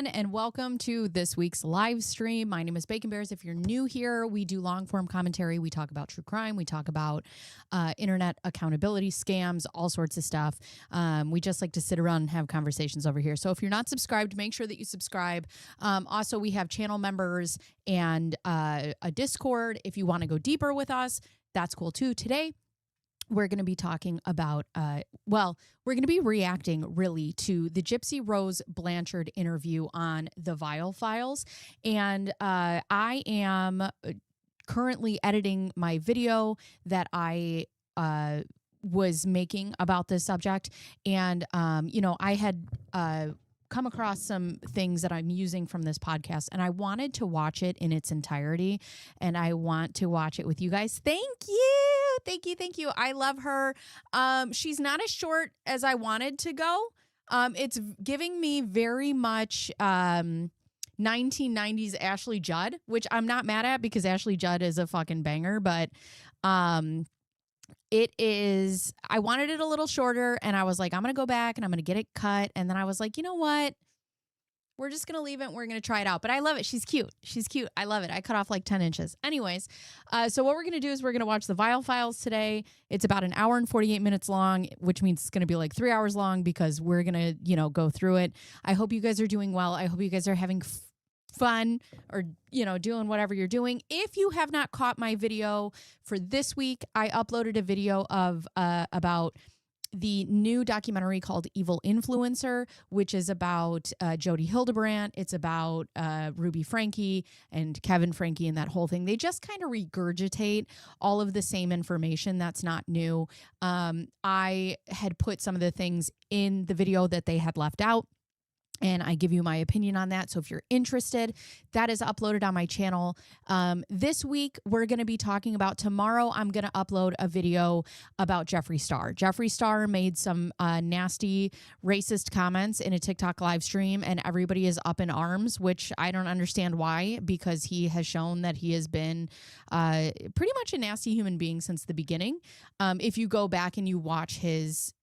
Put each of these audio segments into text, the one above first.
everyone, and welcome to this week's live stream. My name is Bacon Bears. If you're new here, we do long form commentary. We talk about true crime. We talk about internet accountability scams, all sorts of stuff. We just like to sit around and have conversations over here. So if you're not subscribed, make sure that you subscribe. Also, we have channel members and a Discord. If you want to go deeper with us, that's cool too. Today, we're going to be talking about, we're going to be reacting really to the Gypsy Rose Blanchard interview on the Vial Files. And I am currently editing my video that I was making about this subject. And, I had come across some things that I'm using from this podcast, and I wanted to watch it in its entirety, and I want to watch it with you guys. Thank you. I love her. She's not as short as I wanted to go. It's giving me very much 1990s Ashley Judd, which I'm not mad at because Ashley Judd is a fucking banger, but it is, I wanted it a little shorter, and I was like, I'm going to go back and I'm going to get it cut. And then I was like, you know what? We're just going to leave it and we're going to try it out. But I love it. She's cute. I love it. I cut off like 10 inches. Anyways, so what we're going to do is we're going to watch the Vial Files today. It's about an hour and 48 minutes long, which means it's going to be like 3 hours long because we're going to, go through it. I hope you guys are doing well. I hope you guys are having fun or, doing whatever you're doing. If you have not caught my video for this week, I uploaded a video of about the new documentary called Evil Influencer, which is about Jodi Hildebrandt. It's about Ruby Franke and Kevin Franke and that whole thing. They just kind of regurgitate all of the same information. That's not new. I had put some of the things in the video that they had left out, and I give you my opinion on that. So if you're interested, that is uploaded on my channel. This week, we're going to be talking about, tomorrow, I'm going to upload a video about Jeffree Star. Jeffree Star made some nasty, racist comments in a TikTok live stream, and everybody is up in arms, which I don't understand why, because he has shown that he has been pretty much a nasty human being since the beginning. If you go back and you watch his,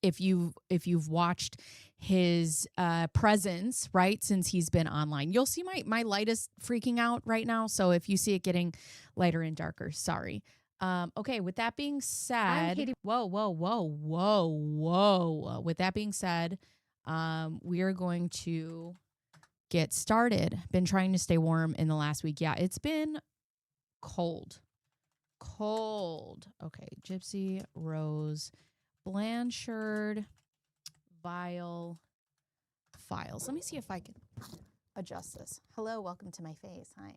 if you've watched his presence, right, since he's been online, you'll see my light is freaking out right now. So if you see it getting lighter and darker, sorry. Okay, with that being said, whoa. With that being said, we are going to get started. Been trying to stay warm in the last week. Yeah, it's been cold. Okay, Gypsy Rose Blanchard Vial Files. Let me see if I can adjust this. Hello, welcome to my face. Hi.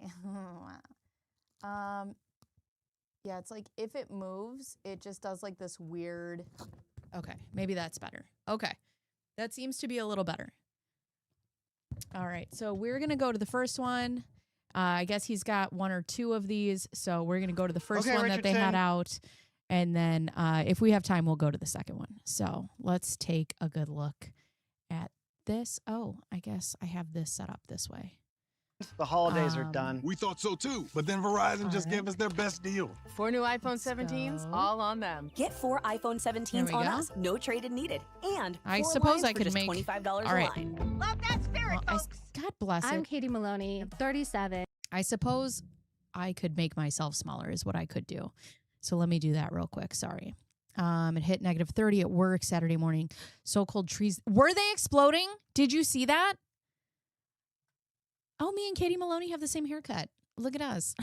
Yeah, it's like if it moves, it just does like this weird. Okay, maybe that's better. Okay, that seems to be a little better. All right, so we're gonna go to the first one. I guess he's got one or two of these, so we're gonna go to the first one that they had out. And then if we have time, we'll go to the second one. So let's take a good look at this. Oh, I guess I have this set up this way. The holidays are done. We thought so too, but then Verizon just gave us their best deal. 4 new iPhone 17s, all on them. Get 4 iPhone 17s on us, no trade-in needed. And I suppose I could just make $25 all right. a line. Love that spirit, folks. God bless it. I'm Katie Maloney, 37. I suppose I could make myself smaller is what I could do. So let me do that real quick. Sorry. It hit -30 at work Saturday morning. So cold trees. Were they exploding? Did you see that? Oh, me and Katie Maloney have the same haircut. Look at us.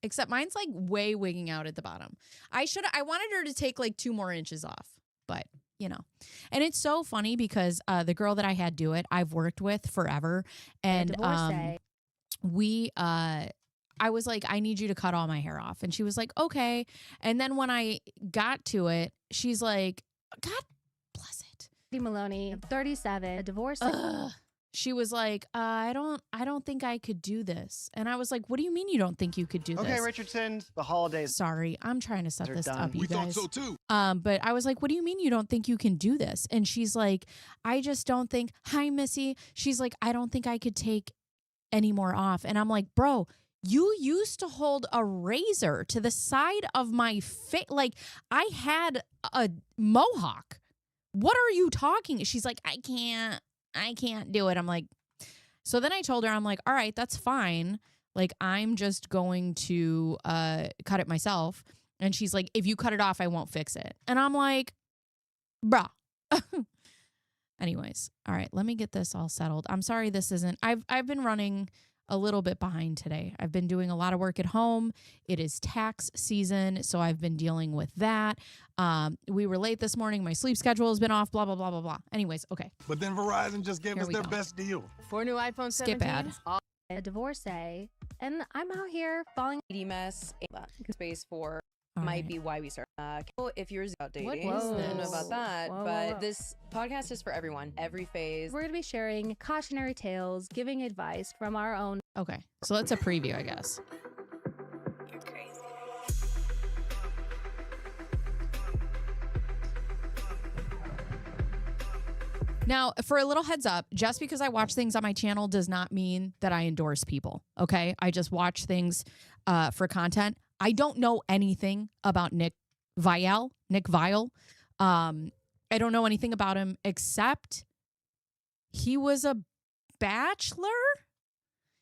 Except mine's like way wigging out at the bottom. I wanted her to take like 2 more inches off, but and it's so funny because the girl that I had do it, I've worked with forever. And I was like, I need you to cut all my hair off. And she was like, okay. And then when I got to it, she's like, God bless it. Katie Maloney, 37, a divorce. She was like, I don't think I could do this. And I was like, what do you mean you don't think you could do this? Okay, Richardson, the holidays. Sorry, I'm trying to set this done. up, you We guys. thought so too. But I was like, what do you mean you don't think you can do this? And she's like, I just don't think, hi, Missy. She's like, I don't think I could take any more off. And I'm like, bro, you used to hold a razor to the side of my face. Like, I had a mohawk. What are you talking? She's like, I can't. I can't do it. I'm like, so then I told her, I'm like, all right, that's fine. Like, I'm just going to cut it myself. And she's like, if you cut it off, I won't fix it. And I'm like, bruh. Anyways, all right, let me get this all settled. I'm sorry this isn't, I've been running a little bit behind today. I've been doing a lot of work at home. It is tax season, so I've been dealing with that. We were late this morning. My sleep schedule has been off, blah, blah, blah, blah, blah. Anyways, okay. But then Verizon just gave Here us we their go. best deal. 4 new iPhone 17s. Skip ad. A divorcee, and I'm out here falling. mess space for All might right. be why we start. If you're about dating, is I don't know this? about that, Whoa, but whoa, whoa. this podcast is for everyone, every phase. We're going to be sharing cautionary tales, giving advice from our own. Okay, so that's a preview, I guess. You're crazy. Now, for a little heads up, just because I watch things on my channel does not mean that I endorse people, okay? I just watch things for content. I don't know anything about Nick Viall. I don't know anything about him except he was a bachelor.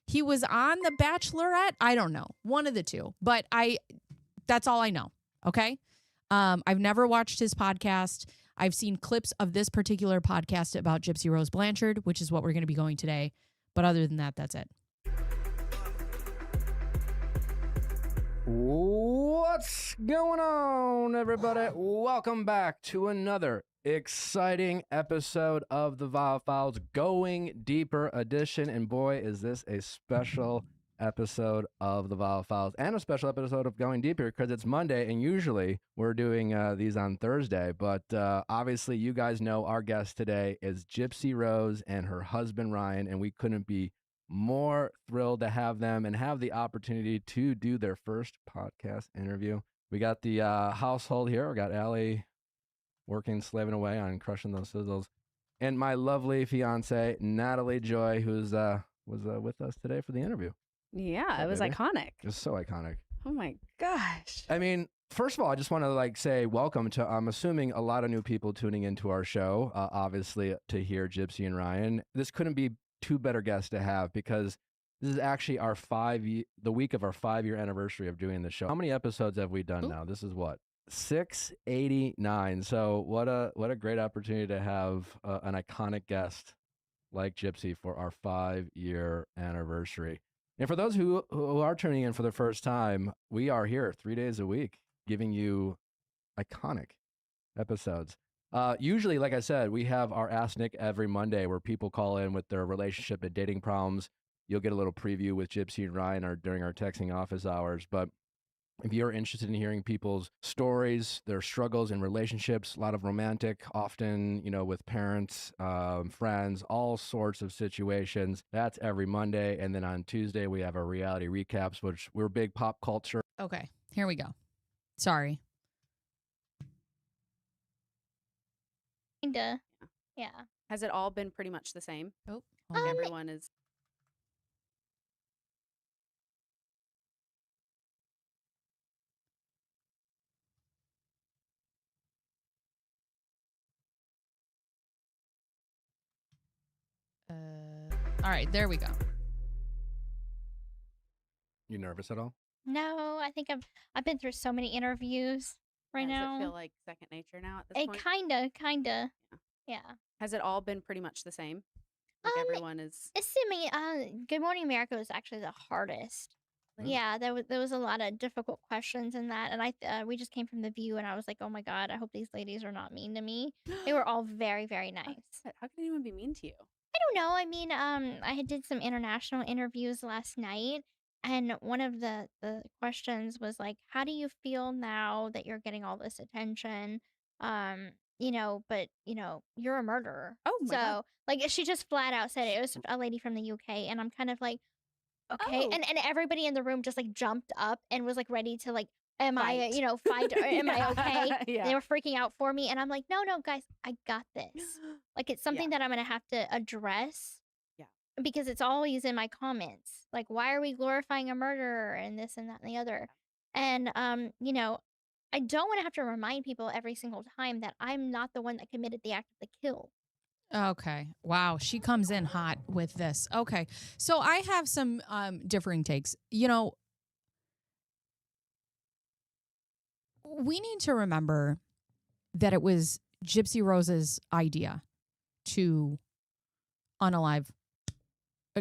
He was on The Bachelorette. I don't know. One of the two. But that's all I know, okay? I've never watched his podcast. I've seen clips of this particular podcast about Gypsy Rose Blanchard, which is what we're going to be going today. But other than that, that's it. What's going on, everybody? Welcome back to another exciting episode of the Viall Files Going Deeper edition. And boy, is this a special episode of the Viall Files and a special episode of Going Deeper because it's Monday and usually we're doing these on Thursday. But obviously, you guys know our guest today is Gypsy Rose and her husband, Ryan, and we couldn't be more thrilled to have them and have the opportunity to do their first podcast interview. We got the household here. We got Allie working, slaving away on crushing those sizzles. And my lovely fiance, Natalie Joy, who's was with us today for the interview. Yeah, Hey, it was baby. iconic. It was so iconic. Oh my gosh. I mean, first of all, I just want to say welcome to, I'm assuming, a lot of new people tuning into our show, obviously, to hear Gypsy and Ryan. This couldn't be two better guests to have because this is actually our the week of our 5-year anniversary of doing the show. How many episodes have we done now? This is what? 689. So what a great opportunity to have an iconic guest like Gypsy for our 5-year anniversary. And for those who are tuning in for the first time, we are here 3 days a week giving you iconic episodes. Usually, like I said, we have our Ask Nick every Monday where people call in with their relationship and dating problems. You'll get a little preview with Gypsy and Ryan during our texting office hours. But if you're interested in hearing people's stories, their struggles in relationships, a lot of romantic, often, with parents, friends, all sorts of situations, that's every Monday. And then on Tuesday, we have our reality recaps, which we're big pop culture. Okay, here we go. Sorry. Kinda. Yeah. Has it all been pretty much the same? Oh, Like everyone is. all right, there we go. You nervous at all? No, I think I've been through so many interviews right Does now. it feel like second nature now at this It point? kinda. Yeah. Has it all been pretty much the same? Like everyone is. It's Good Morning America was actually the hardest. Yeah, there was a lot of difficult questions in that, and we just came from The View, and I was like, oh my god, I hope these ladies are not mean to me. They were all very, very nice. How can anyone be mean to you? I don't know. I mean, I had did some international interviews last night, and one of the questions was like, how do you feel now that you're getting all this attention? But you're a murderer. Oh my God. So like she just flat out said it. It was a lady from the UK, and I'm kind of like, okay. Oh. And everybody in the room just like jumped up and was like ready to like, am I, Fight. fight or am I okay? Yeah. They were freaking out for me, and I'm like, no, guys, I got this. Like it's something that I'm gonna have to address. Yeah. Because it's always in my comments. Like, why are we glorifying a murderer and this and that and the other? And I don't want to have to remind people every single time that I'm not the one that committed the act of the kill. Okay. Wow. She comes in hot with this. Okay. So I have some differing takes. You know, we need to remember that it was Gypsy Rose's idea to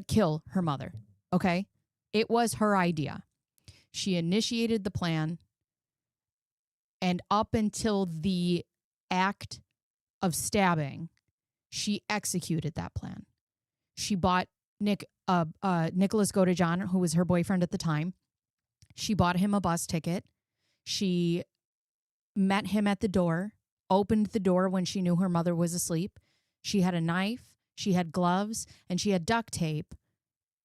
kill her mother. Okay. It was her idea. She initiated the plan. And up until the act of stabbing, she executed that plan. She bought Nicholas Godejohn, who was her boyfriend at the time. She bought him a bus ticket. She met him at the door, opened the door when she knew her mother was asleep. She had a knife, she had gloves, and she had duct tape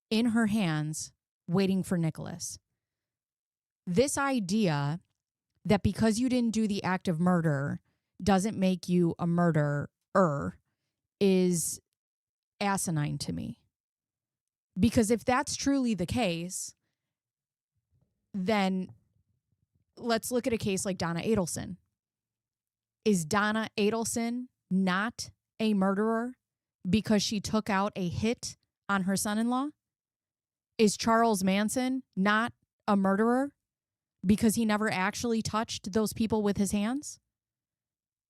in her hands waiting for Nicholas. This idea that because you didn't do the act of murder doesn't make you a murderer is asinine to me. Because if that's truly the case, then let's look at a case like Donna Adelson. Is Donna Adelson not a murderer because she took out a hit on her son-in-law? Is Charles Manson not a murderer because he never actually touched those people with his hands?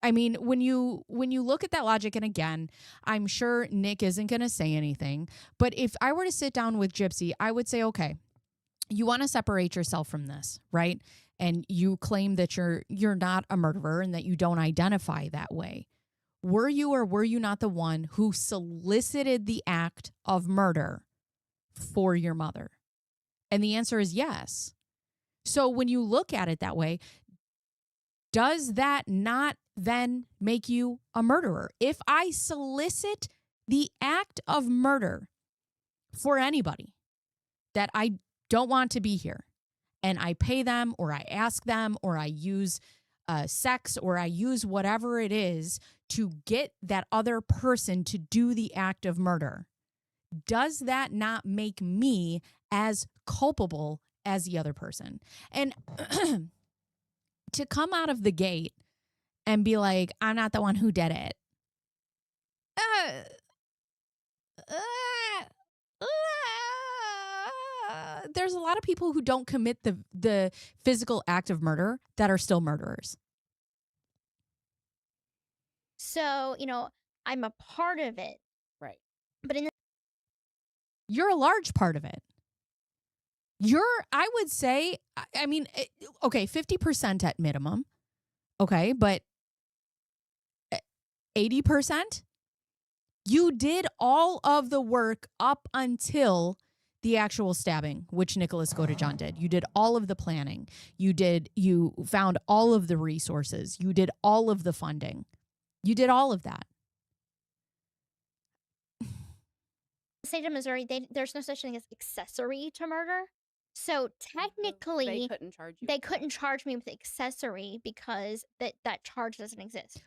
I mean, when you look at that logic, and again, I'm sure Nick isn't going to say anything, but if I were to sit down with Gypsy, I would say, okay, you want to separate yourself from this, right? And you claim that you're not a murderer and that you don't identify that way. Were you or were you not the one who solicited the act of murder for your mother? And the answer is yes. So when you look at it that way, does that not then make you a murderer? If I solicit the act of murder for anybody that I don't want to be here, and I pay them or I ask them or I use sex or I use whatever it is to get that other person to do the act of murder, does that not make me as culpable as the other person? And to come out of the gate and be like, I'm not the one who did it. There's a lot of people who don't commit the physical act of murder that are still murderers. So, I'm a part of it. Right. But You're a large part of it. I would say, I mean, okay, 50% at minimum. Okay, but 80%? You did all of the work up until the actual stabbing, which Nicholas Godejohn did. You did all of the planning. You found all of the resources. You did all of the funding. You did all of that. the state of Missouri, there's no such thing as accessory to murder. So technically, they couldn't charge you. me with accessory because that charge doesn't exist.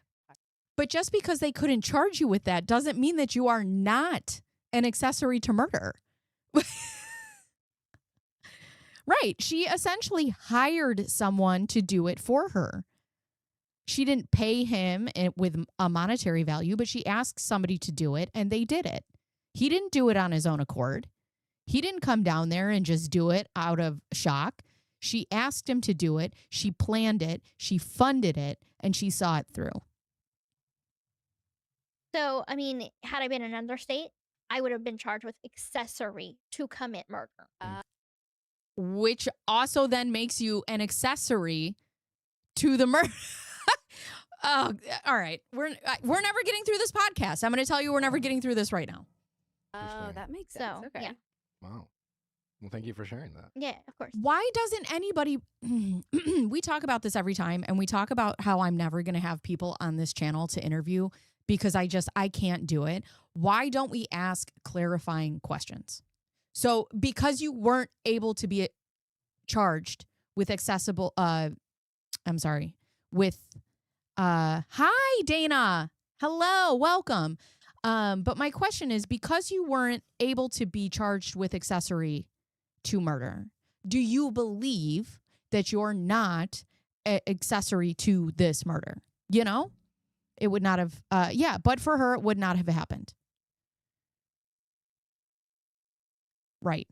But just because they couldn't charge you with that doesn't mean that you are not an accessory to murder. Right. She essentially hired someone to do it for her. She didn't pay him with a monetary value, but she asked somebody to do it, and they did it. He didn't do it on his own accord. He didn't come down there and just do it out of shock. She asked him to do it. She planned it. She funded it, and she saw it through. So, I mean, had I been in another state, I would have been charged with accessory to commit murder. Which also then makes you an accessory to the murder. Oh, all right. We're never getting through this podcast. I'm going to tell you we're never getting through this right now. Oh, that makes sense. So, Okay. yeah. Wow. Well, thank you for sharing that. Yeah, of course. Why doesn't anybody we talk about this every time, and we talk about how I'm never going to have people on this channel to interview because I can't do it. Why don't we ask clarifying questions? So because you weren't able to be charged with hi Dana. Hello, welcome. But my question is, because you weren't able to be charged with accessory to murder, do you believe that you're not accessory to this murder? it would not have, but for her, it would not have happened. Right.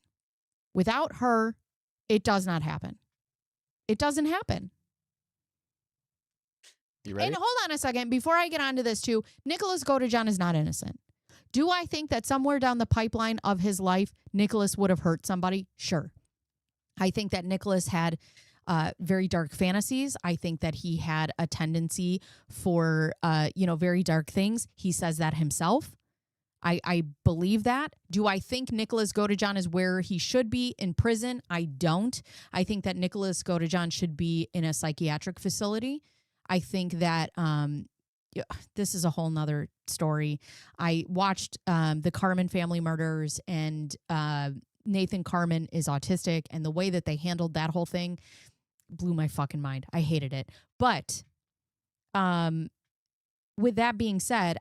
Without her, it does not happen. It doesn't happen. You ready? And hold on a second. Before I get onto this too, Nicholas Godejohn is not innocent. Do I think that somewhere down the pipeline of his life, Nicholas would have hurt somebody? Sure. I think that Nicholas had very dark fantasies. I think that he had a tendency for, very dark things. He says that himself. I believe that. Do I think Nicholas Godejohn is where he should be in prison? I don't. I think that Nicholas Godejohn should be in a psychiatric facility. I think that this is a whole nother story. I watched the Carmen family murders, and Nathan Carmen is autistic, and the way that they handled that whole thing blew my fucking mind. I hated it. But with that being said,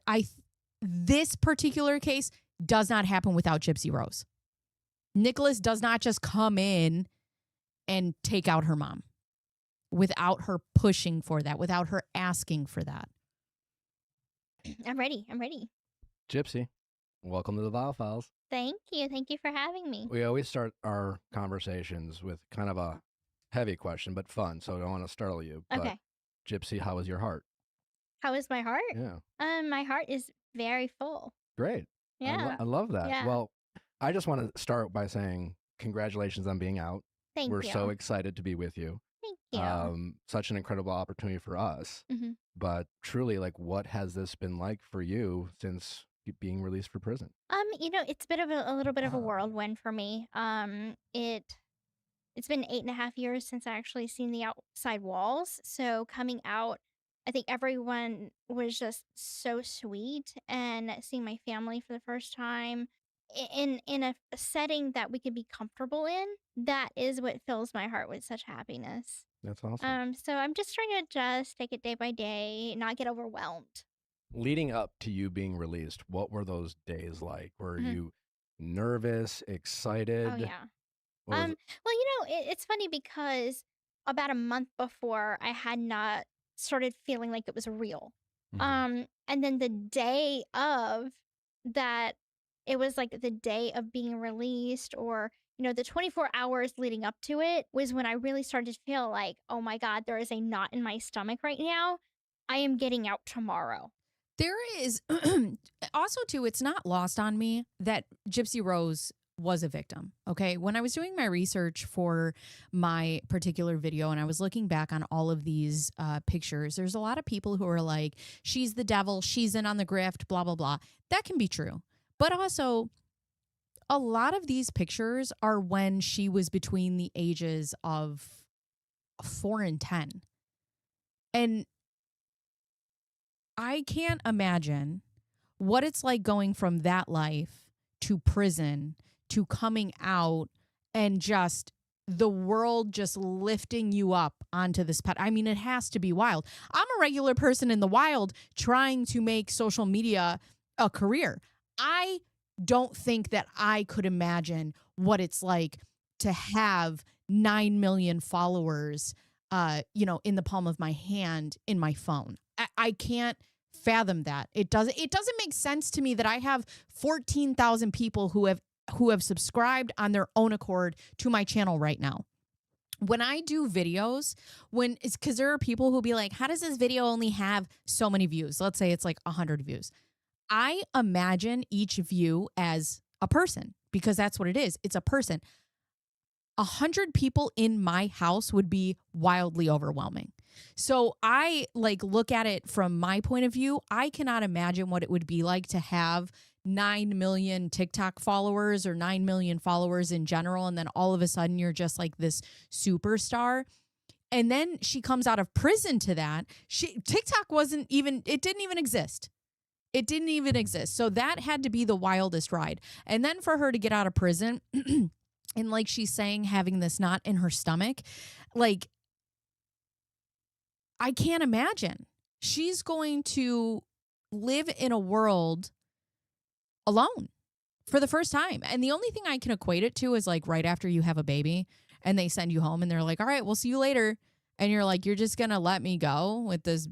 this particular case does not happen without Gypsy Rose. Nicholas does not just come in and take out her mom without her pushing for that, without her asking for that. I'm ready. Gypsy, welcome to the Vial Files. Thank you for having me. We always start our conversations with kind of a heavy question, but fun, so I don't want to startle you. Okay. But Gypsy, how is your heart? How is my heart? Yeah. My heart is very full. Great. Yeah. I love that. Yeah. Well, I just want to start by saying congratulations on being out. Thank We're you. so excited to be with you. Thank you. Such an incredible opportunity for us. Mhm. But truly, like, what has this been like for you since being released from prison? It's been a little bit of a whirlwind for me. It's been 8.5 years since I actually seen the outside walls. So coming out, I think everyone was just so sweet, and seeing my family for the first time in a setting that we could be comfortable in, that is what fills my heart with such happiness. That's awesome. So I'm just trying to adjust, take it day by day, not get overwhelmed. Leading up to you being released, what were those days like? Were you nervous, excited? Oh yeah. What was it? Well, it's funny because about a month before, I had not started feeling like it was real. Mhm. And then the day of that, it was like the day of being released, or the 24 hours leading up to it was when I really started to feel like, oh my God, there is a knot in my stomach right now. I am getting out tomorrow. There is also, too, it's not lost on me that Gypsy Rose was a victim. Okay. When I was doing my research for my particular video and I was looking back on all of these pictures, there's a lot of people who are like, she's the devil, she's in on the grift, blah, blah, blah. That can be true. But also, a lot of these pictures are when she was between the ages of 4 and 10. And I can't imagine what it's like going from that life to prison to coming out and just the world just lifting you up onto this pet. I mean, it has to be wild. I'm a regular person in the wild trying to make social media a career. I don't think that I could imagine what it's like to have 9 million followers, in the palm of my hand in my phone. I can't fathom that. It doesn't make sense to me that I have 14,000 people who have subscribed on their own accord to my channel right now. When I do videos, because there are people who'll be like, how does this video only have so many views? Let's say it's like 100 views. I imagine each view as a person, because that's what it is. It's a person. 100 people in my house would be wildly overwhelming. So I look at it from my point of view. I cannot imagine what it would be like to have 9 million TikTok followers or 9 million followers in general. And then all of a sudden you're just like this superstar. And then she comes out of prison to that. TikTok didn't even exist. It didn't even exist. So that had to be the wildest ride. And then for her to get out of prison and like she's saying, having this knot in her stomach, I can't imagine. She's going to live in a world alone for the first time. And the only thing I can equate it to is right after you have a baby and they send you home and they're like, all right, we'll see you later. And you're like, you're just going to let me go with this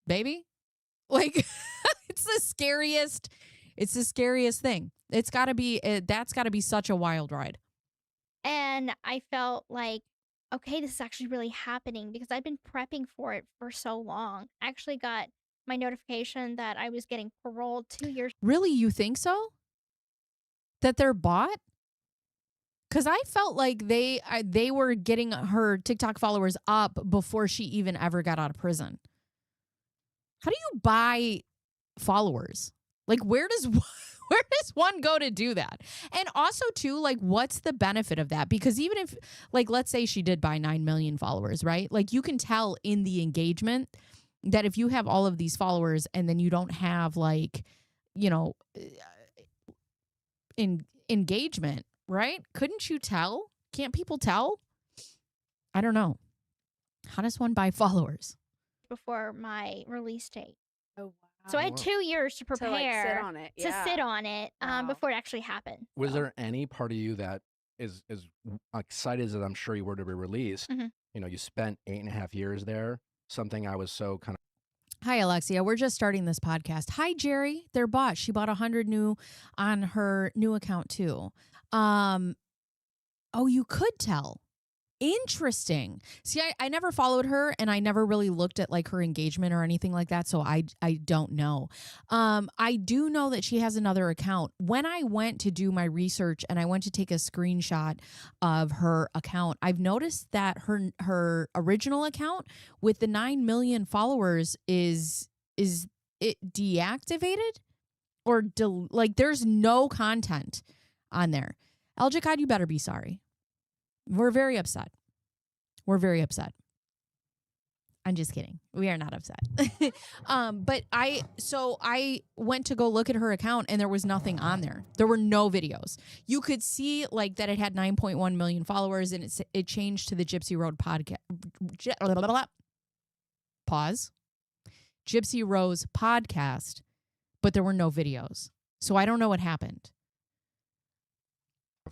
baby? Like, it's the scariest. It's the scariest thing. It's got to be. That's got to be such a wild ride. And I felt like, okay, this is actually really happening because I've been prepping for it for so long. I actually got my notification that I was getting paroled 2 years. Really, you think so? That they're bought? Because I felt like they were getting her TikTok followers up before she even ever got out of prison. How do you buy followers? Like, where does one go to do that? And also, too, like, what's the benefit of that? Because even if, like, let's say she did buy 9 million followers, right? Like, you can tell in the engagement that if you have all of these followers and then you don't have, like, you know, engagement, right? Couldn't you tell? Can't people tell? I don't know. How does one buy followers? Before my release date. Oh, wow. So I had 2 years to To, like, prepare sit on it. to Yeah. sit on it Wow. before it actually happened. Was there any part of you that is excited as I'm sure you were to be released? Mhm. You know, you spent 8.5 years there. Something I was so kind of. Hi, Alexia. We're just starting this podcast. Hi, Jerry. They're bought. She bought 100 new on her new account too. Oh, you could tell. Interesting. See, I never followed her and I never really looked at like her engagement or anything like that. So I don't know. I do know that she has another account. When I went to do my research and I went to take a screenshot of her account, I've noticed that her original account with the 9 million followers is it deactivated or like there's no content on there. Eljikad, you better be sorry. We're very upset. We're very upset. I'm just kidding. We are not upset. But I went to go look at her account and there was nothing on there. There were no videos. You could see like that it had 9.1 million followers and it changed to the Gypsy Road podcast. Pause. Gypsy Rose podcast, but there were no videos. So I don't know what happened.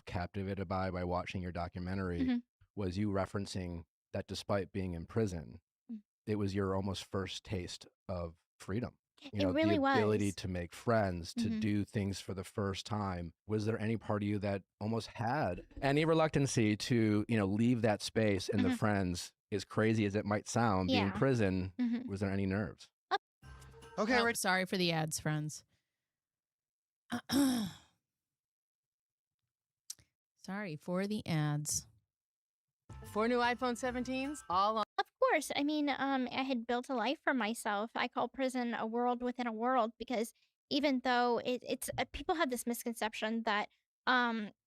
Captivated by watching your documentary was you referencing that despite being in prison, it was your almost first taste of freedom. You know, really the ability was. to make friends, to do things for the first time. Was there any part of you that almost had any reluctancy to, you know, leave that space and the friends, as crazy as it might sound, being in prison? Was there any nerves? Okay, Oh, sorry for the ads, friends. Sorry for the ads. 4 new iPhone 17s, all on. Of course. I mean, I had built a life for myself. I call prison a world within a world because even though it's people have this misconception that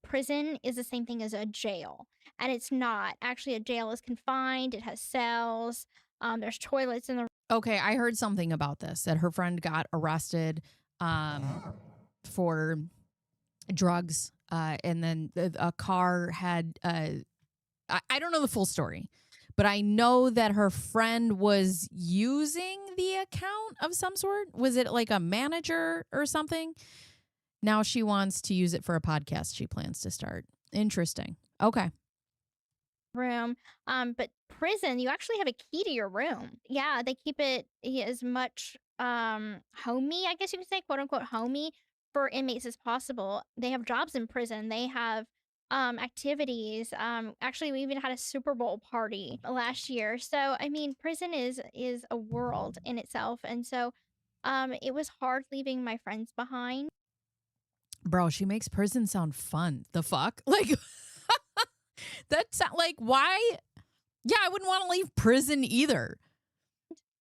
prison is the same thing as a jail, and it's not. Actually, a jail is confined. It has cells. There's toilets in the. Okay, I heard something about this, that her friend got arrested for drugs, and then a car had, I don't know the full story, but I know that her friend was using the account of some sort. Was it like a manager or something? Now she wants to use it for a podcast she plans to start. Interesting. Okay. Room. But prison, you actually have a key to your room. Yeah, they keep it as much homey, I guess you could say, quote unquote homey, for inmates as possible. They have jobs in prison. They have activities. Actually, we even had a Super Bowl party last year. So I mean, prison is a world in itself. And so it was hard leaving my friends behind. Bro, she makes prison sound fun. The fuck? Like that's like, why? Yeah, I wouldn't want to leave prison either.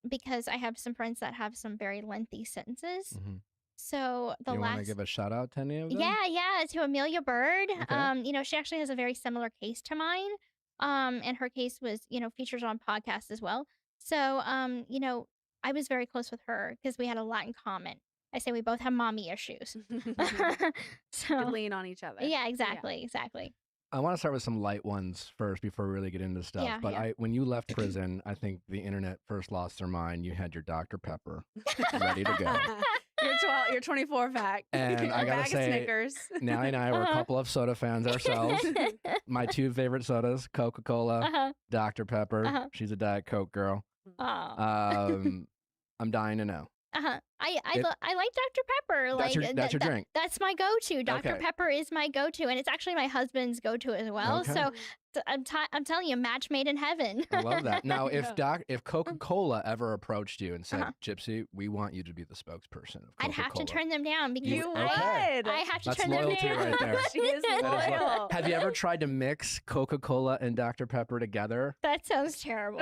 Because I have some friends that have some very lengthy sentences. So the you last. Want to give a shout out to any of them? Yeah, to Amelia Bird. Okay. You know, she actually has a very similar case to mine. And her case was, you know, featured on podcasts as well. So, you know, I was very close with her because we had a lot in common. I say we both have mommy issues. So Could lean on each other. yeah, exactly. I want to start with some light ones first before we really get into stuff. Yeah, but yeah. when you left prison, I think the internet first lost their mind. You had your Dr. Pepper ready to go. Your 24 pack. And I A gotta bag say, of Snickers. Nally and I were a couple of soda fans ourselves. My two favorite sodas, Coca-Cola, Dr. Pepper. She's a Diet Coke girl. Oh. I'm dying to know. I like Dr. Pepper. That's your drink. That's my go-to. Dr. Okay. Pepper is my go-to, and it's actually my husband's go-to as well. Okay. So I'm telling you, match made in heaven. I love that. Now, if Coca-Cola ever approached you and said, Gypsy, we want you to be the spokesperson of Coca-Cola. I'd have to turn them down because okay. I have to That's turn them loyalty down. right there. She is loyal. Have you ever tried to mix Coca-Cola and Dr. Pepper together? That sounds terrible.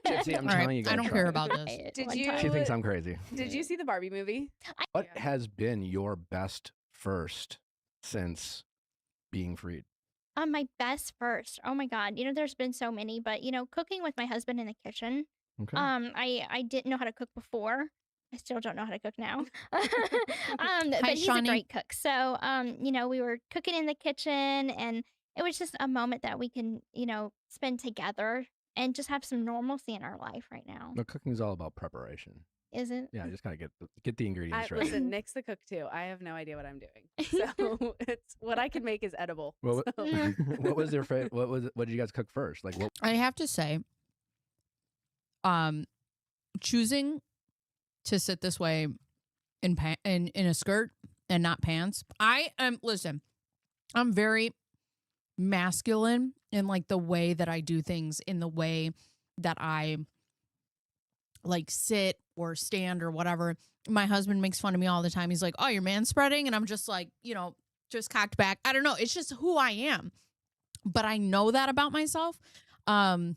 Gypsy, I'm All right, telling you, I don't try care it. about this. Did you? She thinks I'm crazy. Did you see the Barbie movie? What has been your best first since being freed? My best first. Oh my God. There's been so many, but cooking with my husband in the kitchen. Okay. I didn't know how to cook before. I still don't know how to cook now. But he's Shawnee. a great cook. So, we were cooking in the kitchen, and it was just a moment that we can, spend together and just have some normalcy in our life right now. No, cooking is all about preparation. Is it? Yeah, you just gotta get the ingredients right. Listen, Nick's the cook too. I have no idea what I'm doing. So it's what I can make is edible. What, so. what was their favorite? What did you guys cook first? Like what? I have to say, choosing to sit this way in a skirt and not pants. Listen, I'm very masculine in like the way that I do things, in the way that I like sit or stand or whatever. My husband makes fun of me all the time. He's like, "Oh, you're man spreading," and I'm just like, just cocked back. I don't know. It's just who I am. But I know that about myself. Yeah,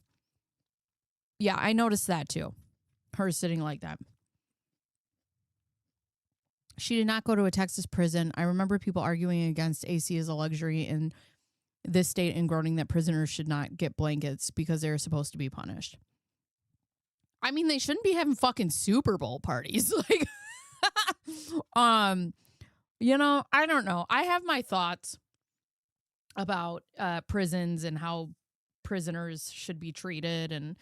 I noticed that too. Her sitting like that. She did not go to a Texas prison. I remember people arguing against AC as a luxury in this state and groaning that prisoners should not get blankets because they're supposed to be punished. I mean, they shouldn't be having fucking Super Bowl parties. Like, I don't know. I have my thoughts about prisons and how prisoners should be treated. And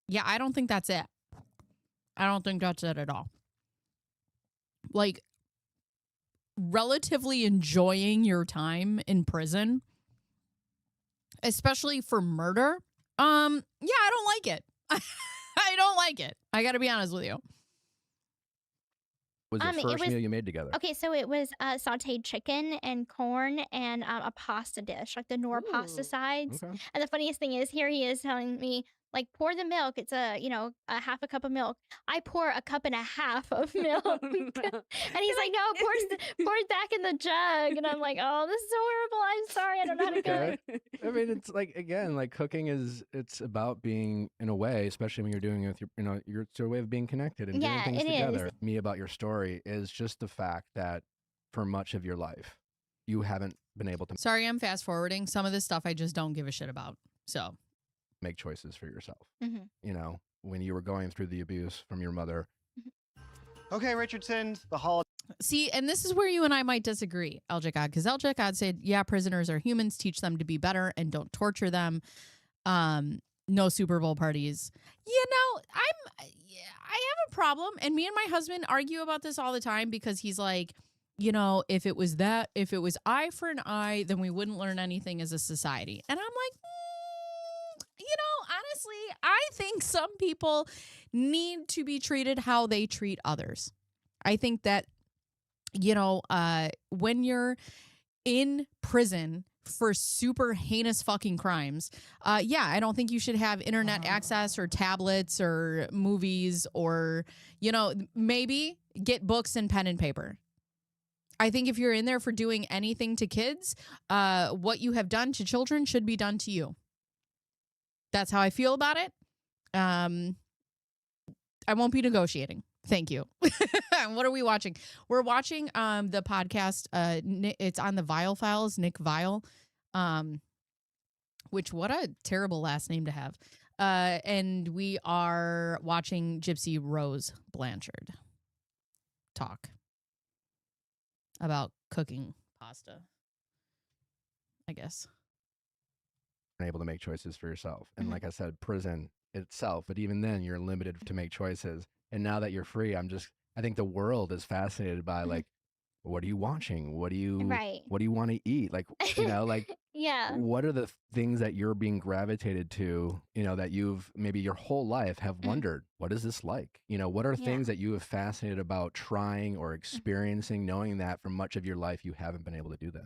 yeah, I don't think that's it. I don't think that's it at all. Like, relatively enjoying your time in prison, especially for murder, yeah, I don't like it. I don't like it. I got to be honest with you. Was the first meal you made together? Okay, so it was sauteed chicken and corn and a pasta dish, like the Knorr pasta sides. Okay. And the funniest thing is, here he is telling me, like, pour the milk. It's a half a cup of milk. I pour a cup and a half of milk. And he's like, no, pour it back in the jug. And I'm like, oh, this is horrible. I'm sorry. I don't know how to cook. I mean, it's like, again, like cooking it's about being, in a way, especially when you're doing it with it's a way of being connected and doing things together. Is. Me about your story is just the fact that for much of your life, you haven't been able to Sorry, I'm fast forwarding. Some of this stuff I just don't give a shit about. So make choices for yourself. Mm-hmm. When you were going through the abuse from your mother. Okay, Richardson, the holiday. See, and this is where you and I might disagree, LJ God, because LJ God said, yeah, prisoners are humans, teach them to be better and don't torture them. No Super Bowl parties. I have a problem, and me and my husband argue about this all the time because he's like, if it was eye for an eye, then we wouldn't learn anything as a society. And I'm like, honestly, I think some people need to be treated how they treat others. I think that, when you're in prison for super heinous fucking crimes, I don't think you should have internet access or tablets or movies or, maybe get books and pen and paper. I think if you're in there for doing anything to kids, what you have done to children should be done to you. That's how I feel about it. I won't be negotiating. Thank you. What are we watching? We're watching the podcast. It's on the Vile Files, Nick Vile. Which, what a terrible last name to have. And we are watching Gypsy Rose Blanchard talk about cooking pasta, I guess. Able to make choices for yourself. And like I said, prison itself, but even then you're limited to make choices. And now that you're free, I think the world is fascinated by like, what are you watching? What do you want to eat? Like, like Yeah. what are the things that you're being gravitated to, that you've maybe your whole life have wondered, what is this like? What are things that you have fascinated about trying or experiencing, knowing that for much of your life you haven't been able to do that?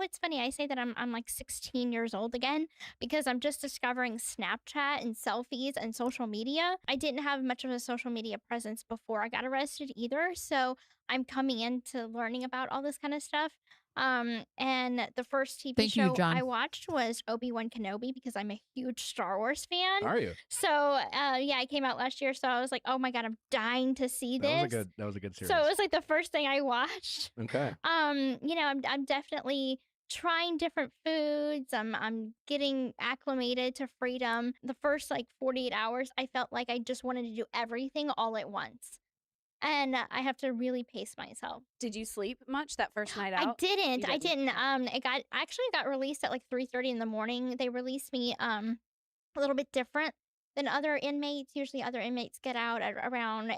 It's funny. I say that I'm like 16 years old again because I'm just discovering Snapchat and selfies and social media. I didn't have much of a social media presence before I got arrested either, so I'm coming into learning about all this kind of stuff. And the first TV Thank you, show John. I watched was Obi-Wan Kenobi because I'm a huge Star Wars fan. Are you? So, yeah, it came out last year, so I was like, oh my God, I'm dying to see That this. was a good series. So it was like the first thing I watched. Okay. I'm definitely trying different foods. I'm getting acclimated to freedom. The first like 48 hours, I felt like I just wanted to do everything all at once. And I have to really pace myself. Did you sleep much that first night I out? didn't. You I didn't? didn't. I actually got released at like 3:30 in the morning. They released me a little bit different than other inmates. Usually other inmates get out at around 8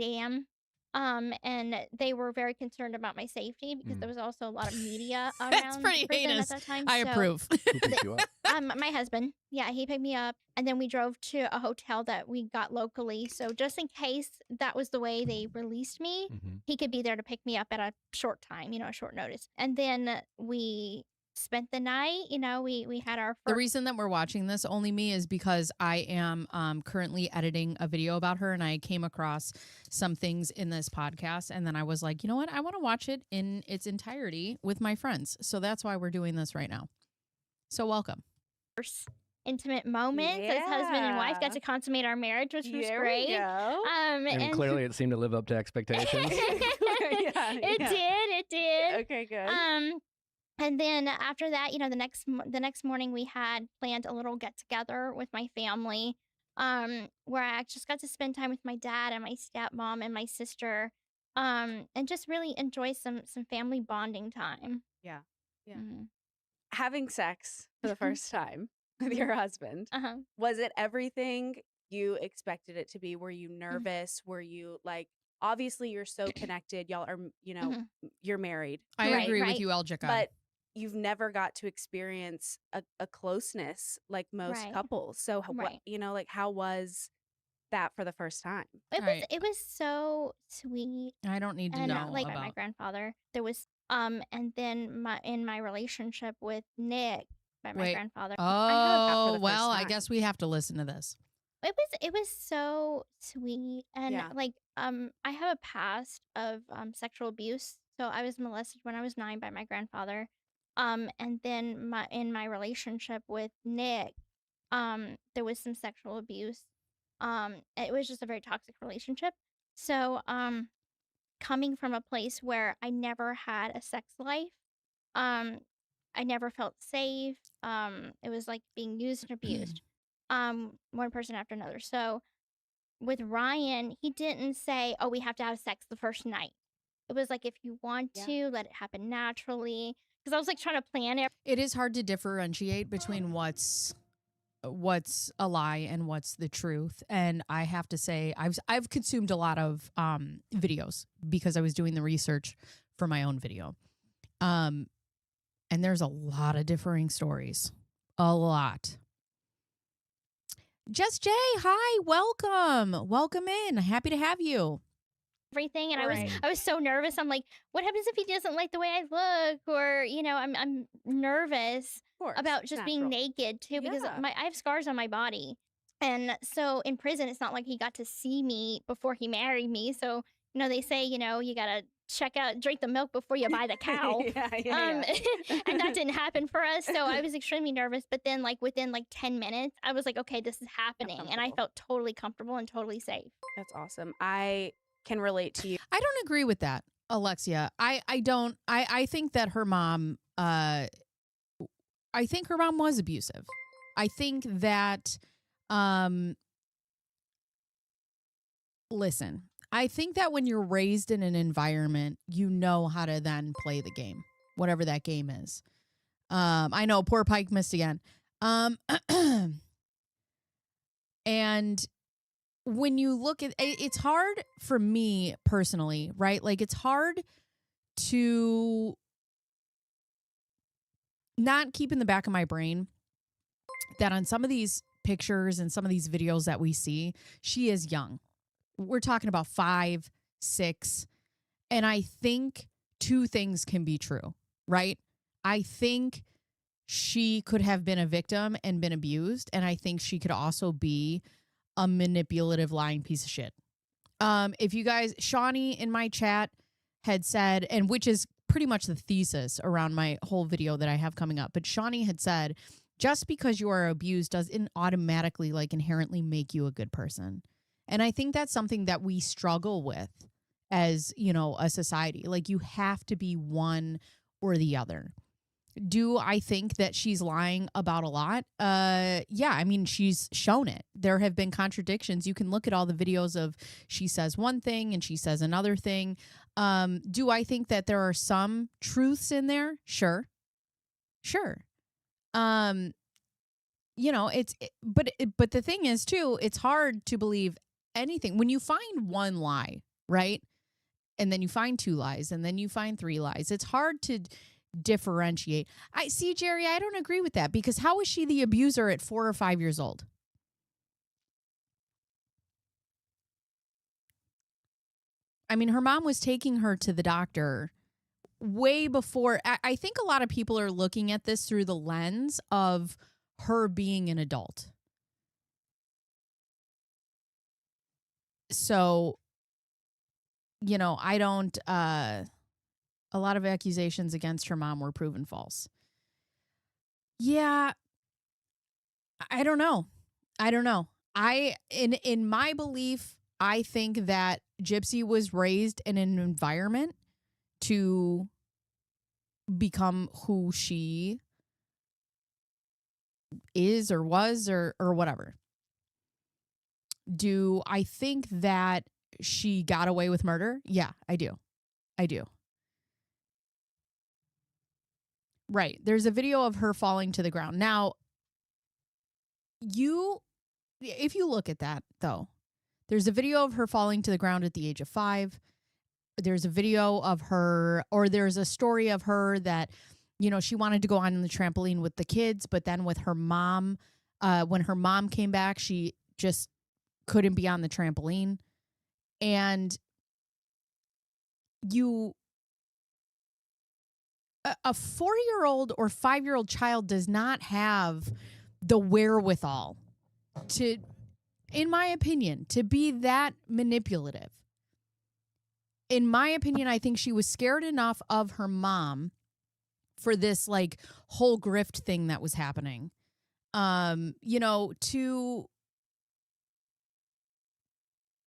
a.m. And they were very concerned about my safety because there was also a lot of media around That's pretty the prison heinous. at that time. I so- approve. Who picked you up? My husband. Yeah, he picked me up and then we drove to a hotel that we got locally. So just in case that was the way they released me, he could be there to pick me up at a short time, a short notice. And then we spent the night, we had our The first reason that we're watching this, Only Me, is because I am currently editing a video about her and I came across some things in this podcast. And then I was like, you know what? I want to watch it in its entirety with my friends. So that's why we're doing this right now. So welcome. intimate moments as husband and wife, got Yeah. to consummate our marriage, which was There great. we go. And clearly it seemed to live up to expectations. It did. Okay, good. And then after that, the next morning we had planned a little get together with my family, where I just got to spend time with my dad and my stepmom and my sister, and just really enjoy some family bonding time. Yeah. Mhm. Having sex for the first time with your husband, Uh-huh. was it everything you expected it to be? Were you nervous? Were you like, obviously you're so connected, y'all are, you're married, I Right, agree right. with you, Eljika. but you've never got to experience a closeness like most Right. couples. So Right. how was that for the first time? Right. It was so sweet. I don't need to And know like about. my grandfather, there was and then in my relationship with Nick by my Wait. grandfather. that for Oh, the well, first I time. guess we have to listen to this. It was so sweet. And Yeah. I have a past of sexual abuse. So I was molested when I was 9 by my grandfather. And then in my relationship with Nick, there was some sexual abuse. It was just a very toxic relationship. So coming from a place where I never had a sex life, I never felt safe. It was like being used and abused. One person after another. So with Ryan, he didn't say, "Oh, we have to have sex the first night." It was like, if you want Yeah. to, let it happen naturally. Because I was like trying to plan it. It is hard to differentiate between what's a lie and what's the truth. And I have to say, I've consumed a lot of videos because I was doing the research for my own video. And there's a lot of differing stories. A lot. Jess J, hi, welcome. Welcome in. Happy to have you. Everything, and Right. I was so nervous. I'm like, what happens if he doesn't like the way I look, or I'm nervous Of course, about it's just being natural. naked too, because Yeah. I have scars on my body, and so in prison it's not like he got to see me before he married me. So they say you gotta drink the milk before you buy the cow. yeah. And that didn't happen for us. So I was extremely nervous. But then within 10 minutes, I was like, okay, this is happening, and I comfortable. felt totally comfortable and totally safe. That's awesome. I can relate to you. I don't agree with that, Alexia. I don't. I think that her mom. I think her mom was abusive. I think that. Listen, I think that when you're raised in an environment, you know how to then play the game, whatever that game is. I know poor Pike missed again. And when you look at it's hard for me personally, right? Like it's hard to not keep in the back of my brain that on some of these pictures and some of these videos that we see, she is young. We're talking about 5, 6. And I think two things can be true, right? I think she could have been a victim and been abused. And I think she could also be a manipulative, lying piece of shit. If you guys, Shawnee in my chat had said, and which is pretty much the thesis around my whole video that I have coming up, but Shawnee had said, just because you are abused doesn't automatically like inherently make you a good person. And I think that's something that we struggle with as, you know, a society. Like you have to be one or the other. Do I think that she's lying about a lot? Yeah, I mean, she's shown it. There have been contradictions. You can look at all the videos of she says one thing and she says another thing. Do I think that there are some truths in there? Sure. You know, but the thing is too, it's hard to believe anything when you find one lie, right? And then you find 2 lies, and then you find 3 lies. It's hard to differentiate. I see, Jerry, I don't agree with that, because how is she the abuser at 4 or 5 years old? I mean, her mom was taking her to the doctor way before. I think a lot of people are looking at this through the lens of her being an adult. So, you know, I don't, a lot of accusations against her mom were proven false. Yeah. I don't know. In my belief, I think that Gypsy was raised in an environment to become who she is or was or whatever. Do I think that she got away with murder? Yeah, I do. Right. There's a video of her falling to the ground. Now, if you look at that, though, there's a video of her falling to the ground at the age of 5. There's a video of her, or there's a story of her that, you know, she wanted to go on the trampoline with the kids, but then with her mom, when her mom came back, she just couldn't be on the trampoline. And a 4-year-old or 5-year-old child does not have the wherewithal to, in my opinion, to be that manipulative. In my opinion, I think she was scared enough of her mom for this like whole grift thing that was happening, you know, to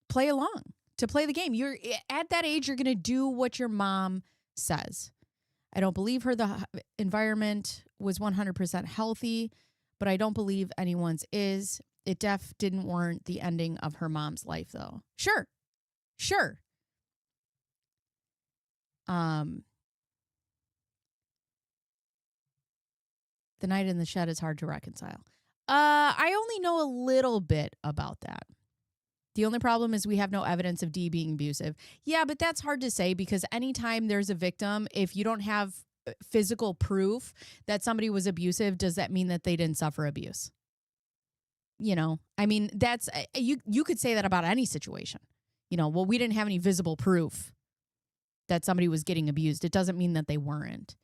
play along, to play the game. You're at that age, you're going to do what your mom says. I don't believe the environment was 100% healthy, but I don't believe anyone's is. It didn't warrant the ending of her mom's life, though. Sure. The night in the shed is hard to reconcile. I only know a little bit about that. The only problem is we have no evidence of D being abusive. Yeah, but that's hard to say, because anytime there's a victim, if you don't have physical proof that somebody was abusive, does that mean that they didn't suffer abuse? You know, I mean, that's you could say that about any situation. You know, well, we didn't have any visible proof that somebody was getting abused. It doesn't mean that they weren't.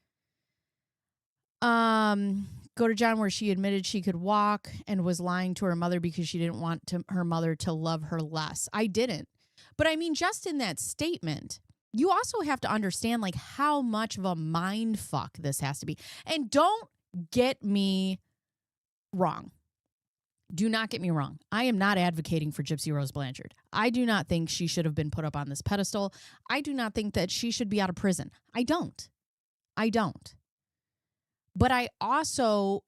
Go to John, where she admitted she could walk and was lying to her mother because she didn't want her mother to love her less. I didn't. But I mean, just in that statement, you also have to understand like how much of a mind fuck this has to be. And don't get me wrong. Do not get me wrong. I am not advocating for Gypsy Rose Blanchard. I do not think she should have been put up on this pedestal. I do not think that she should be out of prison. I don't. But I also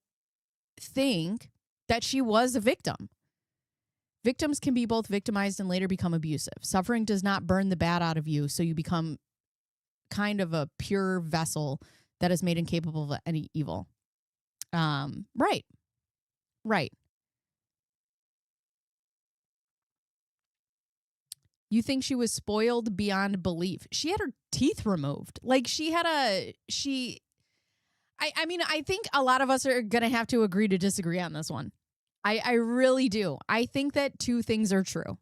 think that she was a victim. Victims can be both victimized and later become abusive. Suffering does not burn the bad out of you, so you become kind of a pure vessel that is made incapable of any evil. Right. You think she was spoiled beyond belief? She had her teeth removed. Like I mean, I think a lot of us are going to have to agree to disagree on this one. I really do. I think that two things are true.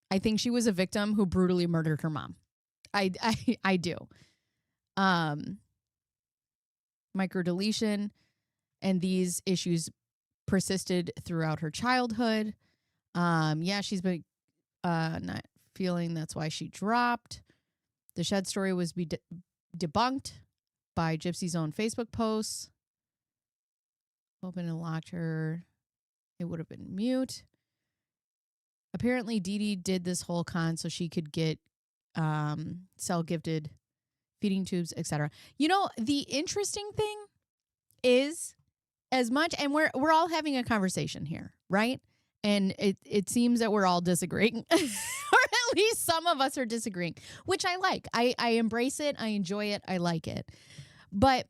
I think she was a victim who brutally murdered her mom. I do. Microdeletion and these issues persisted throughout her childhood. Yeah, she's been not feeling that's why she dropped. The Shed story was debunked by Gypsy's own Facebook posts. Open and locked her. It would have been mute. Apparently, Dee Dee did this whole con so she could get cell-gifted feeding tubes, etc. You know, the interesting thing is, as much, and we're all having a conversation here, right? And it seems that we're all disagreeing, or at least some of us are disagreeing, which I like. I embrace it. I enjoy it. I like it. But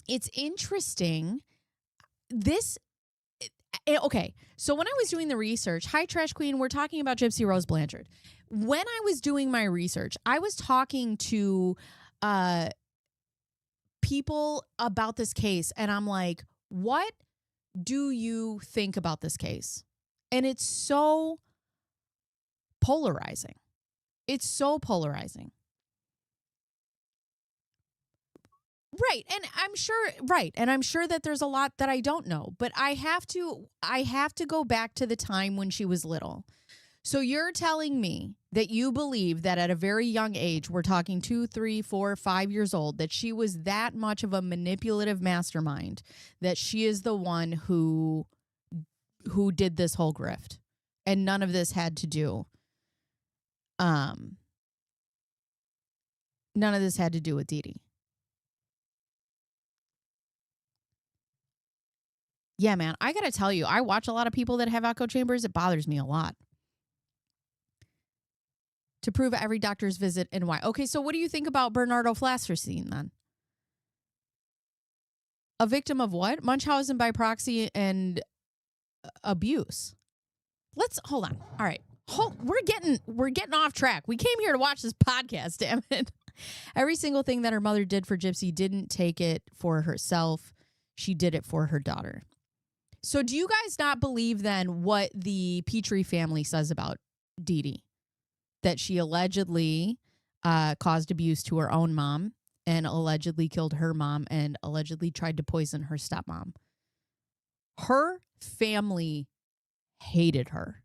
it's interesting. Okay, so when I was doing the research, hi Trash Queen, we're talking about Gypsy Rose Blanchard. When I was doing my research, I was talking to people about this case, and I'm like, what do you think about this case? And it's so polarizing. It's so polarizing. Right. And I'm sure that there's a lot that I don't know, but I have to go back to the time when she was little. So you're telling me that you believe that at a very young age, we're talking 2, 3, 4, 5 years old, that she was that much of a manipulative mastermind, that she is the one who did this whole grift, and none of this had to do none of this had to do with Dee Dee. Yeah, man, I got to tell you, I watch a lot of people that have echo chambers. It bothers me a lot. To prove every doctor's visit and why. Okay, so what do you think about Bernardo Flasherstein then? A victim of what? Munchausen by proxy and abuse. Let's hold on. All right. We're getting off track. We came here to watch this podcast, damn it. Every single thing that her mother did for Gypsy didn't take it for herself. She did it for her daughter. So do you guys not believe then what the Petrie family says about Dee Dee? That she allegedly caused abuse to her own mom and allegedly killed her mom and allegedly tried to poison her stepmom. Her family hated her.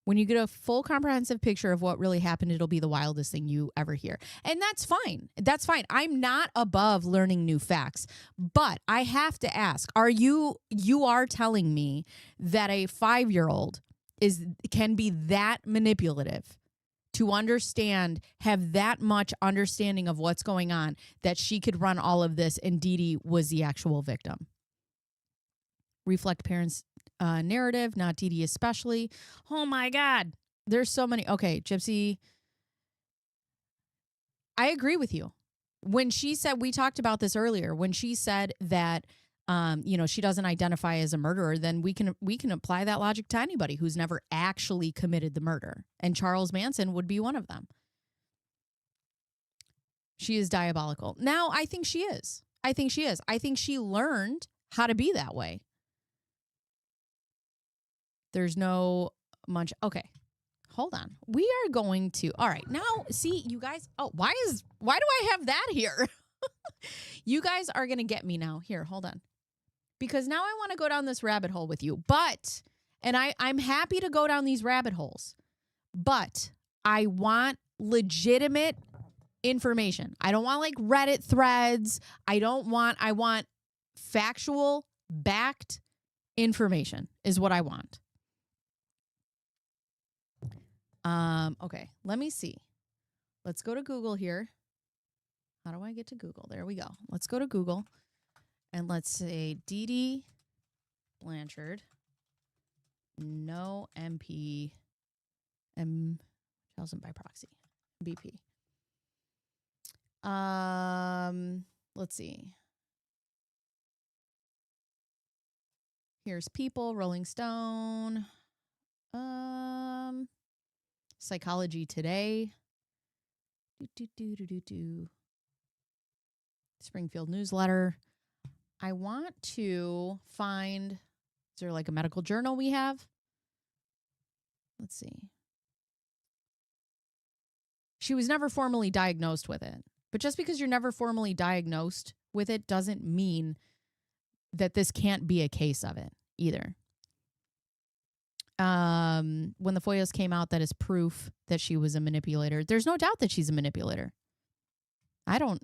When you get a full comprehensive picture of what really happened, it'll be the wildest thing you ever hear. And that's fine. That's fine. I'm not above learning new facts, but I have to ask, you are telling me that a 5-year-old can be that manipulative to have that much understanding of what's going on, that she could run all of this and Dee Dee was the actual victim? Reflect parents' narrative, not Dee Dee especially. Oh my God. There's so many. Okay, Gypsy, I agree with you. When she said, we talked about this earlier, when she said that, she doesn't identify as a murderer, then we can apply that logic to anybody who's never actually committed the murder. And Charles Manson would be one of them. She is diabolical. Now, I think she is. I think she learned how to be that way. There's no much. Okay, hold on. We are going to. All right, now see you guys. Oh, why do I have that here? You guys are gonna get me now. Here, hold on, because now I want to go down this rabbit hole with you. But I'm happy to go down these rabbit holes, but I want legitimate information. I don't want like Reddit threads. I want factual, backed information is what I want. Okay, let me see. Let's go to Google here. How do I get to Google? There we go. Let's go to Google and let's say Dee Dee Blanchard. No MP. Munchausen by proxy. BP. Let's see. Here's People, Rolling Stone. Psychology Today. Springfield newsletter. I want to find, is there like a medical journal we have? Let's see. She was never formally diagnosed with it. But just because you're never formally diagnosed with it doesn't mean that this can't be a case of it either. When the FOIAs came out, that is proof that she was a manipulator. There's no doubt that she's a manipulator. I don't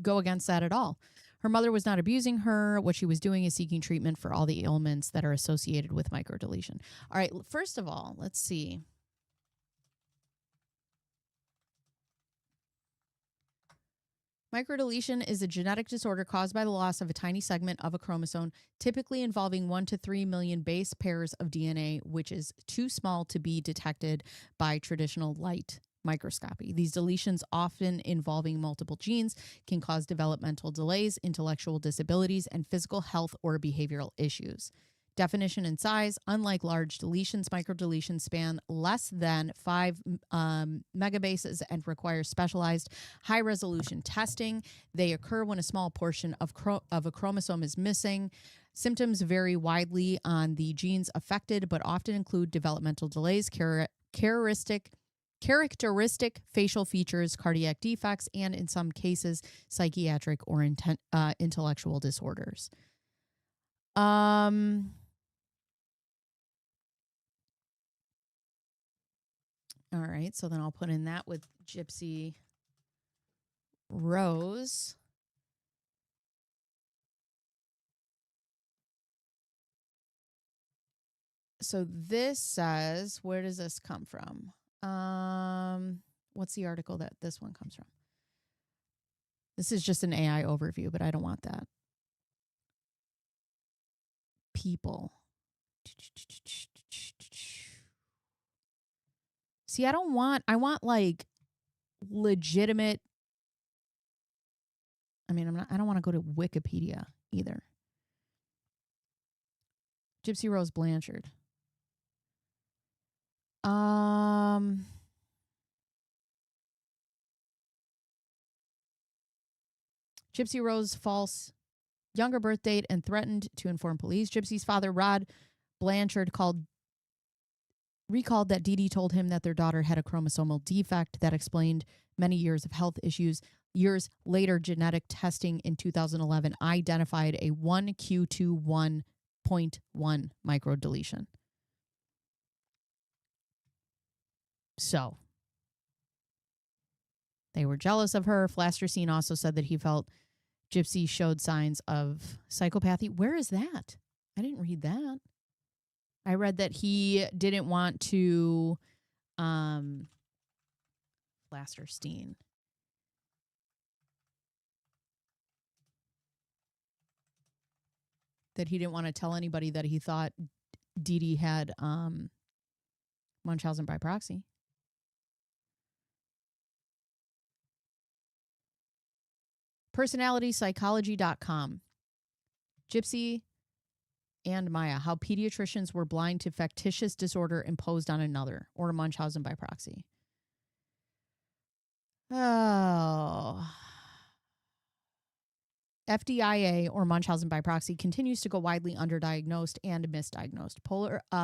go against that at all. Her mother was not abusing her. What she was doing is seeking treatment for all the ailments that are associated with microdeletion. All right, first of all, let's see. Microdeletion is a genetic disorder caused by the loss of a tiny segment of a chromosome, typically involving 1 to 3 million base pairs of DNA, which is too small to be detected by traditional light microscopy. These deletions, often involving multiple genes, can cause developmental delays, intellectual disabilities, and physical health or behavioral issues. Definition and size: unlike large deletions, microdeletions span less than 5 megabases and require specialized high-resolution testing. They occur when a small portion of a chromosome is missing. Symptoms vary widely on the genes affected, but often include developmental delays, characteristic facial features, cardiac defects, and in some cases, psychiatric or intellectual disorders. All right, so then I'll put in that with Gypsy Rose. So this says, where does this come from? What's the article that this one comes from? This is just an AI overview, but I don't want that. People. See, I want like legitimate. I mean, I don't want to go to Wikipedia either. Gypsy Rose Blanchard. Gypsy Rose false younger birth date and threatened to inform police. Gypsy's father, Rod Blanchard, recalled that Dee Dee told him that their daughter had a chromosomal defect that explained many years of health issues. Years later, genetic testing in 2011 identified a 1q21.1 microdeletion. So they were jealous of her. Flasterstein also said that he felt Gypsy showed signs of psychopathy. Where is that? I didn't read that. I read that he didn't want to, Flasterstein. That he didn't want to tell anybody that he thought Dee Dee had Munchausen by proxy. PersonalityPsychology.com. Gypsy and Maya, how pediatricians were blind to factitious disorder imposed on another, or Munchausen by proxy. Oh. FDIA, or Munchausen by proxy, continues to go widely underdiagnosed and misdiagnosed.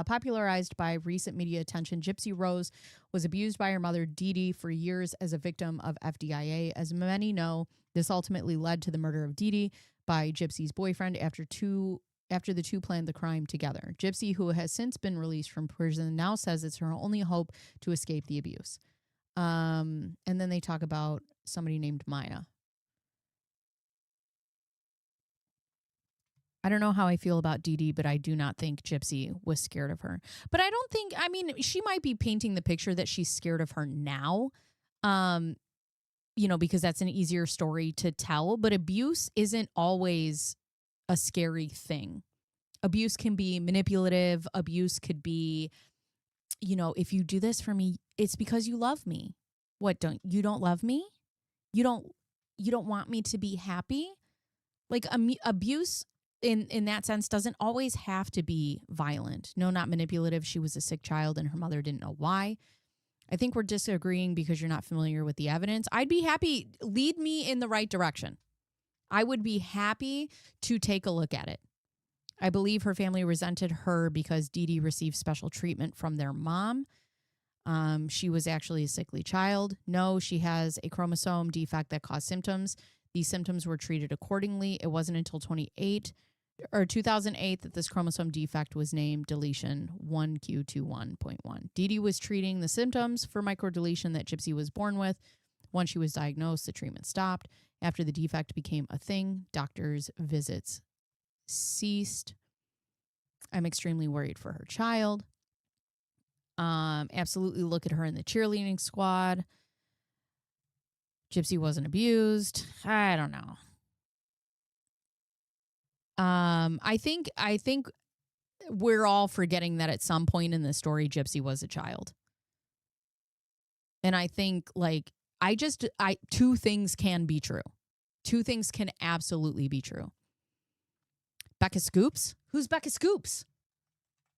Popularized by recent media attention, Gypsy Rose was abused by her mother, Dee Dee, for years as a victim of FDIA. As many know, this ultimately led to the murder of Dee Dee by Gypsy's boyfriend after the two planned the crime together. Gypsy, who has since been released from prison, now says it's her only hope to escape the abuse. And then they talk about somebody named Maya. I don't know how I feel about Dee Dee, but I do not think Gypsy was scared of her. But I don't think, I mean, she might be painting the picture that she's scared of her now, because that's an easier story to tell. But abuse isn't always a scary thing. Abuse can be manipulative. Abuse could be, if you do this for me, it's because you love me. What, you don't love me? You don't want me to be happy? Like abuse in that sense doesn't always have to be violent. No, not manipulative. She was a sick child and her mother didn't know why. I think we're disagreeing because you're not familiar with the evidence. I'd be happy, lead me in the right direction. I would be happy to take a look at it. I believe her family resented her because Dee Dee received special treatment from their mom. She was actually a sickly child. No, she has a chromosome defect that caused symptoms. These symptoms were treated accordingly. It wasn't until 2008 that this chromosome defect was named deletion 1q21.1. Dee Dee was treating the symptoms for microdeletion that Gypsy was born with. Once she was diagnosed, the treatment stopped. After the defect became a thing, doctors' visits ceased. I'm extremely worried for her child. Absolutely look at her in the cheerleading squad. Gypsy wasn't abused. I don't know. I think we're all forgetting that at some point in the story, Gypsy was a child. And I think two things can be true. Two things can absolutely be true. Becca Scoops? Who's Becca Scoops?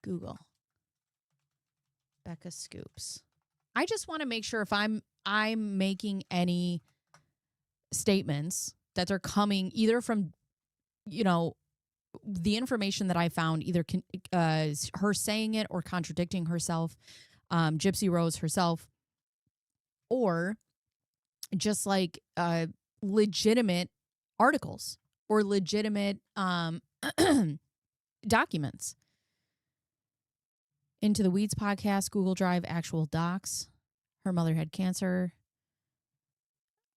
Google. Becca Scoops. I just want to make sure if I'm making any statements that they're coming either from, the information that I found, either her saying it or contradicting herself, Gypsy Rose herself, or just legitimate articles or legitimate documents. Into the Weeds podcast, Google Drive, actual docs. Her mother had cancer,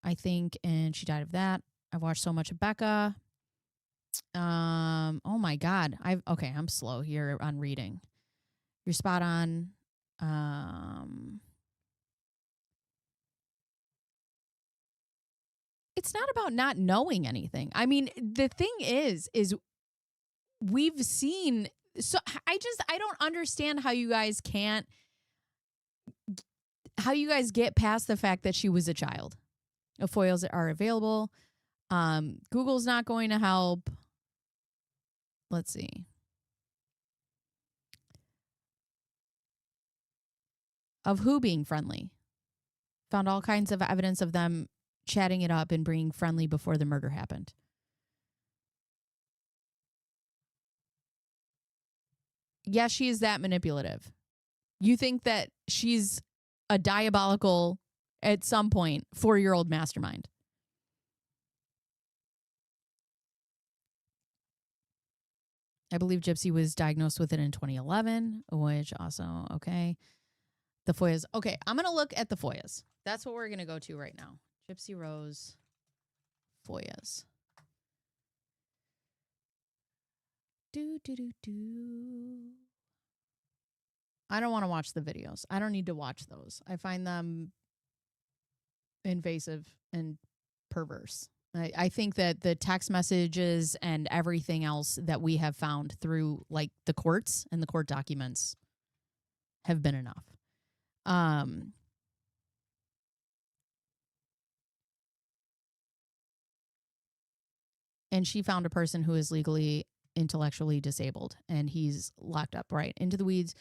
I think, and she died of that. I've watched so much of Becca. Oh my God. I'm slow here on reading. You're spot on. It's not about not knowing anything. I mean, the thing is we've seen. So I don't understand how you guys get past the fact that she was a child. FOIAs are available. Google's not going to help. Let's see. Of who being friendly? Found all kinds of evidence of them chatting it up and being friendly before the murder happened. Yes, she is that manipulative. You think that she's a diabolical, at some point, 4-year-old mastermind. I believe Gypsy was diagnosed with it in 2011, which also, okay. The FOIAs. Okay, I'm going to look at the FOIAs. That's what we're going to go to right now. Gypsy Rose FOIAs. I don't want to watch the videos. I don't need to watch those. I find them invasive and perverse. I think that the text messages and everything else that we have found through the courts and the court documents have been enough. And she found a person who is legally, intellectually disabled, and he's locked up. Right. Into the Weeds.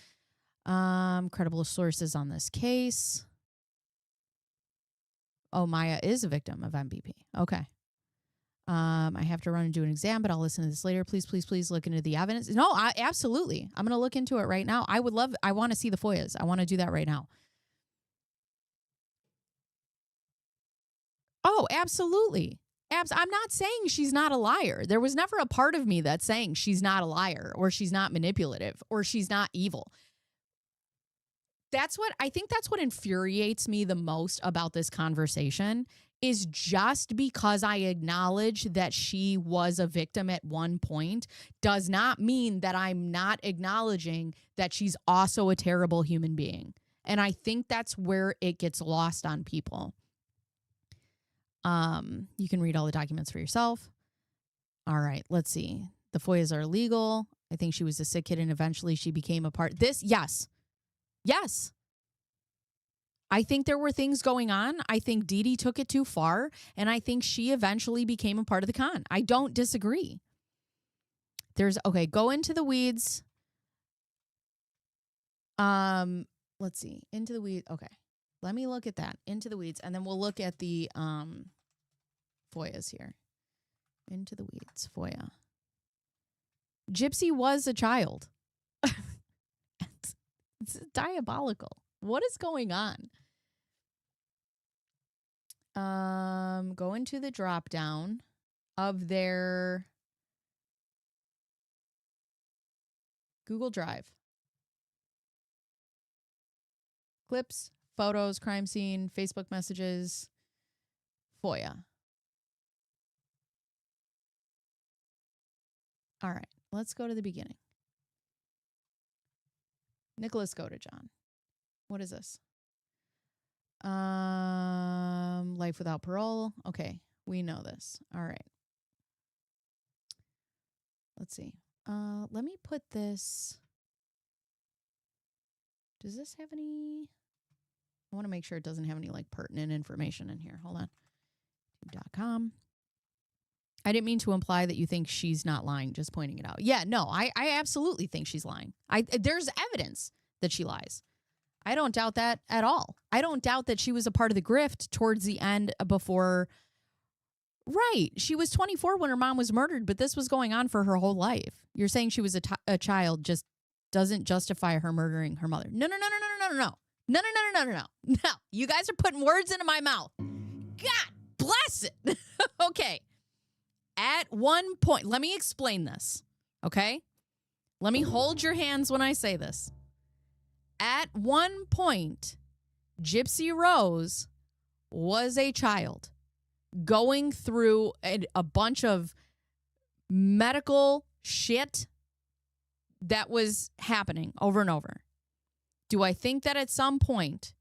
Credible sources on this case. Oh, Maya is a victim of MVP. Okay. I have to run and do an exam, but I'll listen to this later. Please, please, please look into the evidence. No, absolutely. I'm going to look into it right now. I want to see the FOIAs. I want to do that right now. Oh, absolutely. I'm not saying she's not a liar. There was never a part of me that's saying she's not a liar or she's not manipulative or she's not evil. That's what infuriates me the most about this conversation is just because I acknowledge that she was a victim at one point does not mean that I'm not acknowledging that she's also a terrible human being. And I think that's where it gets lost on people. You can read all the documents for yourself. All right, let's see. The FOIAs are illegal. I think she was a sick kid and eventually she became a part. Yes. I think there were things going on. I think Dee Dee took it too far, and I think she eventually became a part of the con. I don't disagree. Go into the weeds. Let's see. Into the weeds. Okay. Let me look at that. Into the Weeds. And then we'll look at the FOIAs here. Into the Weeds. FOIA. Gypsy was a child. It's diabolical. What is going on? Go into the drop down of their Google Drive. Clips, photos, crime scene, Facebook messages, FOIA. All right, let's go to the beginning. Nicholas Godejohn. What is this? Life without parole. Okay, we know this. All right. Let's see. Let me put this. Does this have any? I want to make sure it doesn't have any like pertinent information in here. Hold on. .com. I didn't mean to imply that you think she's not lying, just pointing it out. Yeah, no, I absolutely think she's lying. There's evidence that she lies. I don't doubt that at all. I don't doubt that she was a part of the grift towards the end before. Right. She was 24 when her mom was murdered, but this was going on for her whole life. You're saying she was a child just doesn't justify her murdering her mother. No. No, you guys are putting words into my mouth. God bless it. Okay. At one point, let me explain this, okay? Let me hold your hands when I say this. At one point, Gypsy Rose was a child going through a bunch of medical shit that was happening over and over. Do I think that at some point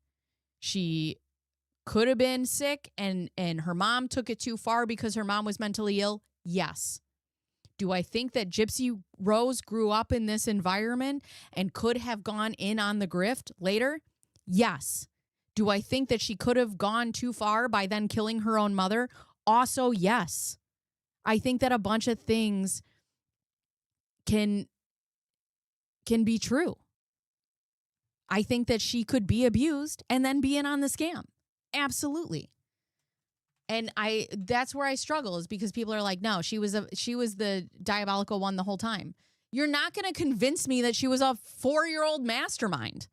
she could have been sick and her mom took it too far because her mom was mentally ill? Yes. Do I think that Gypsy Rose grew up in this environment and could have gone in on the grift later? Yes. Do I think that she could have gone too far by then killing her own mother? Also, yes. I think that a bunch of things can be true. I think that she could be abused and then be in on the scam. Absolutely. And that's where I struggle, is because people are like, no, she was the diabolical one the whole time. You're not going to convince me that she was a 4-year-old mastermind.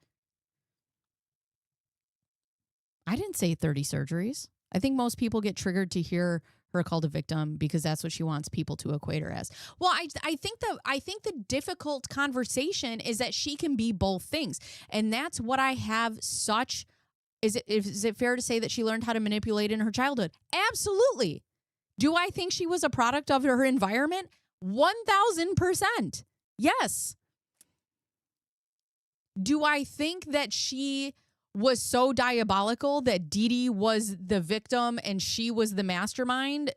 I didn't say 30 surgeries. I think most people get triggered to hear her called a victim because that's what she wants people to equate her as. Well, I think the difficult conversation is that she can be both things. And that's what I have such. Is it fair to say that she learned how to manipulate in her childhood? Absolutely. Do I think she was a product of her environment? 1,000%. Yes. Do I think that she was so diabolical that Dee Dee was the victim and she was the mastermind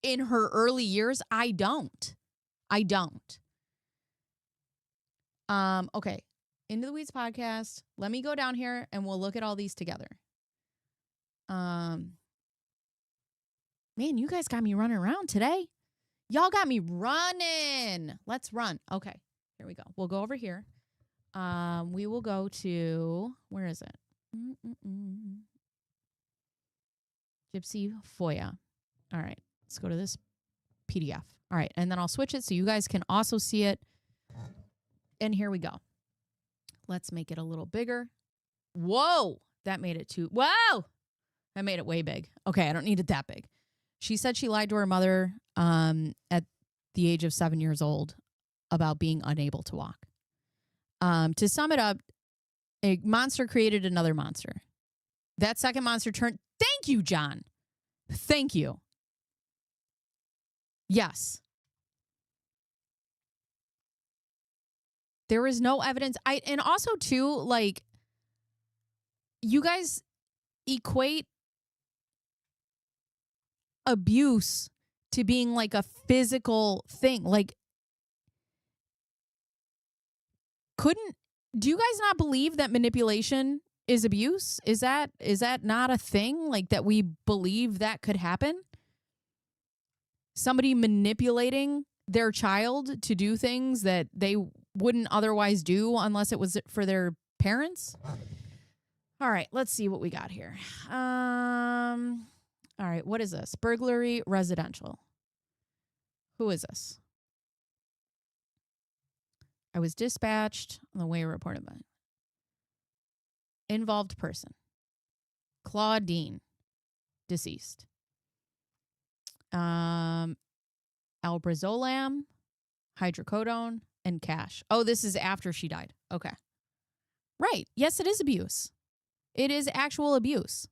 in her early years? I don't. Okay. Into the Weeds podcast. Let me go down here and we'll look at all these together. Man, you guys got me running around today. Y'all got me running. Let's run. Okay, here we go. We'll go over here. We will go to, where is it? Gypsy FOIA. All right, let's go to this PDF. All right, and then I'll switch it so you guys can also see it. And here we go. Let's make it a little bigger. Whoa, that made it too, whoa, that made it way big. Okay, I don't need it that big. She said she lied to her mother at the age of 7 years old about being unable to walk. To sum it up, a monster created another monster. That second monster turned, thank you, John. Thank you. Yes. There is no evidence. And also too, like, you guys equate abuse to being like a physical thing. Like, do you guys not believe that manipulation is abuse? Is that not a thing? Like, that we believe that could happen? Somebody manipulating their child to do things that they wouldn't otherwise do unless it was for their parents? All right, let's see what we got here. All right, what is this? Burglary residential. Who is this? I was dispatched on the way reported by. Involved person. Claudine, deceased. Alprazolam, hydrocodone, and cash. Oh, this is after she died. Okay. Right. Yes, it is abuse. It is actual abuse.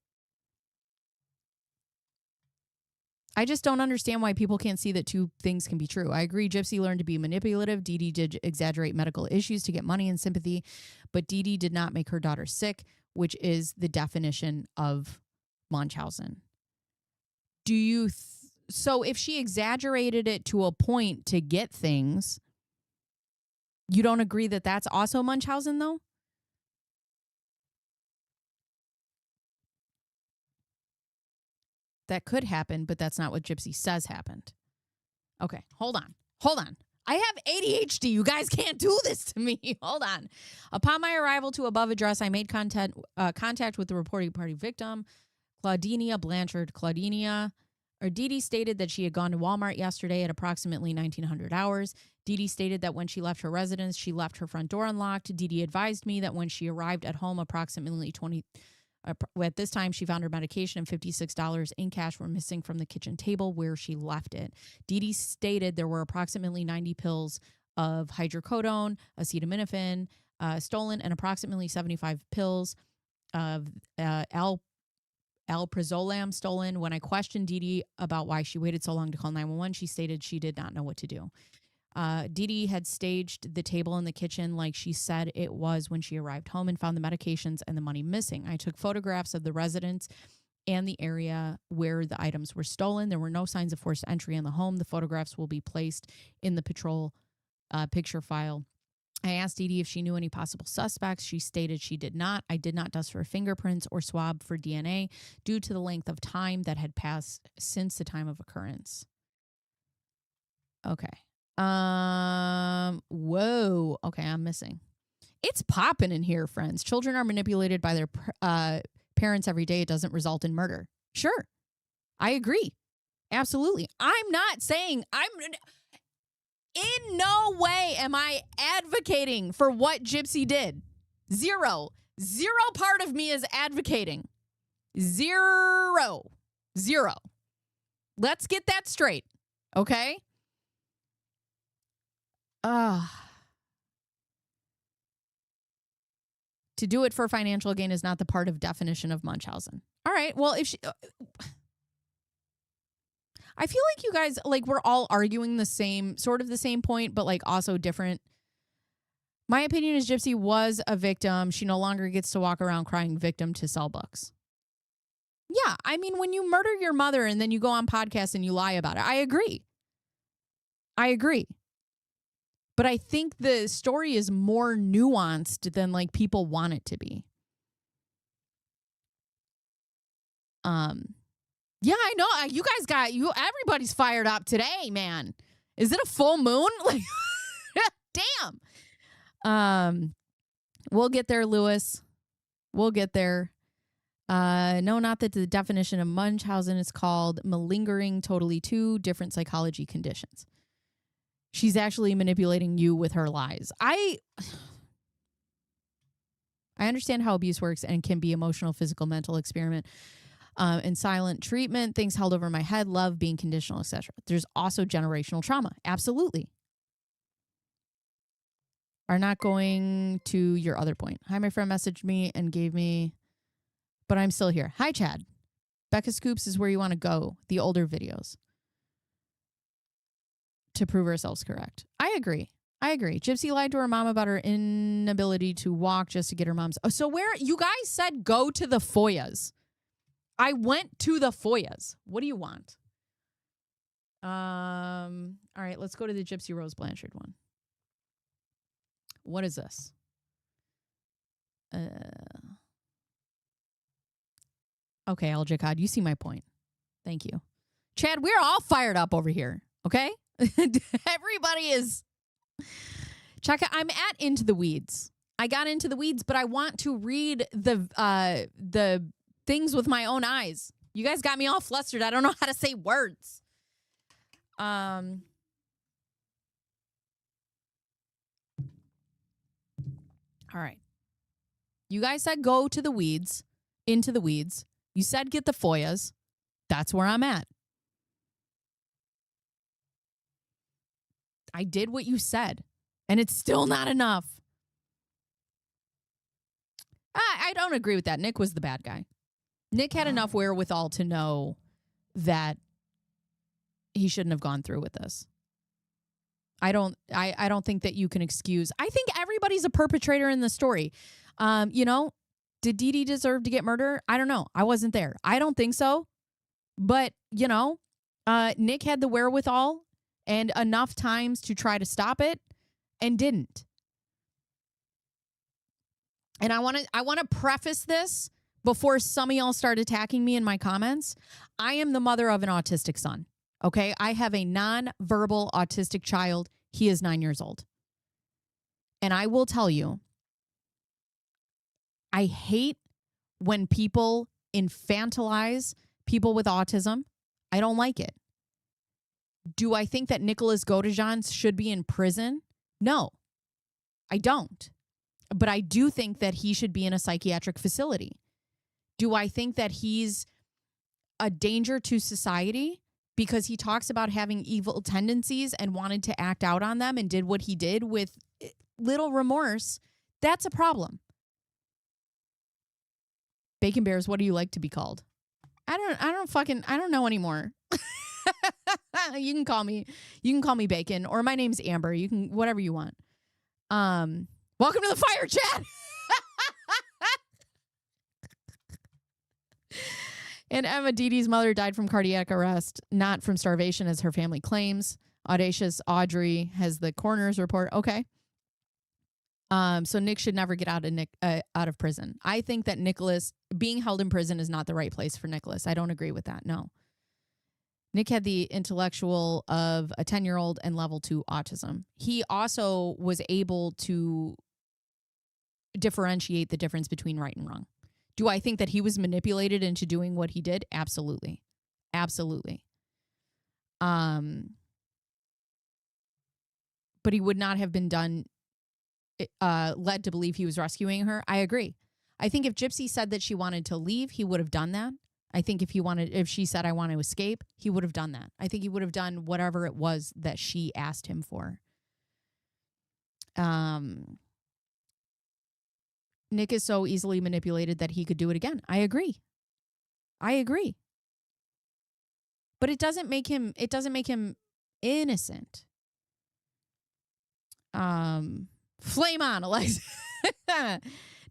I just don't understand why people can't see that two things can be true. I agree Gypsy learned to be manipulative. Dee Dee did exaggerate medical issues to get money and sympathy, but Dee Dee did not make her daughter sick, which is the definition of Munchausen. So if she exaggerated it to a point to get things, you don't agree that that's also Munchausen, though? That could happen, but that's not what Gypsy says happened. Okay, hold on. I have ADHD. You guys can't do this to me. Hold on. Upon my arrival to above address, I made contact with the reporting party victim, Claudinia Blanchard. Dee Dee stated that she had gone to Walmart yesterday at approximately 1900 hours. Dee Dee stated that when she left her residence, she left her front door unlocked. Dee Dee advised me that when she arrived at home approximately at this time, she found her medication and $56 in cash were missing from the kitchen table where she left it. Dee Dee stated there were approximately 90 pills of hydrocodone, acetaminophen stolen, and approximately 75 pills of alprazolam stolen. When I questioned Dee Dee about why she waited so long to call 911, she stated she did not know what to do. Dee Dee had staged the table in the kitchen like she said it was when she arrived home and found the medications and the money missing. I took photographs of the residence and the area where the items were stolen. There were no signs of forced entry in the home. The photographs will be placed in the patrol picture file. I asked Dee Dee if she knew any possible suspects. She stated she did not. I did not dust for fingerprints or swab for DNA due to the length of time that had passed since the time of occurrence. Okay. Whoa. Okay, I'm missing. It's popping in here, friends. Children are manipulated by their parents every day. It doesn't result in murder. Sure. I agree. Absolutely. I'm not saying in no way am I advocating for what Gypsy did. Zero part of me is advocating. Zero. Let's get that straight. Okay? To do it for financial gain is not the part of definition of Munchausen. All right. Well, if she, I feel like you guys, like, we're all arguing the same point, but like also different. My opinion is Gypsy was a victim. She no longer gets to walk around crying victim to sell books. Yeah. I mean, when you murder your mother and then you go on podcasts and you lie about it, I agree. But I think the story is more nuanced than like people want it to be. Yeah, I know. You guys everybody's fired up today, man. Is it a full moon? Like, damn. We'll get there, Lewis. We'll get there. No, not that the definition of Munchausen is called malingering, totally two different psychology conditions. She's actually manipulating you with her lies. I understand how abuse works and can be emotional, physical, mental experiment and silent treatment, things held over my head, love, being conditional, etc. There's also generational trauma. Absolutely. Are not going to your other point. Hi, my friend messaged me and gave me, but I'm still here. Hi, Chad. Becca Scoops is where you want to go. The older videos. To prove ourselves correct. I agree. Gypsy lied to her mom about her inability to walk just to get her mom's. Oh, so where you guys said go to the FOIAs. I went to the FOIAs. What do you want? All right, let's go to the Gypsy Rose Blanchard one. What is this? Okay, Al Jihad, you see my point. Thank you. Chad, we're all fired up over here. Okay? Everybody is. Check out. I'm at Into the Weeds. I got into the weeds, but I want to read the things with my own eyes. You guys got me all flustered. I don't know how to say words. All right. You guys said go to the weeds, into the weeds. You said get the FOIAs. That's where I'm at. I did what you said, and it's still not enough. I don't agree with that. Nick was the bad guy. Nick had enough wherewithal to know that he shouldn't have gone through with this. I don't think that you can excuse. I think everybody's a perpetrator in the story. Did Dee Dee deserve to get murdered? I don't know. I wasn't there. I don't think so. But, Nick had the wherewithal and enough times to try to stop it and didn't. And I want to preface this before some of y'all start attacking me in my comments. I am the mother of an autistic son. Okay? I have a non-verbal autistic child. He is 9 years old. And I will tell you, I hate when people infantilize people with autism. I don't like it. Do I think that Nicholas Godejohn should be in prison? No, I don't. But I do think that he should be in a psychiatric facility. Do I think that he's a danger to society because he talks about having evil tendencies and wanted to act out on them and did what he did with little remorse? That's a problem. Bacon Bears, what do you like to be called? I don't know anymore. You can call me Bacon, or my name's Amber. You can, whatever you want. Welcome to the fire chat. And Emma, Dee Dee's mother, died from cardiac arrest, not from starvation, as her family claims. Audacious Audrey has the coroner's report. Okay. So Nick should never get out of prison. I think that Nicholas being held in prison is not the right place for Nicholas. I don't agree with that. No. Nick had the intellectual of a 10-year-old and level 2 autism. He also was able to differentiate the difference between right and wrong. Do I think that he was manipulated into doing what he did? Absolutely. Absolutely. But he would not have been led to believe he was rescuing her. I agree. I think if Gypsy said that she wanted to leave, he would have done that. I think if she said, I want to escape, he would have done that. I think he would have done whatever it was that she asked him for. Nick is so easily manipulated that he could do it again. I agree. But it doesn't make him innocent. Flame on, Alexa.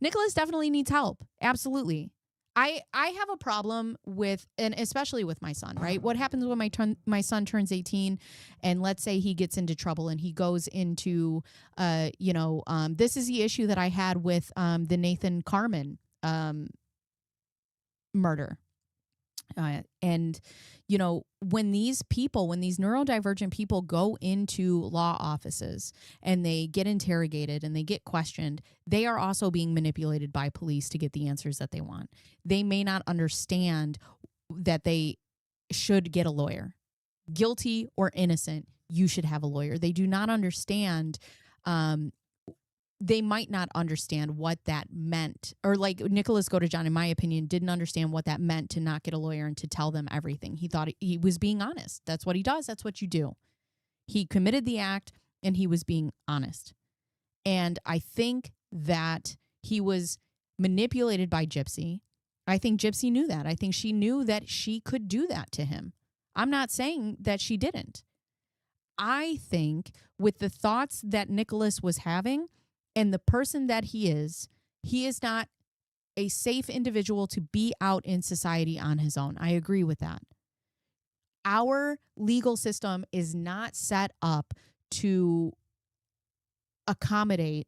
Nicholas definitely needs help. Absolutely. I have a problem with, and especially with my son, right? What happens when my son turns 18 and let's say he gets into trouble and he goes into, this is the issue that I had with the Nathan Carmen murder. And, when these neurodivergent people go into law offices and they get interrogated and they get questioned, they are also being manipulated by police to get the answers that they want. They may not understand that they should get a lawyer. Guilty or innocent, you should have a lawyer. They do not understand. They might not understand what that meant, or like Nicholas Godejohn, in my opinion, didn't understand what that meant to not get a lawyer and to tell them everything. He thought he was being honest. That's what he does. That's what you do. He committed the act and he was being honest. And I think that he was manipulated by Gypsy. I think Gypsy knew that. I think she knew that she could do that to him. I'm not saying that she didn't. I think with the thoughts that Nicholas was having, and the person that he is not a safe individual to be out in society on his own. I agree with that. Our legal system is not set up to accommodate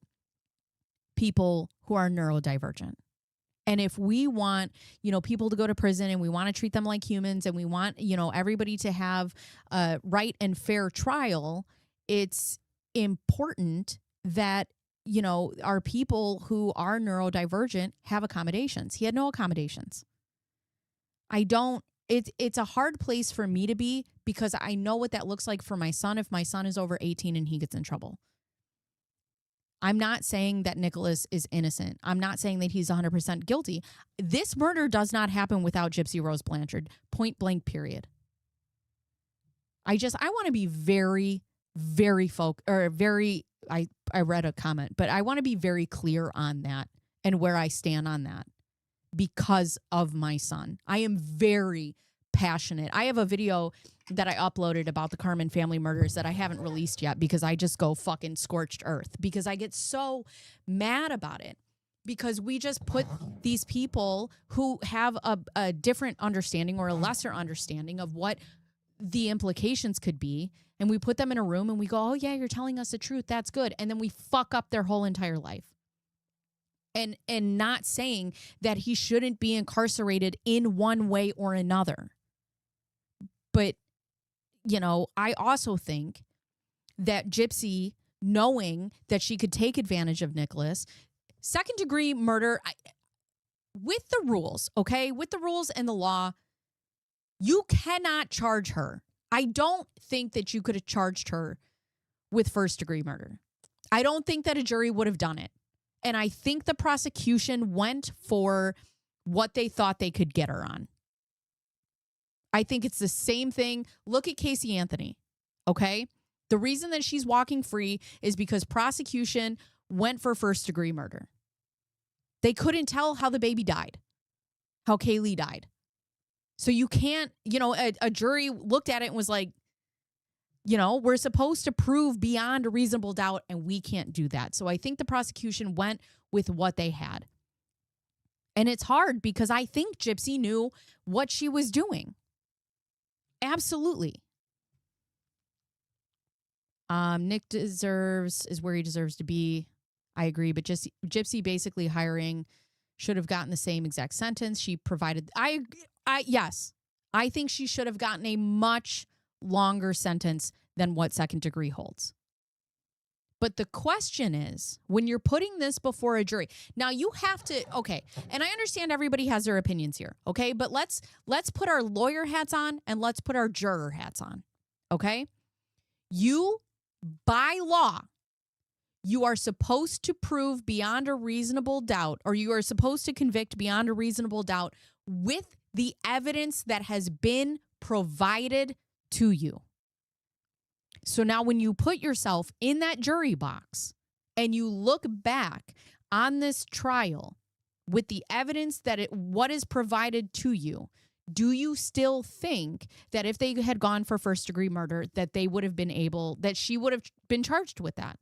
people who are neurodivergent. And if we want, people to go to prison and we want to treat them like humans and we want, everybody to have a right and fair trial, it's important that you know, our people who are neurodivergent have accommodations. He had no accommodations. It's a hard place for me to be because I know what that looks like for my son if my son is over 18 and he gets in trouble. I'm not saying that Nicholas is innocent. I'm not saying that he's 100% guilty. This murder does not happen without Gypsy Rose Blanchard. Point blank, period. I want to be very, very I read a comment, but I want to be very clear on that and where I stand on that because of my son. I am very passionate. I have a video that I uploaded about the Carmen family murders that I haven't released yet because I just go fucking scorched earth because I get so mad about it because we just put these people who have a different understanding or a lesser understanding of what the implications could be, and we put them in a room and we go, oh yeah, you're telling us the truth, that's good, and then we fuck up their whole entire life. And not saying that he shouldn't be incarcerated in one way or another. But, you know, I also think that Gypsy, knowing that she could take advantage of Nicholas, second degree murder, with the rules, okay, with the rules and the law, you cannot charge her. I don't think that you could have charged her with first degree murder. I don't think that a jury would have done it. And I think the prosecution went for what they thought they could get her on. I think it's the same thing. Look at Casey Anthony, okay? The reason that she's walking free is because prosecution went for first degree murder. They couldn't tell how the baby died, how Kaylee died. So you can't, you know, a jury looked at it and was like, you know, we're supposed to prove beyond a reasonable doubt, and we can't do that. So I think the prosecution went with what they had. And it's hard because I think Gypsy knew what she was doing. Absolutely. Nick is where he deserves to be. I agree. But just Gypsy basically hiring should have gotten the same exact sentence. She provided, yes, I think she should have gotten a much longer sentence than what second degree holds. But the question is, when you're putting this before a jury, now you have to, okay, and I understand everybody has their opinions here, okay? But let's put our lawyer hats on and let's put our juror hats on, okay? You, by law, you are supposed to prove beyond a reasonable doubt, or you are supposed to convict beyond a reasonable doubt with the evidence that has been provided to you. So now when you put yourself in that jury box and you look back on this trial with the evidence that what is provided to you, do you still think that if they had gone for first degree murder, that they would have been able, that she would have been charged with that?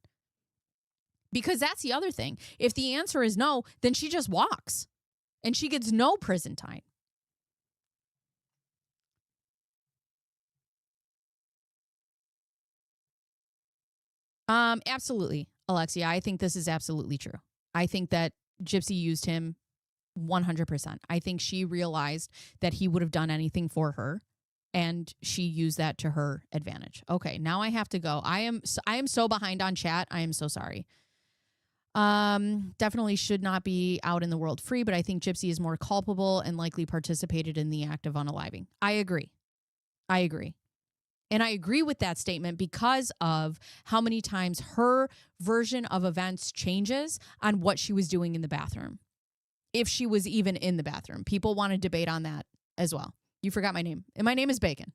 Because that's the other thing. If the answer is no, then she just walks and she gets no prison time. Absolutely, Alexia. I think this is absolutely true. I think that Gypsy used him 100%. I think she realized that he would have done anything for her, and she used that to her advantage. Okay, now I have to go. I am so behind on chat. I am so sorry. Definitely should not be out in the world free, but I think Gypsy is more culpable and likely participated in the act of unaliving. I agree. And I agree with that statement because of how many times her version of events changes on what she was doing in the bathroom. If she was even in the bathroom. People want to debate on that as well. You forgot my name. And my name is Bacon.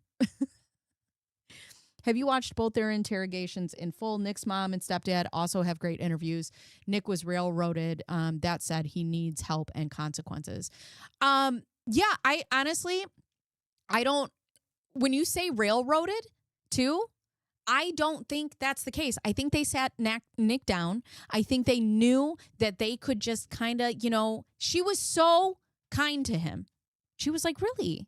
Have you watched both their interrogations in full? Nick's mom and stepdad also have great interviews. Nick was railroaded. That said, he needs help and consequences. Yeah, I honestly, I don't, when you say railroaded too, I don't think that's the case. I think they sat Nick down. I think they knew that they could just kind of, you know, she was so kind to him. She was like, really?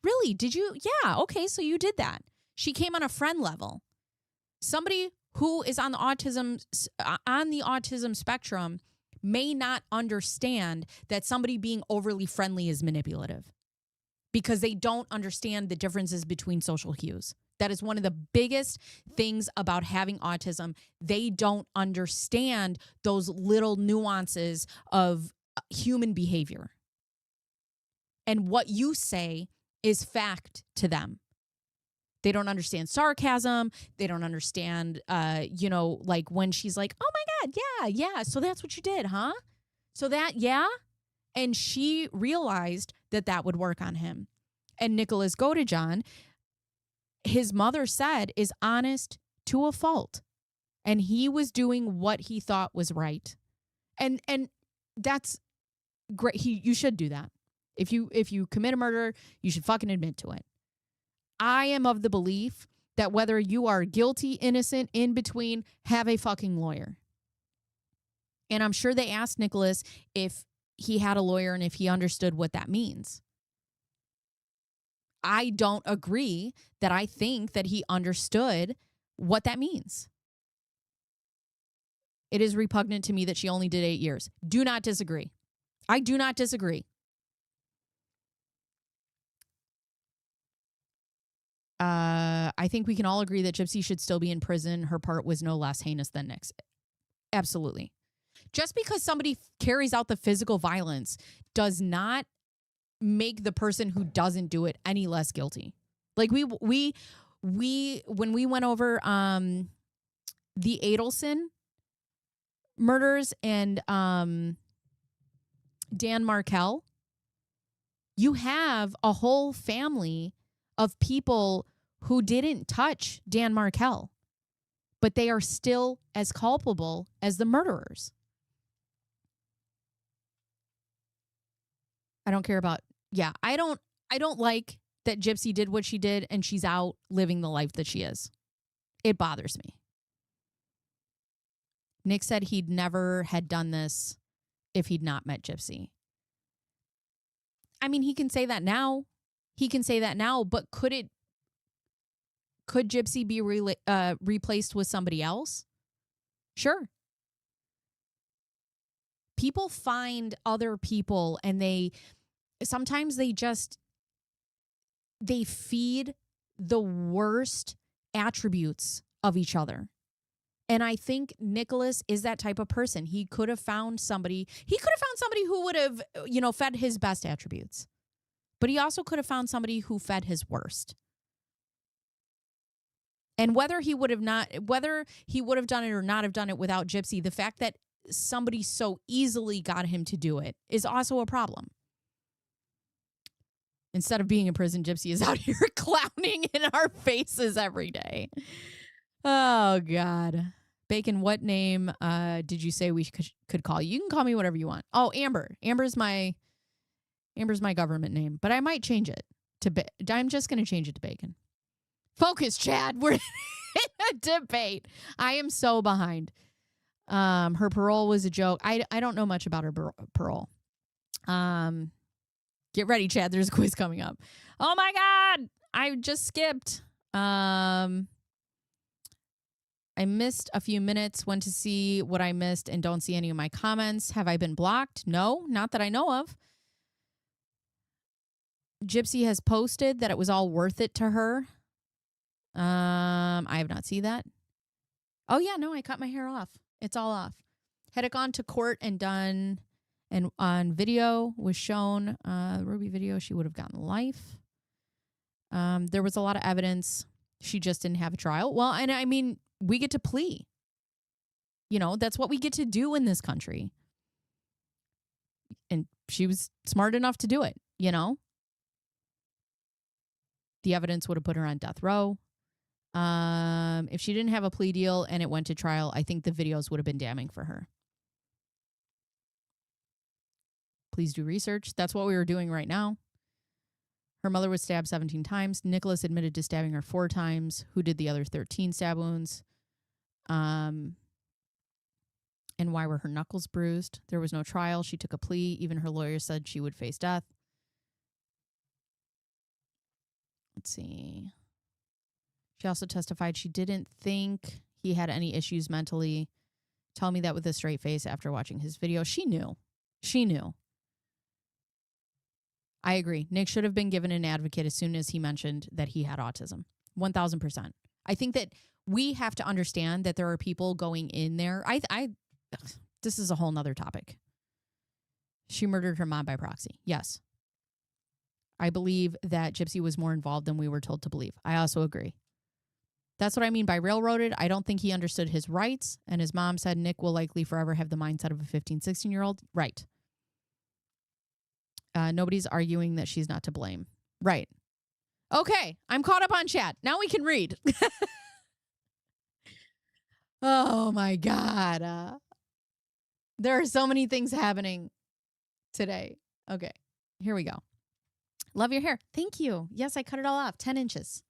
Really? Did you? Yeah. Okay. So you did that. She came on a friend level. Somebody who is on the autism spectrum may not understand that somebody being overly friendly is manipulative because they don't understand the differences between social cues. That is one of the biggest things about having autism. They don't understand those little nuances of human behavior. And what you say is fact to them. They don't understand sarcasm. They don't understand, like when she's like, oh my God, yeah. So that's what you did, huh? So that, yeah. And she realized that would work on him. And Nicholas Godejohn, his mother said, is honest to a fault. And he was doing what he thought was right. And that's great. You should do that. If you commit a murder, you should fucking admit to it. I am of the belief that whether you are guilty, innocent, in between, have a fucking lawyer. And I'm sure they asked Nicholas if he had a lawyer and if he understood what that means. I don't agree that I think that he understood what that means. It is repugnant to me that she only did 8 years. Do not disagree. I do not disagree. I think we can all agree that Gypsy should still be in prison. Her part was no less heinous than Nick's. Absolutely. Just because somebody carries out the physical violence does not make the person who doesn't do it any less guilty. Like we when we went over the Adelson murders and Dan Markel, you have a whole family of people who didn't touch Dan Markel, but they are still as culpable as the murderers. I don't care about, I don't like that Gypsy did what she did and she's out living the life that she is. It bothers me. Nick said he'd never had done this if he'd not met Gypsy. I mean, he can say that now. But could Gypsy be replaced with somebody else? Sure. People find other people and sometimes they feed the worst attributes of each other. And I think Nicholas is that type of person. He could have found somebody who would have, fed his best attributes. But he also could have found somebody who fed his worst. And whether he would have done it or not have done it without Gypsy, the fact that somebody so easily got him to do it is also a problem. Instead of being in prison, Gypsy is out here clowning in our faces every day. Oh, God. Bacon, what name did you say we could call you? You can call me whatever you want. Oh, Amber. Amber's my government name, but I might change it to I'm just going to change it to Bacon. Focus, Chad. We're in a debate. I am so behind. Her parole was a joke. I don't know much about her parole. Get ready, Chad. There's a quiz coming up. Oh my God. I just skipped. I missed a few minutes, went to see what I missed and don't see any of my comments. Have I been blocked? No, not that I know of. Gypsy has posted that it was all worth it to her. I have not seen that. Oh yeah, no, I cut my hair off. It's all off. Had it gone to court and done, and on video was shown, the Ruby video, she would have gotten life. There was a lot of evidence. She just didn't have a trial. Well, and I mean, we get to plea. That's what we get to do in this country. And she was smart enough to do it, The evidence would have put her on death row. If she didn't have a plea deal and it went to trial, I think the videos would have been damning for her. Please do research. That's what we were doing right now. Her mother was stabbed 17 times. Nicholas admitted to stabbing her 4 times. Who did the other 13 stab wounds? And why were her knuckles bruised? There was no trial. She took a plea. Even her lawyer said she would face death. Let's see. She also testified she didn't think he had any issues mentally. Tell me that with a straight face after watching his video. She knew. I agree. Nick should have been given an advocate as soon as he mentioned that he had autism. 1000%. I think that we have to understand that there are people going in there. This is a whole nother topic. She murdered her mom by proxy. Yes. I believe that Gypsy was more involved than we were told to believe. I also agree. That's what I mean by railroaded. I don't think he understood his rights. And his mom said Nick will likely forever have the mindset of a 15, 16-year-old. Right. Nobody's arguing that she's not to blame. Right. Okay. I'm caught up on chat. Now we can read. Oh, my God. There are so many things happening today. Okay. Here we go. Love your hair. Thank you. Yes, I cut it all off. 10 inches.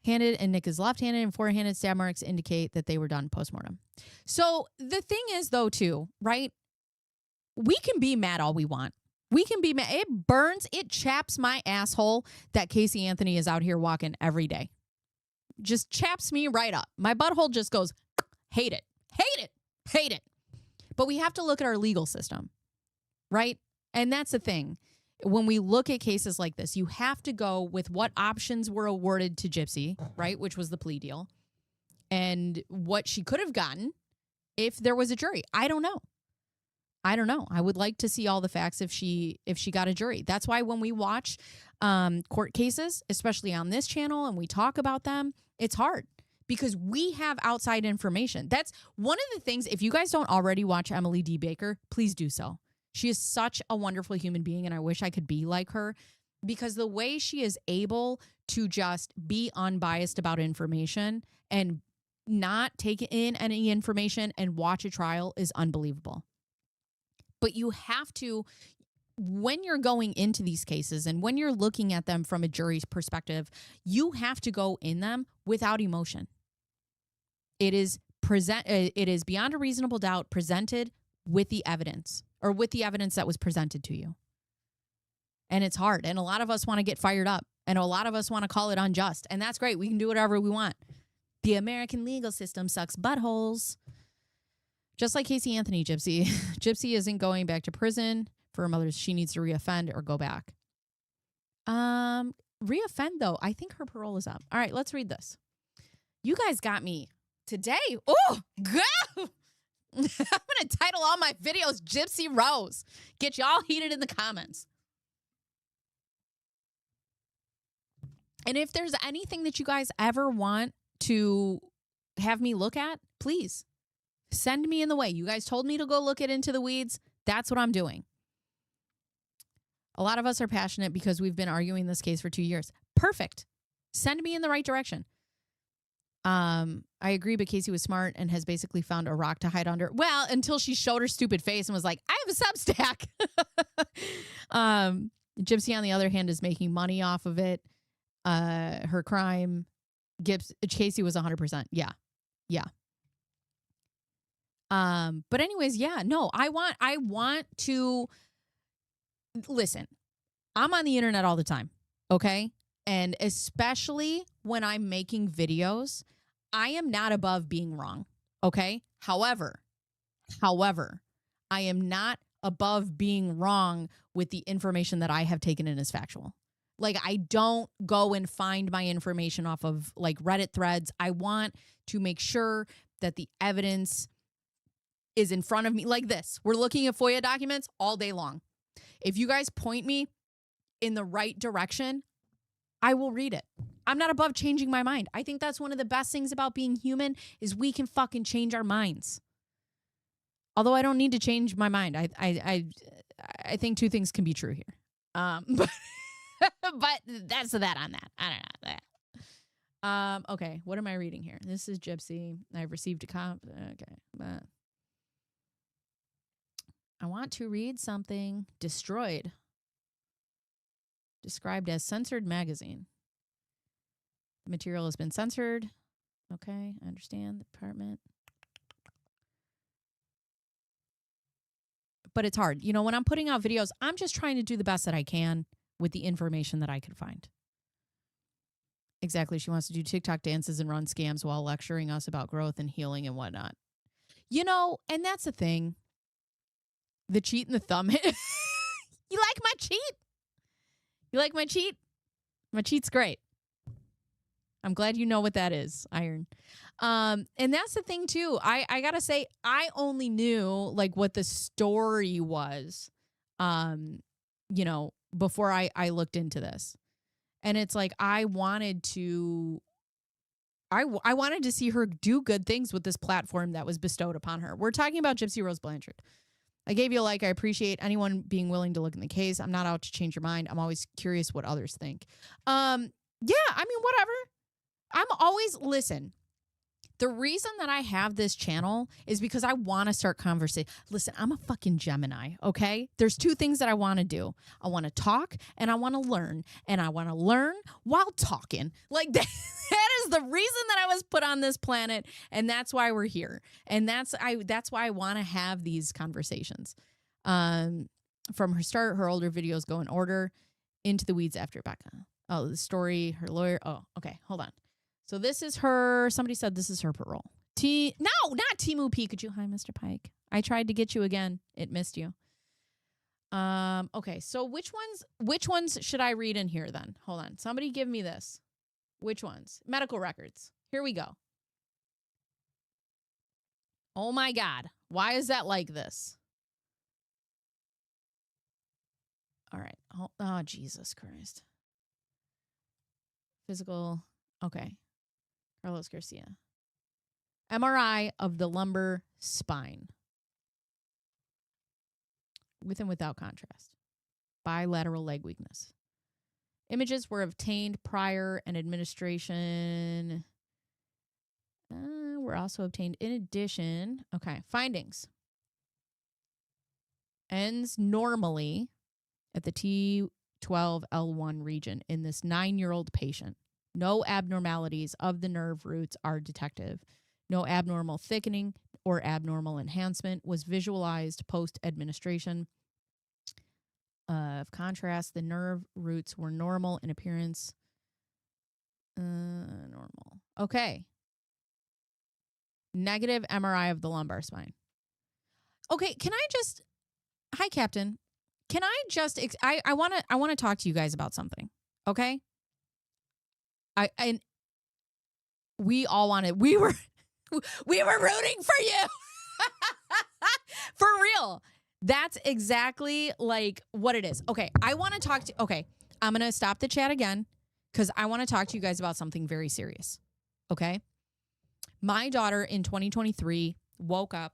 Handed, and Nick is left-handed, and four-handed stab marks indicate that they were done postmortem. So the thing is, though, too, right? We can be mad all we want. We can be mad. It burns, it chaps my asshole that Casey Anthony is out here walking every day. Just chaps me right up. My butthole just goes, hate it, hate it, hate it. But we have to look at our legal system, right? And that's the thing. When we look at cases like this, you have to go with what options were awarded to Gypsy, right, which was the plea deal, and what she could have gotten if there was a jury. I don't know. I would like to see all the facts if she got a jury. That's why when we watch court cases, especially on this channel, and we talk about them, it's hard because we have outside information. That's one of the things. If you guys don't already watch Emily D. Baker, please do so. She is such a wonderful human being, and I wish I could be like her because the way she is able to just be unbiased about information and not take in any information and watch a trial is unbelievable. But you have to, when you're going into these cases and when you're looking at them from a jury's perspective, you have to go in them without emotion. It is beyond a reasonable doubt presented with the evidence. Or with the evidence that was presented to you. And it's hard. And a lot of us want to get fired up. And a lot of us want to call it unjust. And that's great. We can do whatever we want. The American legal system sucks buttholes. Just like Casey Anthony, Gypsy. Gypsy isn't going back to prison for her mother's. She needs to reoffend or go back. Reoffend, though. I think her parole is up. All right, let's read this. You guys got me today. Oh, go! I'm going to title all my videos Gypsy Rose. Get y'all heated in the comments. And if there's anything that you guys ever want to have me look at, please send me in the way. You guys told me to go look at Into the Weeds. That's what I'm doing. A lot of us are passionate because we've been arguing this case for 2 years. Perfect. Send me in the right direction. I agree, but Casey was smart and has basically found a rock to hide under. Well, until she showed her stupid face and was like, I have a Substack. Gypsy, on the other hand, is making money off of it. Her crime, Casey was 100%. Yeah. But anyways, yeah, no, I want to listen. I'm on the internet all the time. Okay. And especially when I'm making videos, I am not above being wrong, okay? However, I am not above being wrong with the information that I have taken in as factual. Like, I don't go and find my information off of, like, Reddit threads. I want to make sure that the evidence is in front of me like this. We're looking at FOIA documents all day long. If you guys point me in the right direction, I will read it. I'm not above changing my mind. I think that's one of the best things about being human is we can fucking change our minds. Although I don't need to change my mind. I think two things can be true here. But that's that on that. I don't know that. Okay, what am I reading here? This is Gypsy. I've received a okay. I want to read something. Destroyed. Described as censored magazine. The material has been censored. Okay, I understand the department. But it's hard. You know, when I'm putting out videos, I'm just trying to do the best that I can with the information that I can find. Exactly. She wants to do TikTok dances and run scams while lecturing us about growth and healing and whatnot. You know, and that's the thing. The cheat and the thumb. You like my cheat? You like my cheat? My cheat's great. I'm glad you know what that is, iron. And that's the thing too. I gotta say, I only knew like what the story was, before I looked into this. And it's like I wanted to see her do good things with this platform that was bestowed upon her. We're talking about Gypsy Rose Blanchard. I gave you a like. I appreciate anyone being willing to look in the case. I'm not out to change your mind. I'm always curious what others think. Yeah, I mean, whatever. Listen, the reason that I have this channel is because I want to start conversation. Listen, I'm a fucking Gemini, okay? There's two things that I want to do. I want to talk and I want to learn. And I want to learn while talking. Like that is the reason that I was put on this planet. And that's why we're here. And that's why I want to have these conversations. From her start, her older videos go in order. Into the weeds after Becca. Oh, the story, her lawyer. Oh, okay, hold on. So this is her. Somebody said this is her parole. No, not Timu Pikachu. Hi, Mr. Pike. I tried to get you again. It missed you. Okay, so which ones should I read in here then? Hold on. Somebody give me this. Which ones? Medical records. Here we go. Oh my God. Why is that like this? All right. Oh, Jesus Christ. Physical. Okay. Carlos Garcia. MRI of the lumbar spine. With and without contrast. Bilateral leg weakness. Images were obtained prior and administration were also obtained in addition. Okay. Findings. Ends normally at the T12L1 region in this 9-year-old patient. No abnormalities of the nerve roots are detected. No abnormal thickening or abnormal enhancement was visualized post-administration. Of contrast, the nerve roots were normal in appearance. Normal. Okay. Negative MRI of the lumbar spine. Okay, can I just... Hi, Captain. Can I just... I want to talk to you guys about something, okay? We all wanted... We were rooting for you! For real. That's exactly like what it is. Okay, I want to talk to... Okay, I'm going to stop the chat again because I want to talk to you guys about something very serious. Okay? My daughter in 2023 woke up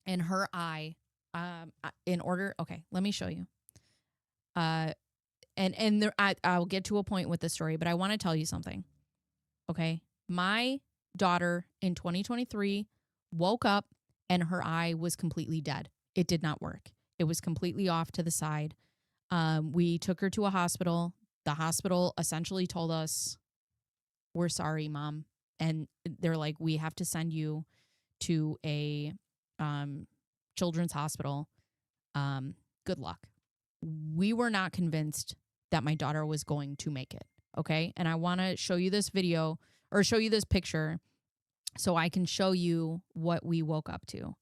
and her eye... in order... Okay, let me show you. And there, I'll get to a point with the story, but I want to tell you something. Okay? My daughter in 2023 woke up and her eye was completely dead. It did not work. It was completely off to the side. We took her to a hospital. The hospital essentially told us, we're sorry, Mom. And they're like, we have to send you to a children's hospital. Good luck. We were not convinced that my daughter was going to make it. Okay. And I want to show you this video or show you this picture so I can show you what we woke up to.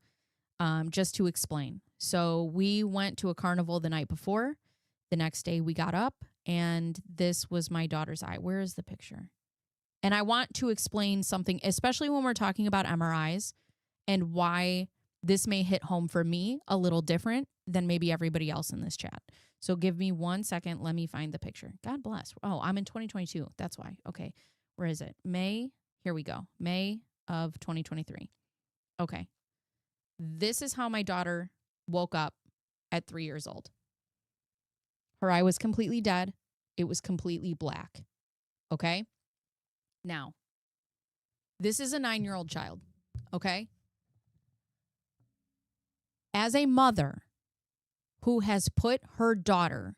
Just to explain. So we went to a carnival the night before. The next day we got up and this was my daughter's eye. Where is the picture? And I want to explain something, especially when we're talking about MRIs and why this may hit home for me a little different than maybe everybody else in this chat. So give me 1 second. Let me find the picture. God bless. Oh, I'm in 2022. That's why. Okay. Where is it? May. Here we go. May of 2023. Okay. This is how my daughter woke up at 3 years old. Her eye was completely dead. It was completely black. Okay? Now, this is a 9-year-old child. Okay? As a mother who has put her daughter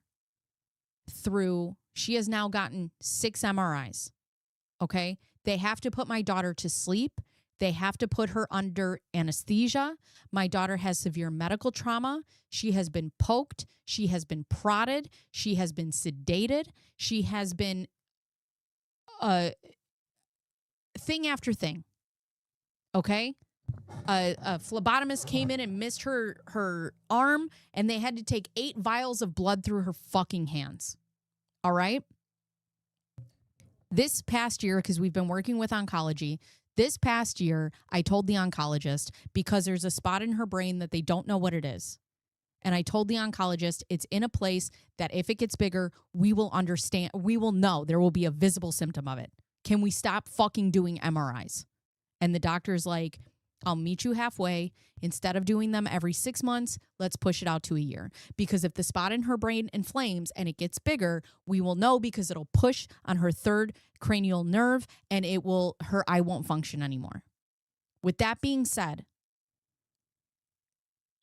through, she has now gotten 6 MRIs. Okay? They have to put my daughter to sleep. They have to put her under anesthesia. My daughter has severe medical trauma. She has been poked. She has been prodded. She has been sedated. She has been thing after thing. Okay? A phlebotomist came in and missed her arm, and they had to take 8 vials of blood through her fucking hands. All right? This past year, because we've been working with oncology, this past year, I told the oncologist, because there's a spot in her brain that they don't know what it is. And I told the oncologist it's in a place that if it gets bigger, we will understand, we will know there will be a visible symptom of it. Can we stop fucking doing MRIs? And the doctor's like, I'll meet you halfway. Instead of doing them every 6 months, let's push it out to a year. Because if the spot in her brain inflames and it gets bigger, we will know because it'll push on her third cranial nerve and her eye won't function anymore. With that being said,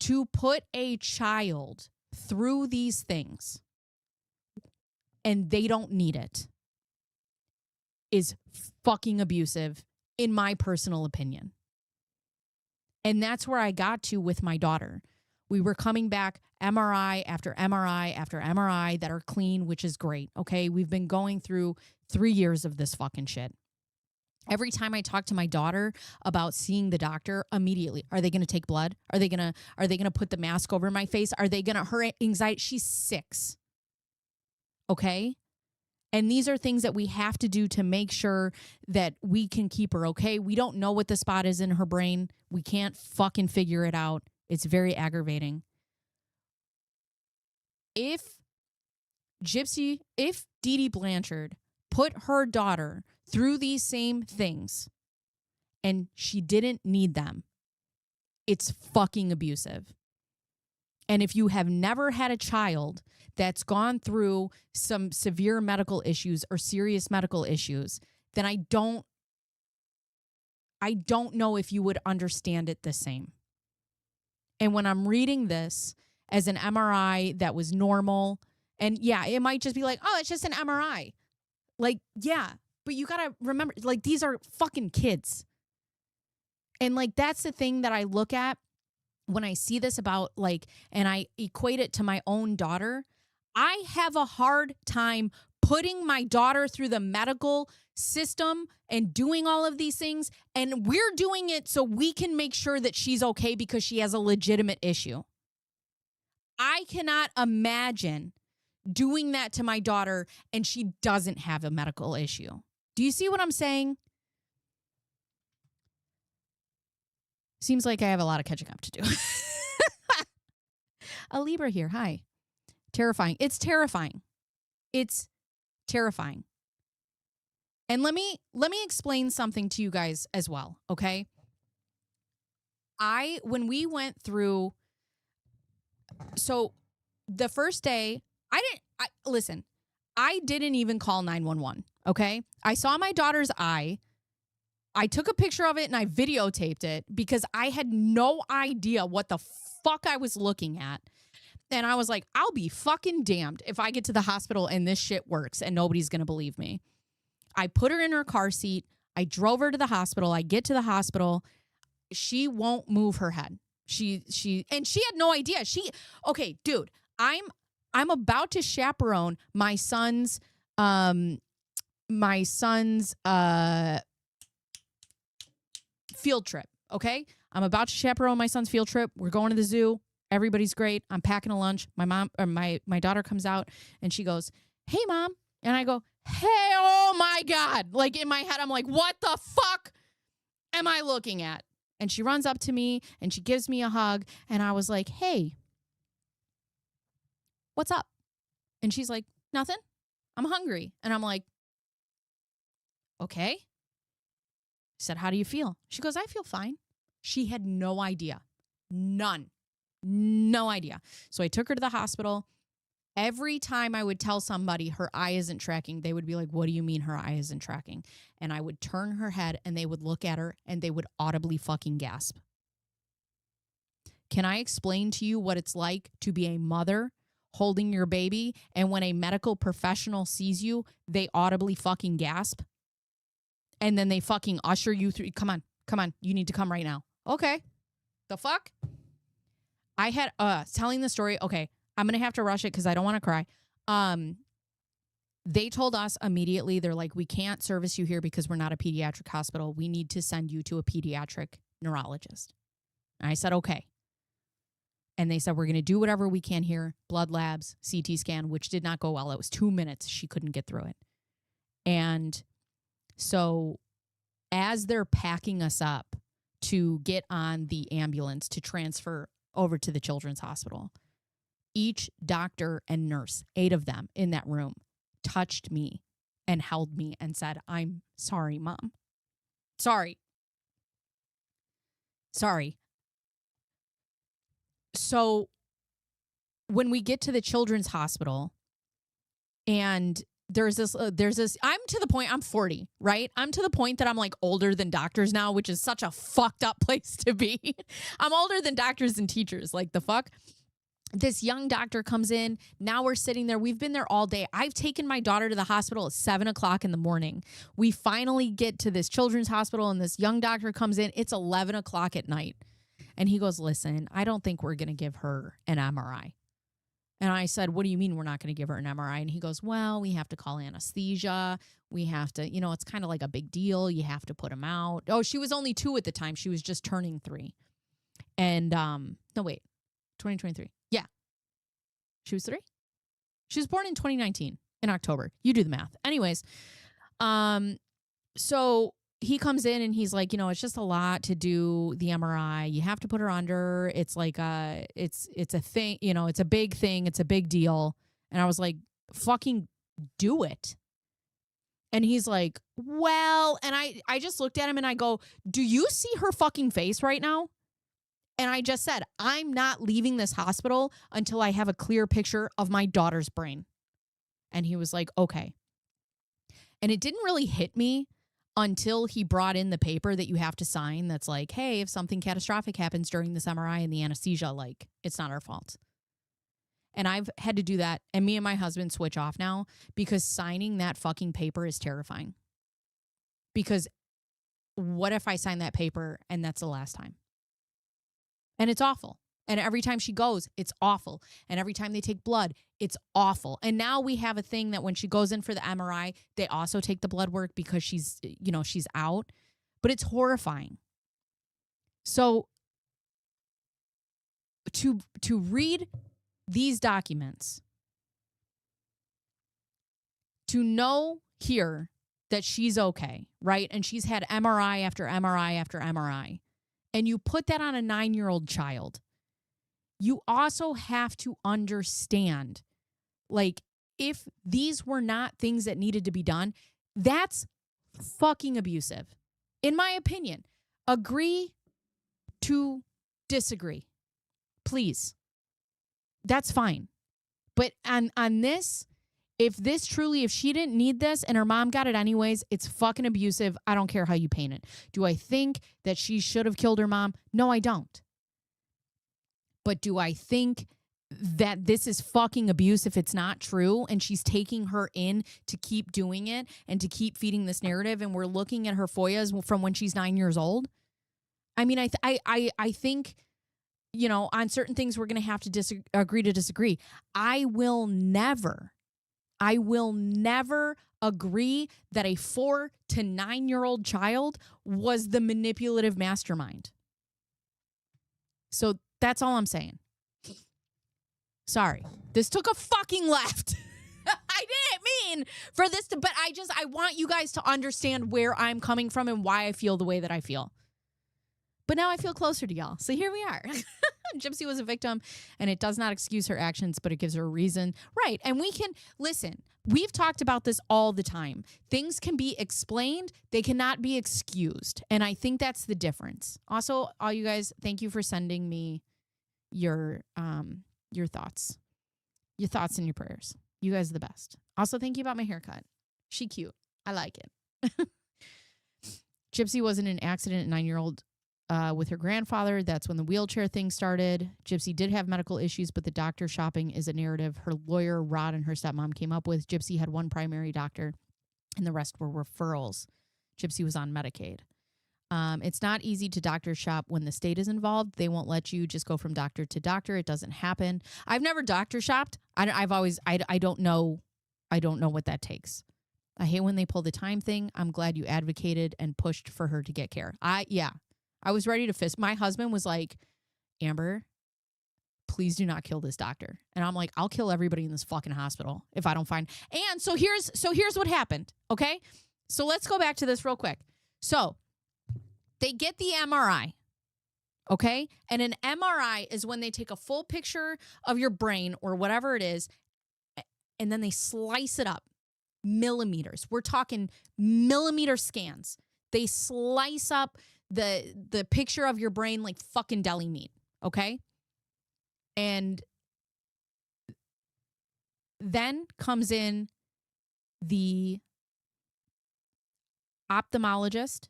to put a child through these things and they don't need it is fucking abusive, in my personal opinion. And that's where I got to with my daughter. We were coming back MRI after MRI after MRI that are clean, which is great. Okay. We've been going through 3 years of this fucking shit. Every time I talk to my daughter about seeing the doctor, immediately, are they going to take blood? Are they going to put the mask over my face? Are they going to, her anxiety? She's 6. Okay. And these are things that we have to do to make sure that we can keep her okay. We don't know what the spot is in her brain. We can't fucking figure it out. It's very aggravating. If Dee Dee Blanchard put her daughter through these same things and she didn't need them, it's fucking abusive. And if you have never had a child that's gone through some severe medical issues or serious medical issues, then I don't know if you would understand it the same. And when I'm reading this as an MRI that was normal, and yeah, it might just be like, oh, it's just an MRI. Like, yeah, but you got to remember, like, these are fucking kids. And like, that's the thing that I look at when I see this about, like, and I equate it to my own daughter. I have a hard time putting my daughter through the medical system and doing all of these things. And we're doing it so we can make sure that she's okay because she has a legitimate issue. I cannot imagine doing that to my daughter and she doesn't have a medical issue. Do you see what I'm saying? Seems like I have a lot of catching up to do. A Libra here. Hi. Terrifying. It's terrifying. It's terrifying. And let me explain something to you guys as well, okay? When we went through, so the first day, listen, I didn't even call 911, okay? I saw my daughter's eye. I took a picture of it and I videotaped it because I had no idea what the fuck I was looking at. And I was like, I'll be fucking damned if I get to the hospital and this shit works and nobody's going to believe me. I put her in her car seat. I drove her to the hospital. I get to the hospital. She won't move her head. She had no idea. Okay, dude, I'm about to chaperone my son's field trip. Okay. I'm about to chaperone my son's field trip. We're going to the zoo. Everybody's great. I'm packing a lunch. My daughter comes out and she goes, "Hey, Mom." And I go, "Hey, oh my God." Like in my head, I'm like, what the fuck am I looking at? And she runs up to me and she gives me a hug. And I was like, "Hey, what's up?" And she's like, "Nothing. I'm hungry." And I'm like, "Okay." I said, "How do you feel?" She goes, "I feel fine." She had no idea. None. No idea. So I took her to the hospital. Every time I would tell somebody her eye isn't tracking, they would be like, "What do you mean her eye isn't tracking?" And I would turn her head and they would look at her and they would audibly fucking gasp. Can I explain to you what it's like to be a mother holding your baby and when a medical professional sees you, they audibly fucking gasp? And then they fucking usher you through. Come on. You need to come right now. Okay. The fuck? I had, telling the story. Okay. I'm going to have to rush it because I don't want to cry. They told us immediately, they're like, "We can't service you here because we're not a pediatric hospital. We need to send you to a pediatric neurologist." And I said, "Okay." And they said, "We're going to do whatever we can here. Blood labs, CT scan," which did not go well. It was 2 minutes. She couldn't get through it. And So as they're packing us up to get on the ambulance to transfer over to the children's hospital, each doctor and nurse, 8 of them in that room, touched me and held me and said, "I'm sorry, Mom. Sorry. Sorry." So when we get to the children's hospital and there's this, I'm to the point, I'm 40, right? I'm to the point that I'm like older than doctors now, which is such a fucked up place to be. I'm older than doctors and teachers. Like, the fuck? This young doctor comes in. Now we're sitting there. We've been there all day. I've taken my daughter to the hospital at 7 o'clock in the morning. We finally get to this children's hospital and this young doctor comes in. It's 11 o'clock at night. And he goes, "Listen, I don't think we're going to give her an MRI." And I said, "What do you mean we're not going to give her an MRI?" And he goes, "Well, we have to call anesthesia. We have to, it's kind of like a big deal. You have to put him out." Oh, she was only 2 at the time. She was just turning 3. And, no, wait, 2023. Yeah. She was 3. She was born in 2019 in October. You do the math. Anyways, so he comes in and he's like, "It's just a lot to do the MRI. You have to put her under. It's like it's a thing, it's a big thing. It's a big deal." And I was like, "Fucking do it." And he's like, "Well," and I just looked at him and I go, "Do you see her fucking face right now?" And I just said, "I'm not leaving this hospital until I have a clear picture of my daughter's brain." And he was like, "Okay." And it didn't really hit me until he brought in the paper that you have to sign that's like, "Hey, if something catastrophic happens during this MRI and the anesthesia, like, it's not our fault." And I've had to do that. And me and my husband switch off now because signing that fucking paper is terrifying. Because what if I sign that paper and that's the last time? And it's awful. And every time she goes, it's awful. And every time they take blood, it's awful. And now we have a thing that when she goes in for the MRI, they also take the blood work because she's out. But it's horrifying. So to read these documents, to know here that she's okay, right? And she's had MRI after MRI after MRI. And you put that on a 9-year-old child. You also have to understand, like, if these were not things that needed to be done, that's fucking abusive. In my opinion, agree to disagree. Please. That's fine. But on this, if she didn't need this and her mom got it anyways, it's fucking abusive. I don't care how you paint it. Do I think that she should have killed her mom? No, I don't. But do I think that this is fucking abuse if it's not true and she's taking her in to keep doing it and to keep feeding this narrative and we're looking at her FOIAs from when she's 9 years old? I mean, I think, on certain things we're going to have to agree to disagree. I will never agree that a 4 to 9-year-old child was the manipulative mastermind. So that's all I'm saying. Sorry. This took a fucking left. I didn't mean for this to, but I want you guys to understand where I'm coming from and why I feel the way that I feel. But now I feel closer to y'all. So here we are. Gypsy was a victim, and it does not excuse her actions, but it gives her a reason. Right. And we can, listen, we've talked about this all the time. Things can be explained. They cannot be excused. And I think that's the difference. Also, all you guys, thank you for sending me your thoughts. Your thoughts and your prayers. You guys are the best. Also, thank you about my haircut. She cute. I like it. Gypsy was in an accident at 9-year-old with her grandfather. That's when the wheelchair thing started. Gypsy did have medical issues, but the doctor shopping is a narrative her lawyer, Rod, and her stepmom came up with. Gypsy had one primary doctor, and the rest were referrals. Gypsy was on Medicaid. It's not easy to doctor shop when the state is involved. They won't let you just go from doctor to doctor. It doesn't happen. I've never doctor shopped. I don't know what that takes. I hate when they pull the time thing. I'm glad you advocated and pushed for her to get care. I was ready to fist. My husband was like, Amber, please do not kill this doctor. And I'm like, I'll kill everybody in this fucking hospital if I don't find. And so here's what happened. Okay. So let's go back to this real quick. So they get the MRI, okay? And an MRI is when they take a full picture of your brain or whatever it is, and then they slice it up millimeters. We're talking millimeter scans. They slice up the picture of your brain like fucking deli meat, okay? And then comes in the ophthalmologist,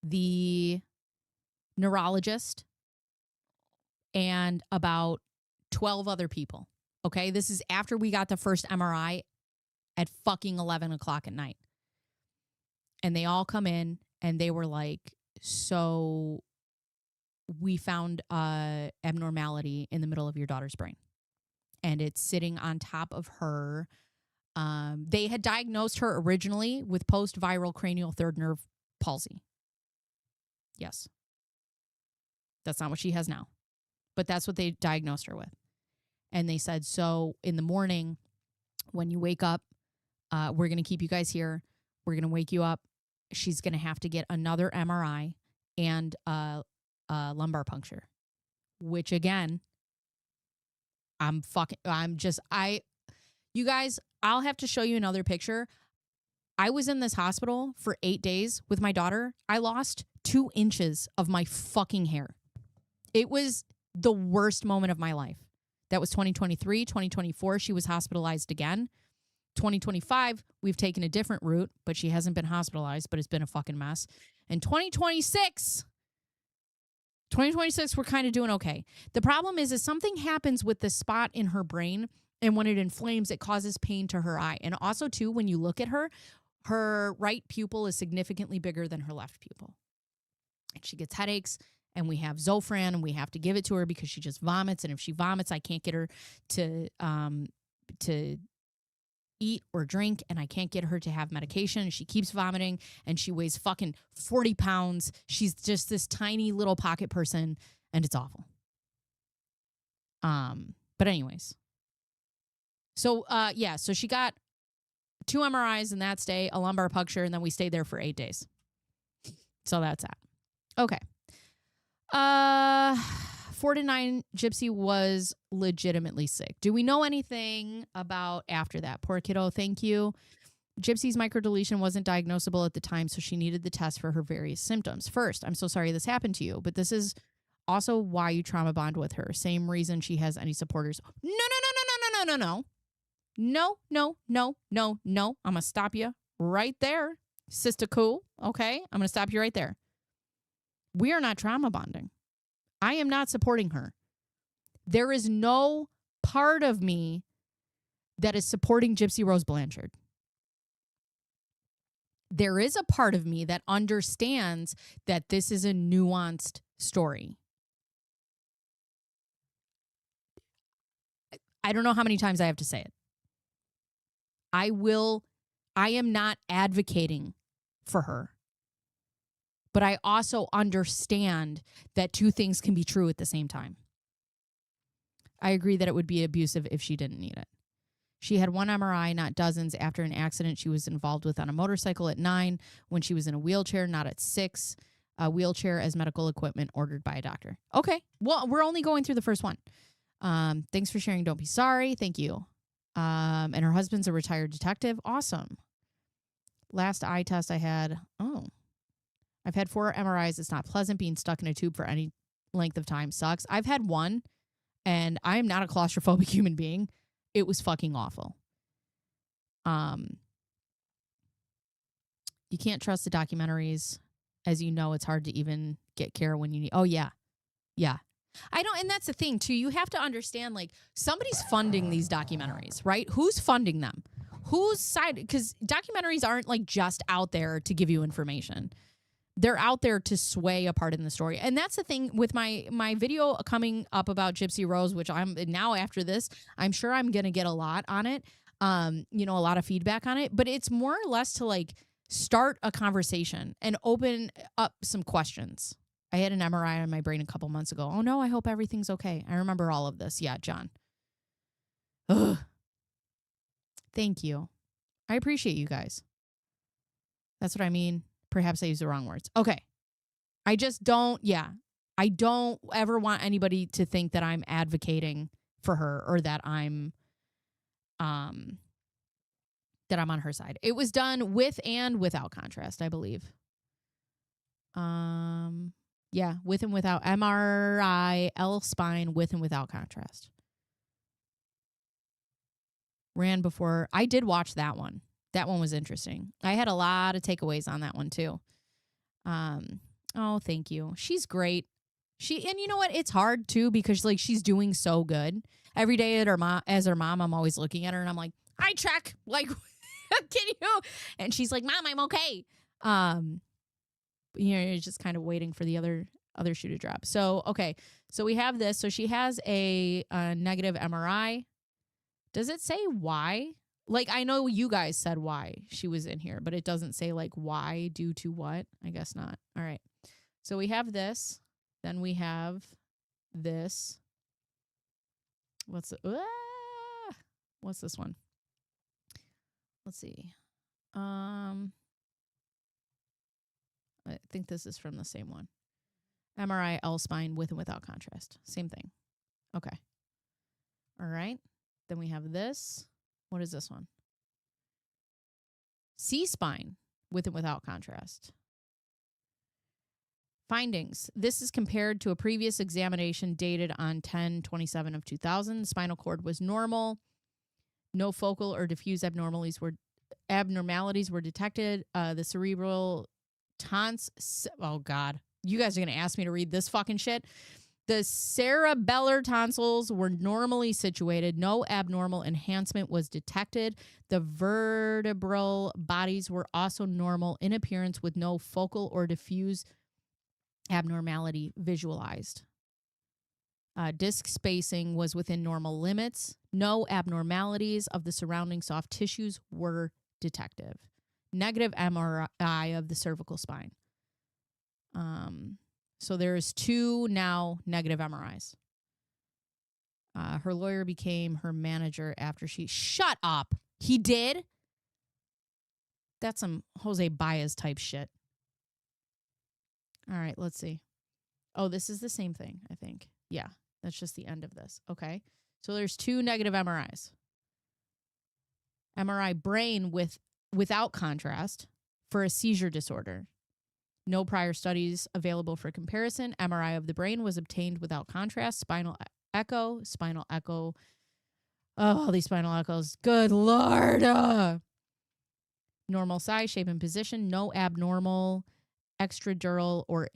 the neurologist, and about 12 other people. Okay, this is after we got the first MRI at fucking 11 o'clock at night. And they all come in and they were like, so we found abnormality in the middle of your daughter's brain. And it's sitting on top of her. They had diagnosed her originally with post-viral cranial third nerve palsy. Yes. That's not what she has now. But that's what they diagnosed her with. And they said, so in the morning, when you wake up, we're going to keep you guys here. We're going to wake you up. She's going to have to get another MRI and lumbar puncture, which again, you guys, I'll have to show you another picture. I was in this hospital for 8 days with my daughter. I lost 2 inches of my fucking hair. It was the worst moment of my life. That was 2023. 2024, she was hospitalized again. 2025, we've taken a different route, but she hasn't been hospitalized, but it's been a fucking mess. And 2026, we're kind of doing okay. The problem is something happens with the spot in her brain, and when it inflames, it causes pain to her eye. And also, too, when you look at her right pupil is significantly bigger than her left pupil. And she gets headaches. And we have Zofran, and we have to give it to her because she just vomits. And if she vomits, I can't get her to eat or drink, and I can't get her to have medication. And she keeps vomiting, and she weighs fucking 40 pounds. She's just this tiny little pocket person, and it's awful. But anyways. So, so she got 2 MRIs in that stay, a lumbar puncture, and then we stayed there for 8 days. So that's that. Okay. 4 to 9, Gypsy was legitimately sick. Do we know anything about after that? Poor kiddo, thank you. Gypsy's microdeletion wasn't diagnosable at the time, so she needed the test for her various symptoms. First, I'm so sorry this happened to you, but this is also why you trauma bond with her. Same reason she has any supporters. No. I'm going to stop you right there, Sister Cool. Okay? I'm going to stop you right there. We are not trauma bonding. I am not supporting her. There is no part of me that is supporting Gypsy Rose Blanchard. There is a part of me that understands that this is a nuanced story. I don't know how many times I have to say it. I am not advocating for her. But I also understand that 2 things can be true at the same time. I agree that it would be abusive if she didn't need it. She had 1 MRI, not dozens, after an accident she was involved with on a motorcycle at 9, when she was in a wheelchair, not at 6. A wheelchair as medical equipment ordered by a doctor. Okay, well, we're only going through the first one. Thanks for sharing. Don't be sorry. Thank you. And her husband's a retired detective. Awesome. Last eye test I had. I've had 4 MRIs. It's not pleasant. Being stuck in a tube for any length of time sucks. I've had 1, and I am not a claustrophobic human being. It was fucking awful. You can't trust the documentaries. As you know, it's hard to even get care when you need. Oh, yeah. Yeah. I don't, and that's the thing, too. You have to understand, like, somebody's funding these documentaries, right? Who's funding them? Whose side? Because documentaries aren't, like, just out there to give you information. They're out there to sway a part in the story. And that's the thing with my video coming up about Gypsy Rose, which I'm now after this, I'm sure I'm going to get a lot on it. A lot of feedback on it, but it's more or less to like start a conversation and open up some questions. I had an MRI on my brain a couple months ago. Oh no, I hope everything's okay. I remember all of this. Yeah, John. Ugh. Thank you. I appreciate you guys. That's what I mean. Perhaps I use the wrong words. Okay. I just don't, I don't ever want anybody to think that I'm advocating for her or that I'm on her side. It was done with and without contrast, I believe. Yeah, with and without MRI, L-spine, with and without contrast. Ran before. I did watch that one. That one was interesting. I had a lot of takeaways on that one too. Oh, thank you. She's great. And you know what? It's hard too because like she's doing so good. Every day at as her mom, I'm always looking at her and I'm like, I check. Like, can you? And she's like, Mom, I'm okay. You're just kind of waiting for the other shoe to drop. So, okay. So we have this. So she has a negative MRI. Does it say why? Like, I know you guys said why she was in here, but it doesn't say like why due to what. I guess not. All right. So we have this. Then we have this. What's this one? Let's see. I think this is from the same one. MRI L-spine with and without contrast. Same thing. Okay. All right. Then we have this. What is this one? C-spine with and without contrast. Findings. This is compared to a previous examination dated on 10/27 of 2000. The spinal cord was normal. No focal or diffuse abnormalities were detected. The cerebral oh God, you guys are going to ask me to read this fucking shit. The cerebellar tonsils were normally situated. No abnormal enhancement was detected. The vertebral bodies were also normal in appearance with no focal or diffuse abnormality visualized. Disc spacing was within normal limits. No abnormalities of the surrounding soft tissues were detected. Negative MRI of the cervical spine. So there's 2 now negative MRIs. Her lawyer became her manager after she... Shut up! He did? That's some Jose Baez type shit. All right, let's see. Oh, this is the same thing, I think. Yeah, that's just the end of this. Okay. So there's 2 negative MRIs. MRI brain without contrast for a seizure disorder. No prior studies available for comparison. MRI of the brain was obtained without contrast. Spinal echo. Oh, these spinal echoes. Good Lord. Normal size, shape, and position. No abnormal extradural or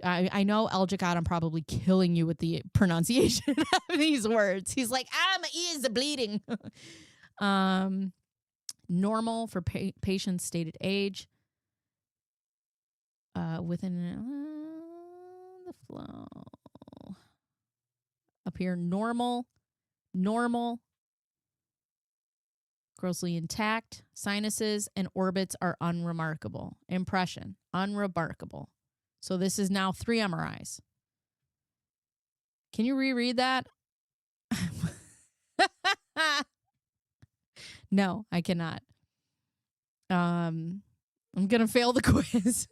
I know Elgicott, I'm probably killing you with the pronunciation of these words. He's like, my ears are bleeding. Normal for patient's stated age. Within the flow. Up here, normal. Grossly intact. Sinuses and orbits are unremarkable. Impression, unremarkable. So this is now 3 MRIs. Can you reread that? No, I cannot. I'm going to fail the quiz.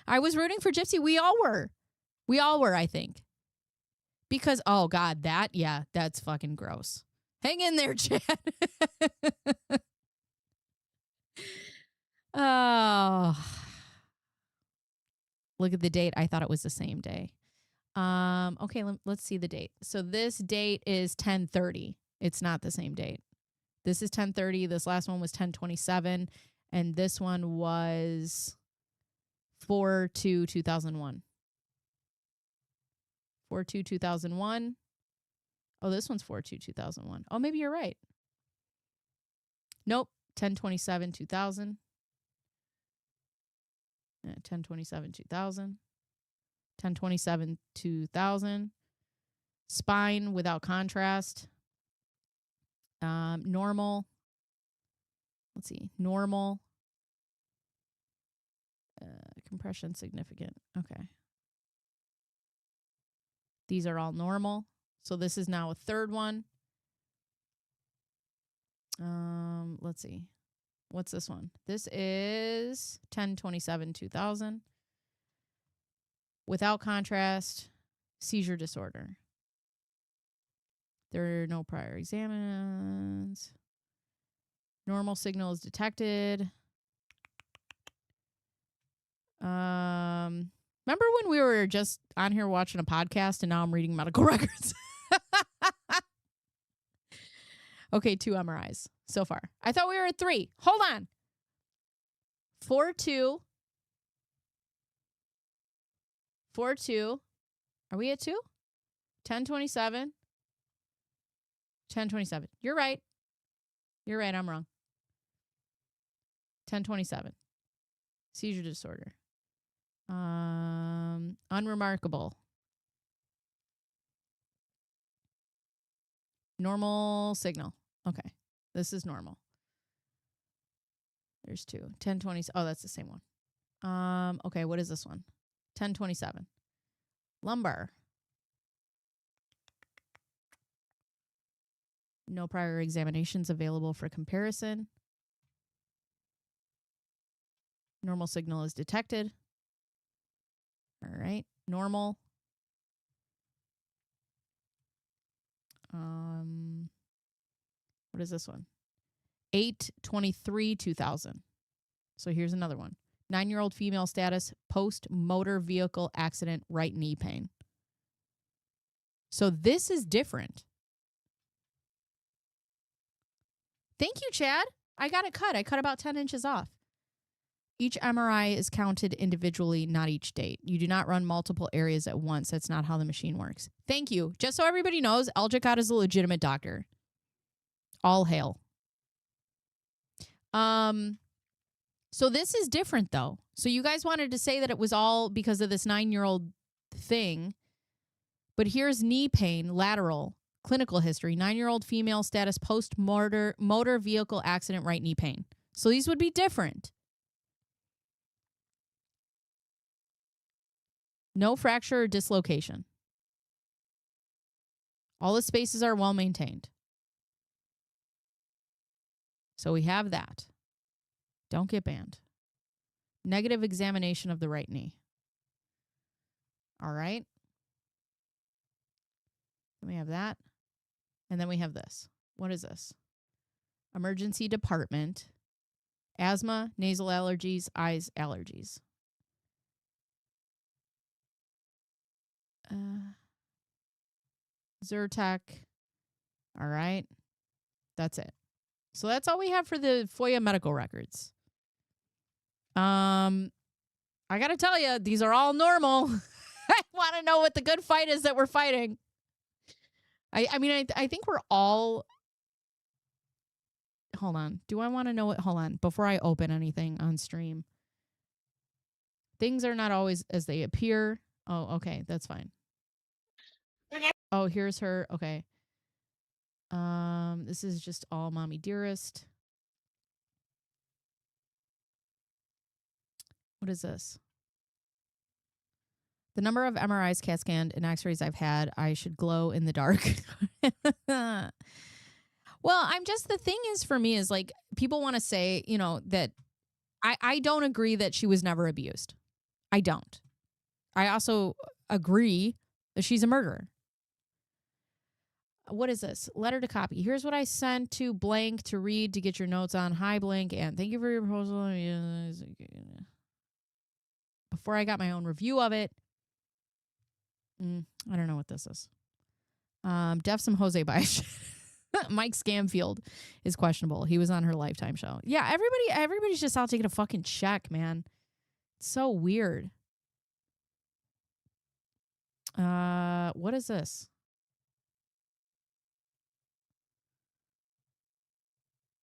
I was rooting for Gypsy. We all were, I think. Because, oh God, that's fucking gross. Hang in there, Chad. Oh. Look at the date. I thought it was the same day. Okay, let's see the date. So this date is 10/30. It's not the same date. This is 10/30. This last one was 10/27. And this one was 4/2/2001. 4/2/2001. Oh, this one's 4/2/2001. Oh, maybe you're right. Nope. 10/27/2000. 10/27/2000. 10/27/2000. Spine without contrast. Normal. Let's see. Normal. Compression significant. Okay. These are all normal. So this is now a third one. Let's see. What's this one? This is 10/27/2000. Without contrast, seizure disorder. There are no prior examines. Normal signal is detected. Remember when we were just on here watching a podcast and now I'm reading medical records? Okay, 2 MRIs so far. I thought we were at 3. Hold on. 4-2. 4-2. Are we at 2? 10/27. 10/27. You're right. You're right. I'm wrong. 10/27. Seizure disorder. Unremarkable. Normal signal. Okay. This is normal. There's 2. 10/20. Oh, that's the same one. Okay, what is this one? 10/27. Lumbar. No prior examinations available for comparison. Normal signal is detected. All right. Normal. What is this one? 8/23/2000. So here's another one. 9-year-old female status, post motor vehicle accident, right knee pain. So this is different. Thank you, Chad. I got it cut. I cut about 10 inches off. Each MRI is counted individually, not each date. You do not run multiple areas at once. That's not how the machine works. Thank you. Just so everybody knows, Eldricott is a legitimate doctor. All hail. So this is different, though. So you guys wanted to say that it was all because of this 9-year-old thing. But here's knee pain, lateral, clinical history, 9-year-old female status, post-motor vehicle accident, right knee pain. So these would be different. No fracture or dislocation. All the spaces are well maintained. So we have that. Don't get banned. Negative examination of the right knee. All right. Then we have that. And then we have this. What is this? Emergency department. Asthma, nasal allergies, eyes allergies. Zyrtec. All right. That's it. So that's all we have for the FOIA medical records. I got to tell you, these are all normal. I want to know what the good fight is that we're fighting. I mean, I think we're all... Hold on. Do I want to know what... Hold on. Before I open anything on stream. Things are not always as they appear. Oh, okay. That's fine. Oh, here's her. Okay. This is just all Mommy Dearest. What is this? The number of MRIs, CAT scanned, and x-rays I've had, I should glow in the dark. Well, the thing is for me is like, people want to say, you know, that I don't agree that she was never abused. I don't. I also agree that she's a murderer. What is this? Letter to copy. Here's what I sent to blank to read to get your notes on. Hi, blank, and thank you for your proposal. Before I got my own review of it. I don't know what this is. Def some Jose Baez. Mike Scamfield is questionable. He was on her Lifetime show. Yeah, everybody's just out taking a fucking check, man. It's so weird. What is this?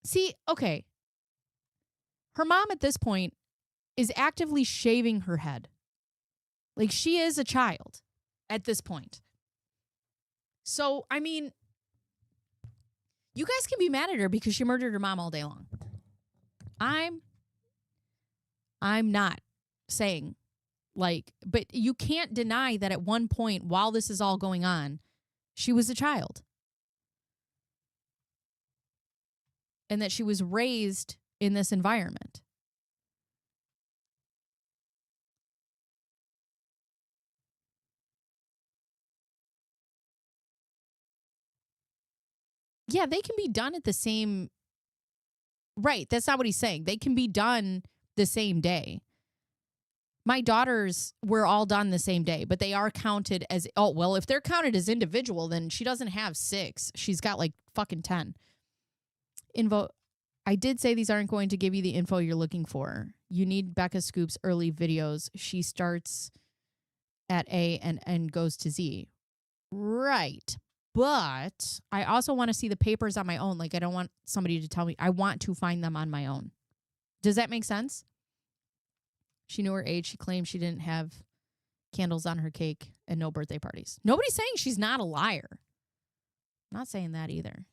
See, okay. Her mom at this point is actively shaving her head. Like, she is a child at this point. So, I mean, you guys can be mad at her because she murdered her mom all day long. I'm not saying, like, but you can't deny that at one point while this is all going on, she was a child. And that she was raised in this environment. Yeah, they can be done at the same. Right. That's not what he's saying. They can be done the same day. My daughters were all done the same day, but they are counted as, oh, well, if they're counted as individual, then she doesn't have 6. She's got like fucking 10. I did say these aren't going to give you the info you're looking for. You need Becca Scoop's early videos. She starts at A and goes to Z. Right. But I also want to see the papers on my own. Like, I don't want somebody to tell me. I want to find them on my own. Does that make sense? She knew her age. She claimed she didn't have candles on her cake and no birthday parties. Nobody's saying she's not a liar. I'm not saying that either.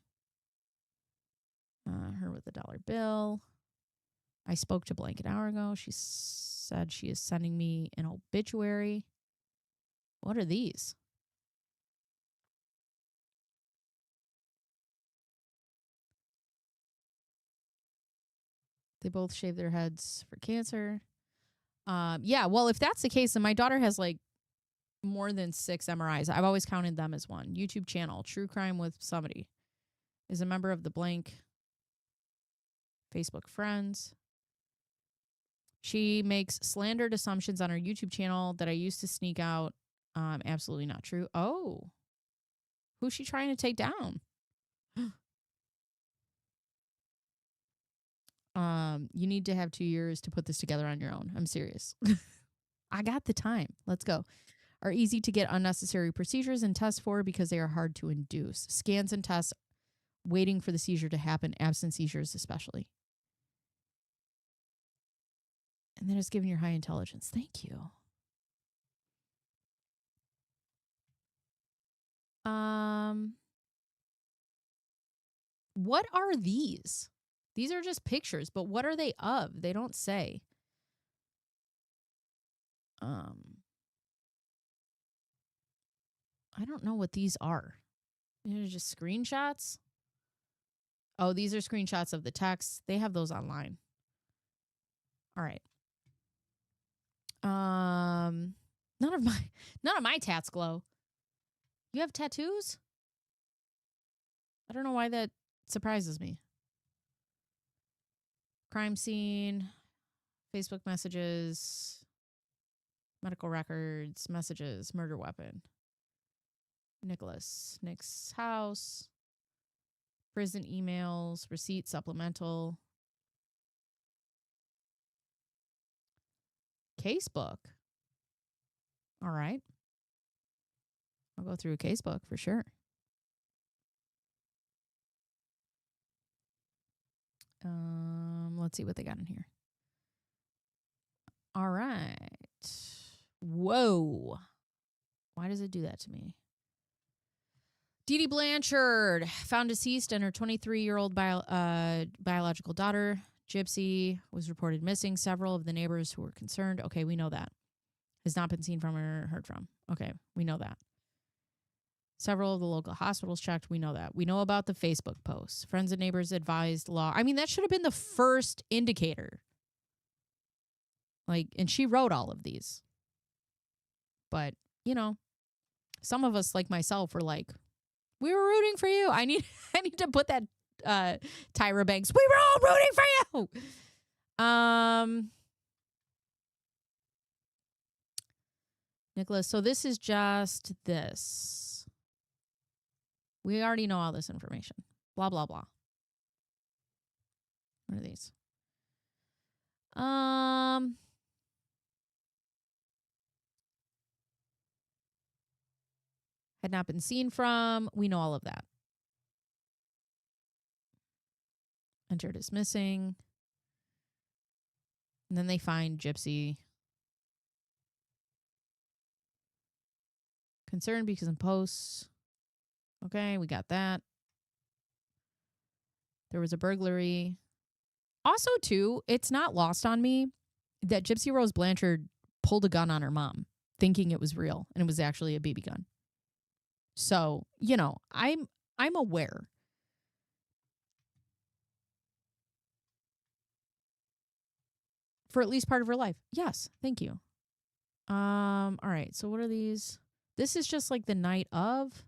Her with a $1 bill. I spoke to Blank an hour ago. She said she is sending me an obituary. What are these? They both shaved their heads for cancer. Yeah, well, if that's the case, then my daughter has like more than 6 MRIs. I've always counted them as one. YouTube channel, True Crime with Somebody. Is a member of the Blank Facebook friends. She makes slandered assumptions on her YouTube channel that I used to sneak out. Absolutely not true. Oh. Who's she trying to take down? You need to have 2 years to put this together on your own. I'm serious. I got the time. Let's go. Are easy to get unnecessary procedures and tests for because they are hard to induce. Scans and tests waiting for the seizure to happen, absent seizures especially. And then it's giving your high intelligence. Thank you. What are these? These are just pictures, but what are they of? They don't say. I don't know what these are. They're just screenshots. Oh, these are screenshots of the text. They have those online. All right. None of my tats glow. You have tattoos? I don't know why that surprises me. Crime scene, Facebook messages, medical records, messages, murder weapon. Nick's house, prison emails, receipt supplemental. Casebook. All right. I'll go through a casebook for sure. Let's see what they got in here. All right. Whoa. Why does it do that to me? Dee Blanchard, found deceased, and her 23-year-old biological daughter, Gypsy, was reported missing. Several of the neighbors who were concerned. Okay, we know that. Has not been seen from or heard from. Okay, we know that. Several of the local hospitals checked. We know that. We know about the Facebook posts. Friends and neighbors advised law. I mean, that should have been the first indicator. Like, and she wrote all of these. But, you know, some of us, like myself, were like, we were rooting for you. I need to put that Tyra Banks. We were all rooting for you. Nicholas, so this is just this. We already know all this information. Blah, blah, blah. What are these? Had not been seen from. We know all of that. Entered as missing. And then they find Gypsy. Concerned because in posts. Okay, we got that. There was a burglary. Also, too, it's not lost on me that Gypsy Rose Blanchard pulled a gun on her mom, thinking it was real, and it was actually a BB gun. So, you know, I'm aware. for at least part of her life. Yes, thank you. All right, so what are these? This is just like the night of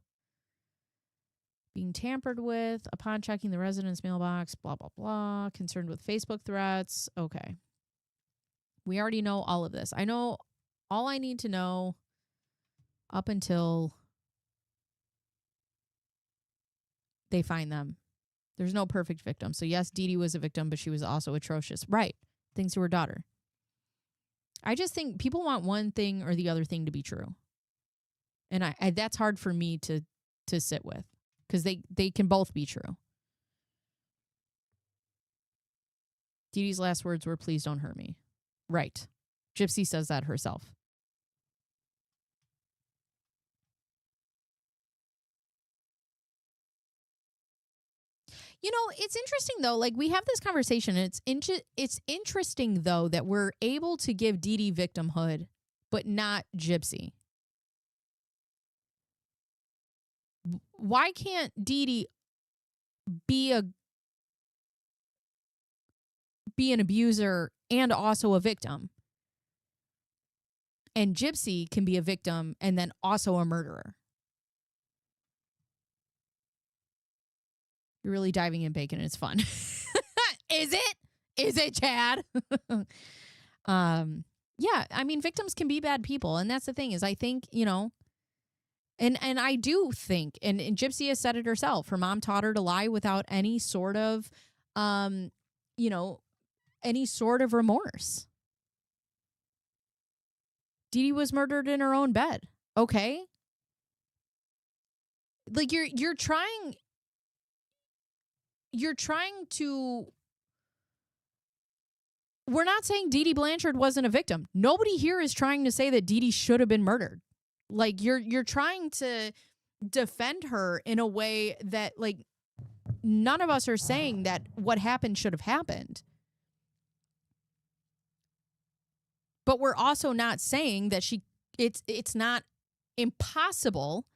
being tampered with upon checking the resident's mailbox, blah, blah, blah, concerned with Facebook threats. Okay. We already know all of this. I know all I need to know up until they find them. There's no perfect victim. So yes, Dee Dee was a victim, but she was also atrocious. Right. Things to her daughter. I just think people want one thing or the other thing to be true. And I that's hard for me to sit with because they can both be true. Dee Dee's last words were, "Please don't hurt me." Right. Gypsy says that herself. You know, it's interesting, though. Like, we have this conversation. It's interesting, though, that we're able to give Dee Dee victimhood, but not Gypsy. Why can't Dee Dee be an abuser and also a victim? And Gypsy can be a victim and then also a murderer. You're really diving in bacon and it's fun. Is it? Is it, Chad? Yeah, I mean, victims can be bad people. And that's the thing is I think, you know, and I do think, and Gypsy has said it herself, her mom taught her to lie without any sort of, you know, any sort of remorse. Dee Dee was murdered in her own bed. Okay. Like you're trying to, we're not saying Dee Dee Blanchard wasn't a victim. Nobody here is trying to say that Dee Dee should have been murdered. Like you're trying to defend her in a way that like none of us are saying that what happened should have happened. But we're also not saying that it's not impossible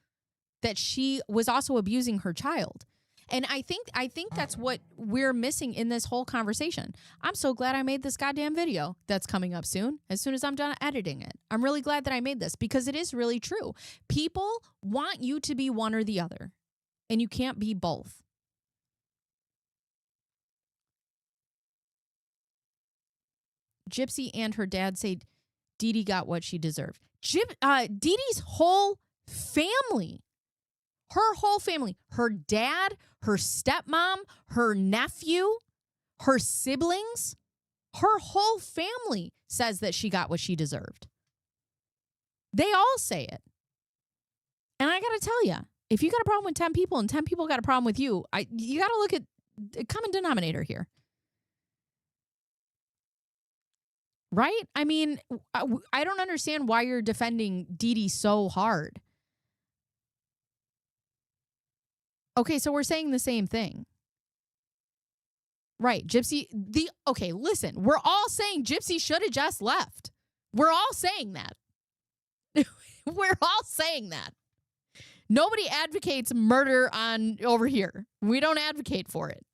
that she was also abusing her child. And I think that's what we're missing in this whole conversation. I'm so glad I made this goddamn video that's coming up soon, as soon as I'm done editing it. I'm really glad that I made this because it is really true. People want you to be one or the other, and you can't be both. Gypsy and her dad say Dee Dee got what she deserved. Dee Dee's whole family, her dad, her stepmom, her nephew, her siblings, her whole family says that she got what she deserved. They all say it. And I got to tell you, if you got a problem with 10 people and 10 people got a problem with you, you got to look at the common denominator here. Right? I mean, I don't understand why you're defending Dee Dee so hard. Okay, so we're saying the same thing. Right, Gypsy, okay, listen, we're all saying Gypsy should have just left. We're all saying that. We're all saying that. Nobody advocates murder over here. We don't advocate for it.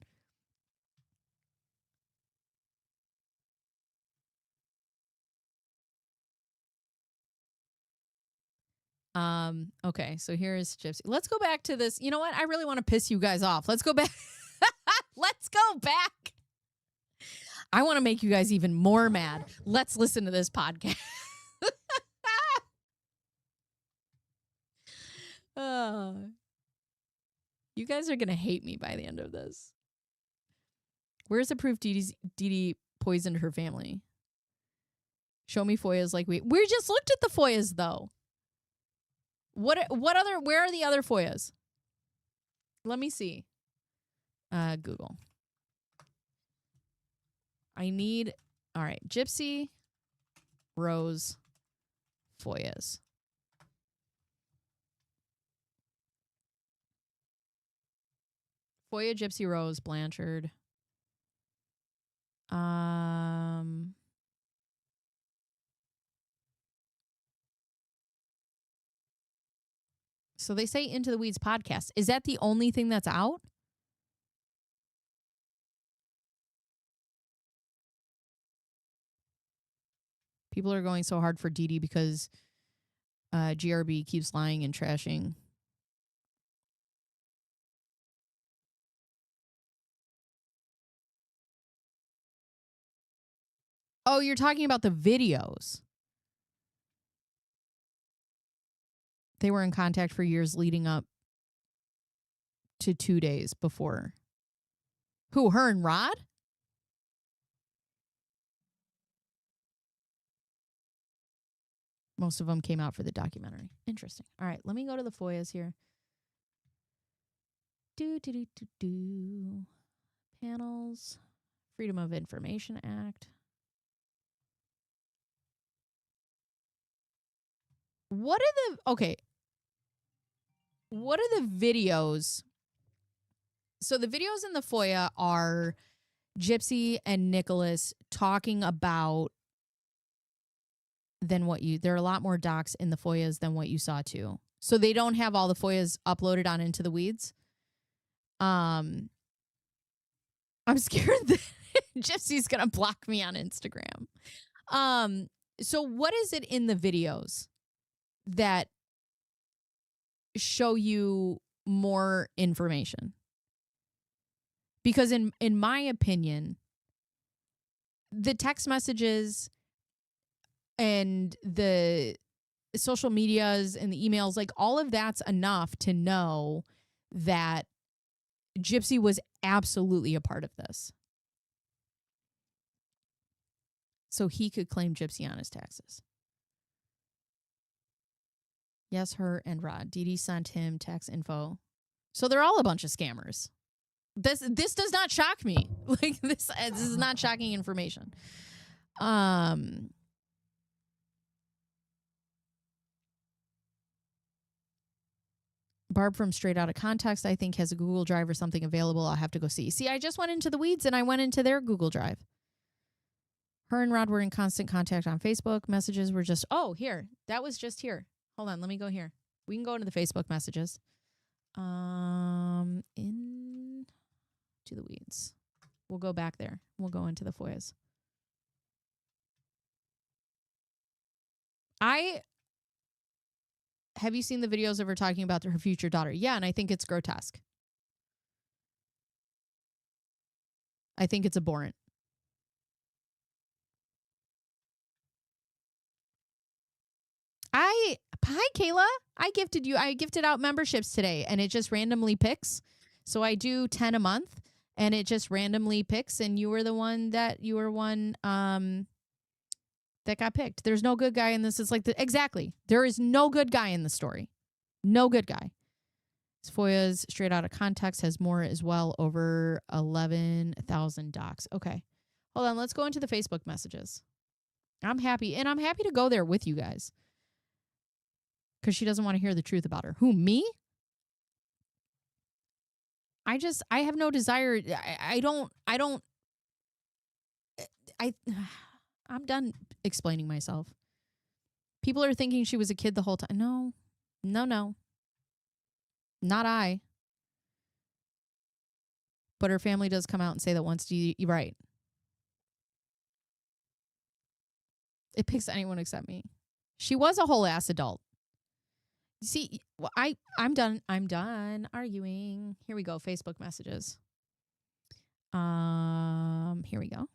Okay, so here's Gypsy. Let's go back to this. You know what? I really want to piss you guys off. Let's go back. Let's go back. I want to make you guys even more mad. Let's listen to this podcast. You guys are going to hate me by the end of this. Where's the proof Dee Dee poisoned her family? Show me FOIAs like we just looked at the FOIAs though. Where are the other FOIAs? Let me see. Google. All right, Gypsy Rose FOIAs. FOIA Gypsy Rose Blanchard. So they say Into the Weeds podcast. Is that the only thing that's out? People are going so hard for Dee Dee because GRB keeps lying and trashing. Oh, you're talking about the videos. They were in contact for years leading up to 2 days before. Who, her and Rod? Most of them came out for the documentary. Interesting. All right, let me go to the FOIAs here. Panels. Freedom of Information Act. What are the videos? So the videos in the FOIA are Gypsy and Nicholas talking about there are a lot more docs in the FOIAs than what you saw too. So they don't have all the FOIAs uploaded on Into the Weeds. I'm scared that Gypsy's gonna block me on Instagram. So what is it in the videos that show you more information? Because in my opinion, the text messages and the social medias and the emails, like all of that's enough to know that Gypsy was absolutely a part of this. So he could claim Gypsy on his taxes. Yes, her and Rod. Dee Dee sent him tax info. So they're all a bunch of scammers. This does not shock me. Like this is not shocking information. Barb from Straight Outta Context, I think, has a Google Drive or something available. I'll have to go see. See, I just went into the weeds and I went into their Google Drive. Her and Rod were in constant contact on Facebook. Messages were just, here. That was just here. Hold on, let me go here. We can go into the Facebook messages. Into the weeds. We'll go back there. We'll go into the FOIAs. Have you seen the videos of her talking about her future daughter? Yeah, and I think it's grotesque. I think it's abhorrent. Hi, Kayla. I gifted out memberships today, and it just randomly picks. So I do 10 a month, and it just randomly picks, and you were one that got picked. There's no good guy in this. It's like exactly. There is no good guy in the story. No good guy. FOIA's Straight Outta Context has more as well, over 11,000 docs. Okay. Hold on. Let's go into the Facebook messages. I'm happy to go there with you guys. Because she doesn't want to hear the truth about her. Who, me? I have no desire. I'm done explaining myself. People are thinking she was a kid the whole time. No. Not I. But her family does come out and say that once you're right. It picks anyone except me. She was a whole ass adult. See, I'm done arguing. Here we go. Facebook messages. Here we go.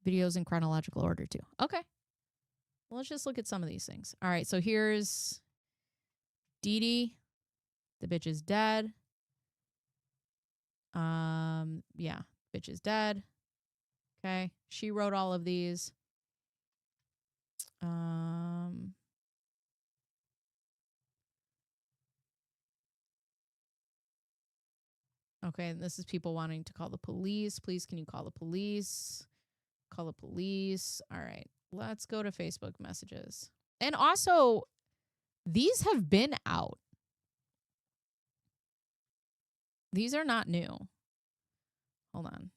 Videos in chronological order too. Okay. Well, let's just look at some of these things. All right. So here's Dee Dee. The bitch is dead. Yeah. Bitch is dead. Okay. She wrote all of these. Okay, and this is people wanting to call the police. Please, can you call the police? Call the police. All right, let's go to Facebook messages. And also, these have been out. These are not new. Hold on.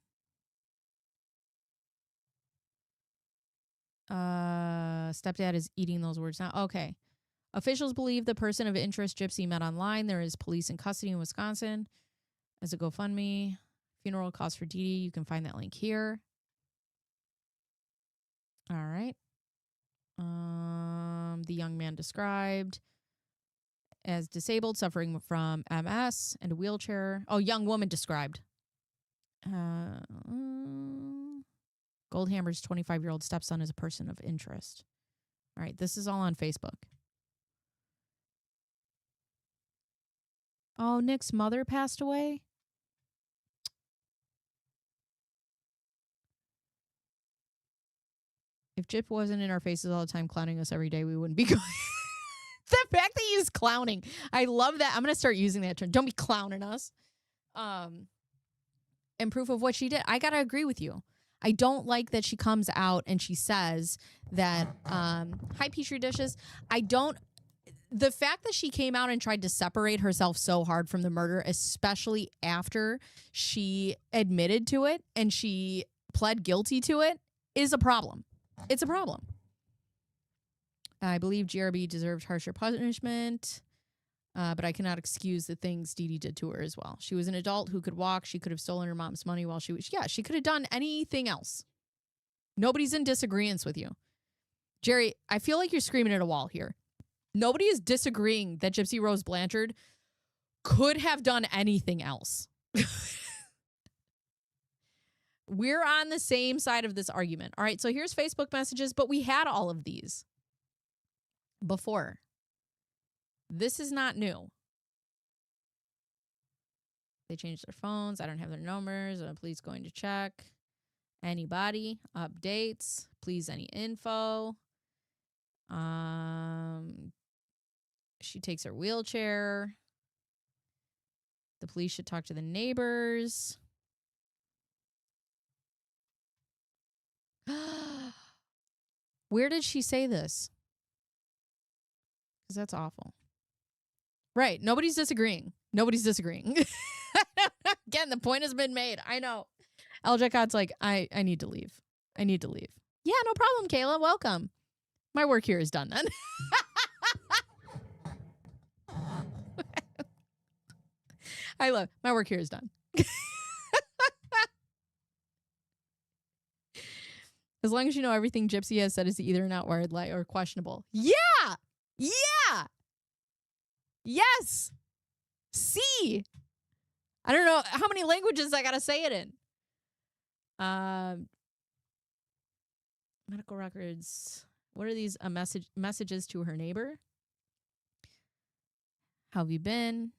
Stepdad is eating those words now. Okay. Officials believe the person of interest Gypsy met online. There is police in custody in Wisconsin. As a GoFundMe. Funeral cost for Dee Dee. You can find that link here. All right. The young man described as disabled, suffering from MS and a wheelchair. Oh, young woman described. Goldhammer's 25-year-old stepson is a person of interest. All right, this is all on Facebook. Oh, Nick's mother passed away? If Jip wasn't in our faces all the time clowning us every day, we wouldn't be going. The fact that he's clowning. I love that. I'm going to start using that term. Don't be clowning us. And proof of what she did. I got to agree with you. I don't like that she comes out and she says that, hi, Petri dishes. The fact that she came out and tried to separate herself so hard from the murder, especially after she admitted to it and she pled guilty to it, is a problem. It's a problem. I believe GRB deserved harsher punishment, but I cannot excuse the things Dee Dee did to her as well. She was an adult who could walk. She could have stolen her mom's money while she was... Yeah, she could have done anything else. Nobody's in disagreement with you. Jerry, I feel like you're screaming at a wall here. Nobody is disagreeing that Gypsy Rose Blanchard could have done anything else. We're on the same side of this argument. All right, so here's Facebook messages, but we had all of these before. This is not new. They changed their phones. I don't have their numbers. Please going to check. Anybody? Updates. Please any info. She takes her wheelchair. The police should talk to the neighbors. Where did she say this? Because that's awful. Right. Nobody's disagreeing. Nobody's disagreeing. Again, the point has been made. I know. Eljackot's like, I need to leave. I need to leave. Yeah, no problem, Kayla. Welcome. My work here is done then. I love my work here is done. As long as you know everything Gypsy has said is either an outward lie or questionable. Yeah. Yeah. Yes. See. I don't know how many languages I got to say it in. Medical records. What are these messages to her neighbor? How have you been?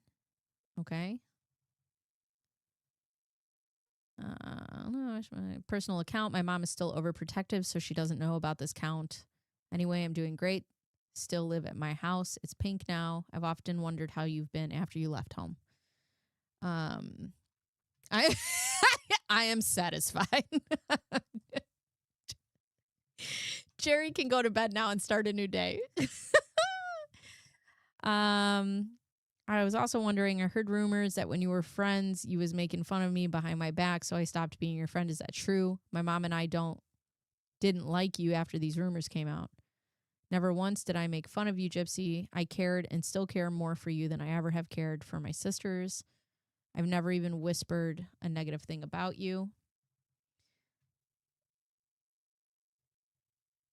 Okay. I don't know. It's my personal account. My mom is still overprotective, so she doesn't know about this count. Anyway, I'm doing great. Still live at my house. It's pink now. I've often wondered how you've been after you left home. I am satisfied. Jerry can go to bed now and start a new day. I was also wondering, I heard rumors that when you were friends, you was making fun of me behind my back, so I stopped being your friend. Is that true? My mom and I didn't like you after these rumors came out. Never once did I make fun of you, Gypsy. I cared and still care more for you than I ever have cared for my sisters. I've never even whispered a negative thing about you.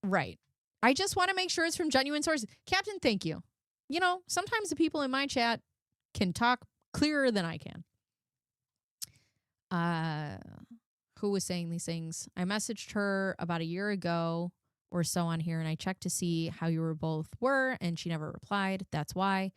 Right. I just want to make sure it's from genuine sources. Captain, thank you. You know, sometimes the people in my chat can talk clearer than I can. Who was saying these things? I messaged her about a year ago or so on here, and I checked to see how you were, and she never replied. That's why.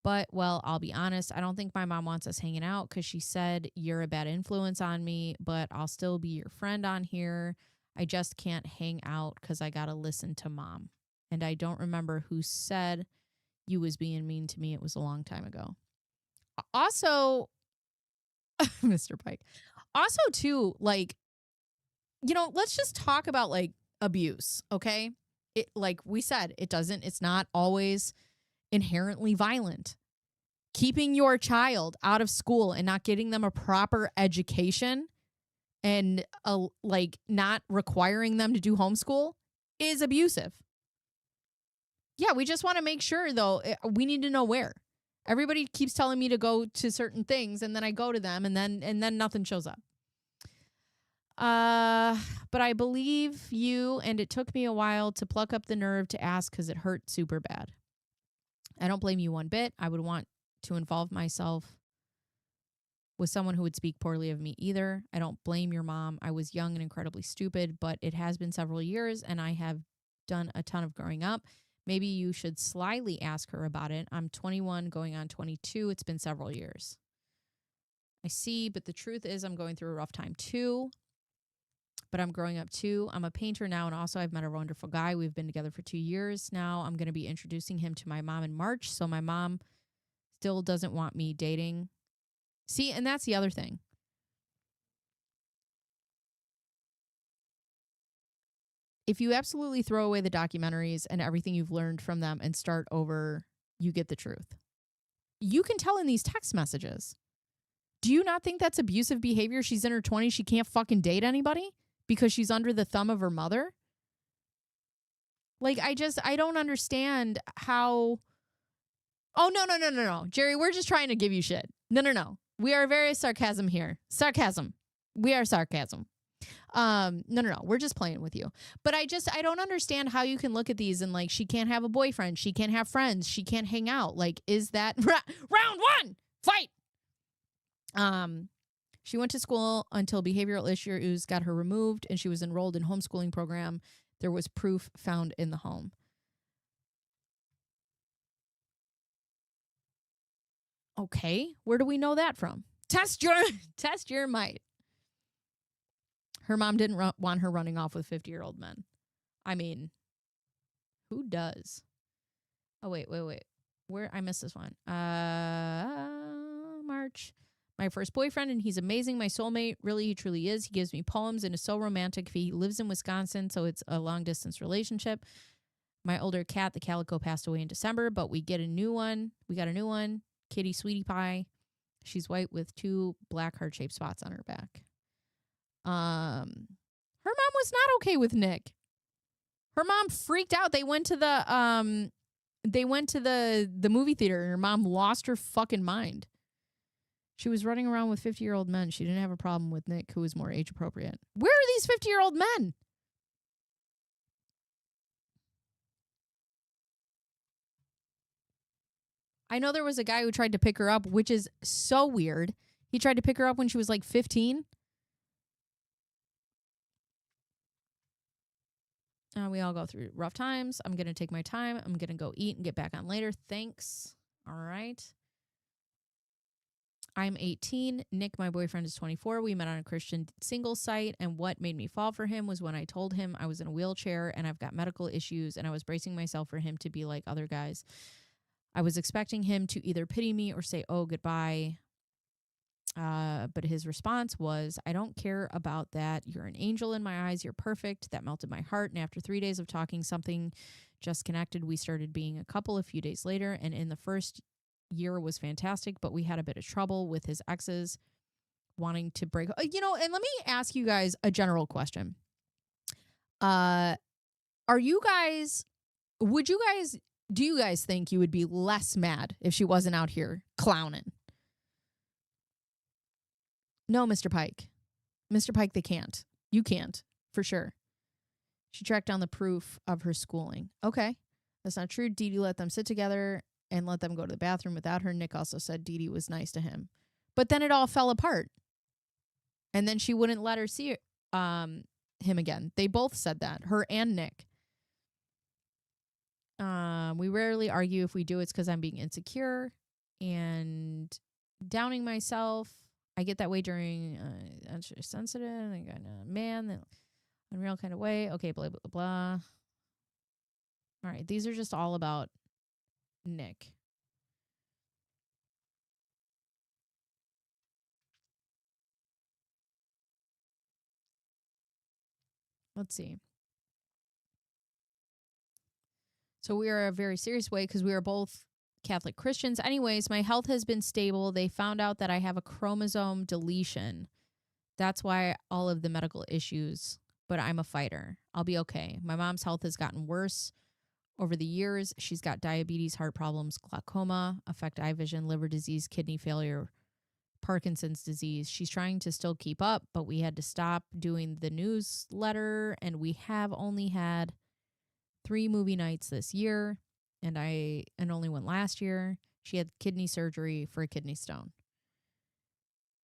But, well, I'll be honest. I don't think my mom wants us hanging out because she said you're a bad influence on me, but I'll still be your friend on here. I just can't hang out because I got to listen to mom. And I don't remember who said you was being mean to me. It was a long time ago. Also, Mr. Pike. Also, too, like, you know, let's just talk about, like, abuse, okay? It, like we said, it's not always inherently violent. Keeping your child out of school and not getting them a proper education and, like, not requiring them to do homeschool is abusive. Yeah, we just want to make sure, though, we need to know where. Everybody keeps telling me to go to certain things, and then I go to them, and then nothing shows up. But I believe you, and it took me a while to pluck up the nerve to ask because it hurt super bad. I don't blame you one bit. I would want to involve myself with someone who would speak poorly of me either. I don't blame your mom. I was young and incredibly stupid, but it has been several years and I have done a ton of growing up. Maybe you should slyly ask her about it. I'm 21 going on 22. It's been several years. I see, but the truth is I'm going through a rough time too. But I'm growing up too. I'm a painter now, and also I've met a wonderful guy. We've been together for 2 years now. I'm going to be introducing him to my mom in March, so my mom still doesn't want me dating. See, and that's the other thing. If you absolutely throw away the documentaries and everything you've learned from them and start over, you get the truth. You can tell in these text messages. Do you not think that's abusive behavior? She's in her 20s. She can't fucking date anybody because she's under the thumb of her mother. Like, I don't understand how. Oh, no. Jerry, we're just trying to give you shit. No. We are very sarcasm here. Sarcasm. We are sarcasm. No. We're just playing with you. But I don't understand how you can look at these and like, she can't have a boyfriend. She can't have friends. She can't hang out. Like, is that round one? Fight. She went to school until behavioral issues got her removed and she was enrolled in homeschooling program. There was proof found in the home. Okay, where do we know that from? Test your might. Her mom didn't want her running off with 50-year-old men. I mean, who does? Oh, wait. Where? I missed this one. March. My first boyfriend, and he's amazing. My soulmate, really, he truly is. He gives me poems and is so romantic. He lives in Wisconsin, so it's a long-distance relationship. My older cat, the calico, passed away in December, but we got a new one. Kitty Sweetie Pie. She's white with 2 black heart-shaped spots on her back. Her mom was not okay with Nick. Her mom freaked out. They went to the movie theater, and her mom lost her fucking mind. She was running around with 50-year-old men. She didn't have a problem with Nick, who was more age appropriate. Where are these 50-year-old men? I know there was a guy who tried to pick her up, which is so weird. He tried to pick her up when she was like 15. We all go through rough times. I'm going to take my time. I'm going to go eat and get back on later. Thanks. All right. I'm 18. Nick, my boyfriend, is 24. We met on a Christian singles site, and what made me fall for him was when I told him I was in a wheelchair and I've got medical issues, and I was bracing myself for him to be like other guys. I was expecting him to either pity me or say, oh, goodbye. But his response was, I don't care about that. You're an angel in my eyes. You're perfect. That melted my heart. And after 3 days of talking, something just connected. We started being a couple a few days later, and in the first year was fantastic, but we had a bit of trouble with his exes wanting to break. And let me ask you guys a general question. Do you guys think you would be less mad if she wasn't out here clowning? No, Mr. Pike. Mr. Pike, they can't. You can't, for sure. She tracked down the proof of her schooling. Okay, that's not true. Dee Dee let them sit together and let them go to the bathroom without her. Nick also said Dee Dee was nice to him. But then it all fell apart. And then she wouldn't let her see him again. They both said that, her and Nick. We rarely argue. If we do, it's because I'm being insecure and downing myself. I get that way during sensitive. I got a man, the unreal kind of way. Okay, blah, blah, blah. All right, these are just all about Nick. Let's see. So we are a very serious way because we are both Catholic Christians. Anyways, my health has been stable. They found out that I have a chromosome deletion. That's why all of the medical issues, but I'm a fighter. I'll be okay. My mom's health has gotten worse over the years. She's got diabetes, heart problems, glaucoma, affect eye vision, liver disease, kidney failure, Parkinson's disease. She's trying to still keep up, but we had to stop doing the newsletter, and we have only had 3 movie nights this year, and only went last year. She had kidney surgery for a kidney stone.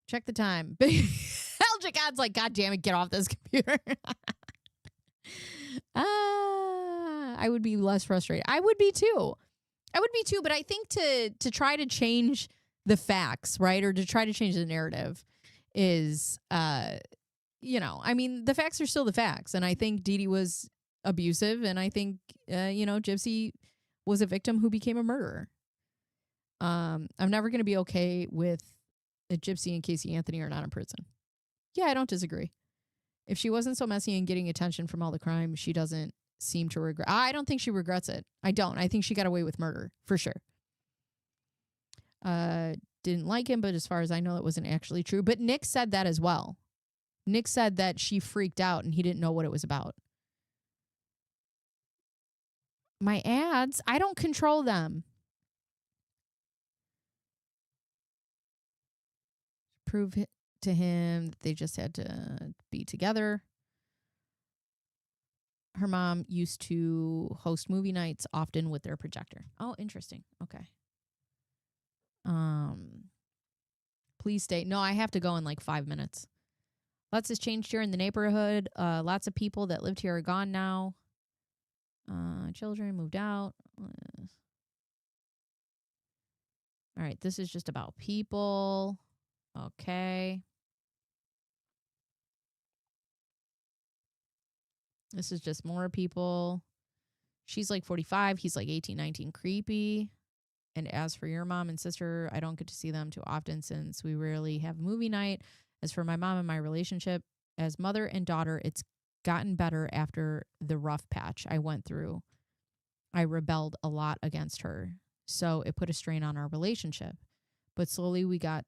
Check the time. Algic God's like, God damn it, get off this computer. I would be less frustrated. I would be too, but I think to try to change the facts, right, or to try to change the narrative is, I mean, the facts are still the facts, and I think Dee Dee was abusive, and I think, Gypsy was a victim who became a murderer. I'm never going to be okay with if Gypsy and Casey Anthony are not in prison. Yeah, I don't disagree. If she wasn't so messy and getting attention from all the crime, she doesn't seem to regret. I don't think she regrets it. I don't. I think she got away with murder for sure. Didn't like him, but as far as I know, that wasn't actually true. But Nick said that as well. Nick said that she freaked out and he didn't know what it was about. My ads, I don't control them. Prove it to him that they just had to be together. Her mom used to host movie nights often with their projector. Oh, interesting. Okay. Please stay. No, I have to go in like 5 minutes. Lots has changed here in the neighborhood. Lots of people that lived here are gone now. Children moved out. All right, this is just about people. Okay. This is just more people. She's like 45. He's like 18, 19. Creepy. And as for your mom and sister, I don't get to see them too often since we rarely have movie night. As for my mom and my relationship as mother and daughter, it's gotten better after the rough patch I went through. I rebelled a lot against her, so it put a strain on our relationship. But slowly we got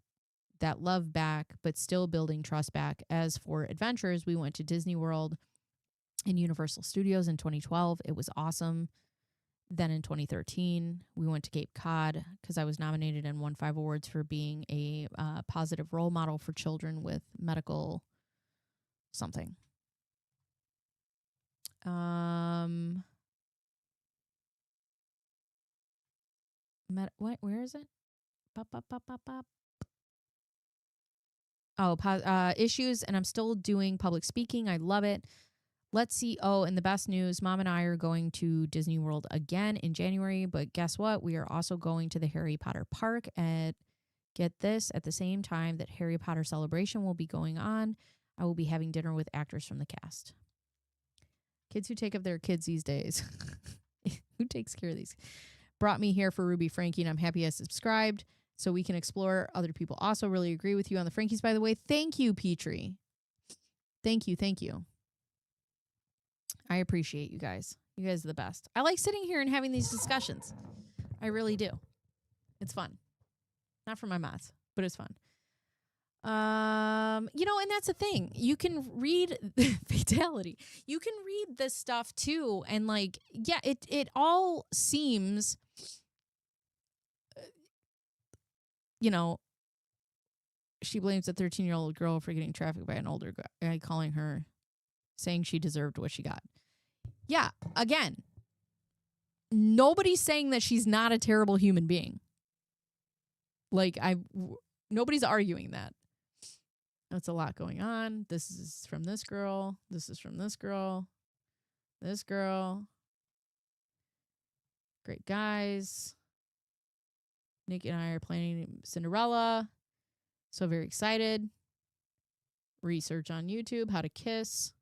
that love back, but still building trust back. As for adventures, we went to Disney World and Universal Studios in 2012. It was awesome. Then in 2013, we went to Cape Cod because I was nominated and won 5 awards for being a positive role model for children with medical something. Where is it? Bop, bop, bop, bop, bop. Oh, issues, and I'm still doing public speaking. I love it. Let's see. Oh, and the best news, Mom and I are going to Disney World again in January, but guess what? We are also going to the Harry Potter park get this, at the same time that Harry Potter Celebration will be going on. I will be having dinner with actors from the cast. Kids who take up their kids these days. Who takes care of these? Brought me here for Ruby Frankie, and I'm happy I subscribed so we can explore other people. Also really agree with you on the Frankies, by the way. Thank you, Petrie. Thank you. Thank you. I appreciate you guys. You guys are the best. I like sitting here and having these discussions. I really do. It's fun. Not for my maths, but it's fun. And that's the thing. You can read fatality. You can read this stuff too, and like, yeah, it all seems, she blames a 13-year-old girl for getting trafficked by an older guy, calling her, saying she deserved what she got. Yeah, again, nobody's saying that she's not a terrible human being. Like, nobody's arguing that. That's a lot going on. This is from this girl. This is from this girl. This girl. Great guys. Nick and I are planning Cinderella. So very excited. Research on YouTube, how to kiss.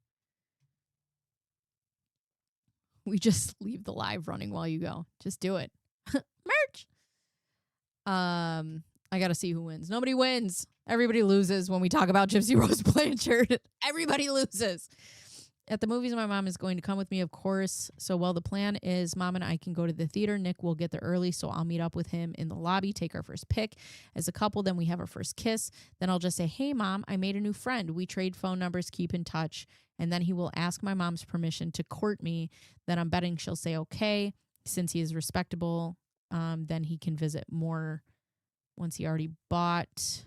We just leave the live running while you go. Just do it. Merch. I got to see who wins. Nobody wins. Everybody loses when we talk about Gypsy Rose Blanchard. Everybody loses. At the movies, my mom is going to come with me, of course. So, the plan is Mom and I can go to the theater. Nick will get there early, so I'll meet up with him in the lobby, take our first pic as a couple. Then we have our first kiss. Then I'll just say, hey, Mom, I made a new friend. We trade phone numbers, keep in touch. And then he will ask my mom's permission to court me. Then I'm betting she'll say okay, since he is respectable. Then he can visit more once he already bought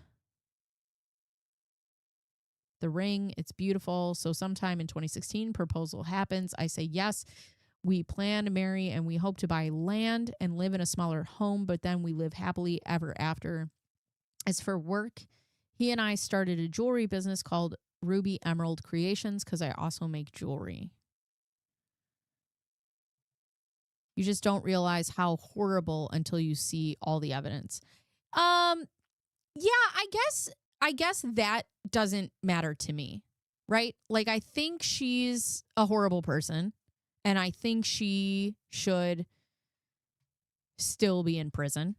the ring. It's beautiful. So sometime in 2016, proposal happens. I say yes. We plan to marry and we hope to buy land and live in a smaller home, but then we live happily ever after. As for work, he and I started a jewelry business called Ruby Emerald Creations because I also make jewelry. You just don't realize how horrible until you see all the evidence. Yeah, I guess that doesn't matter to me, right? Like, I think she's a horrible person, and I think she should still be in prison.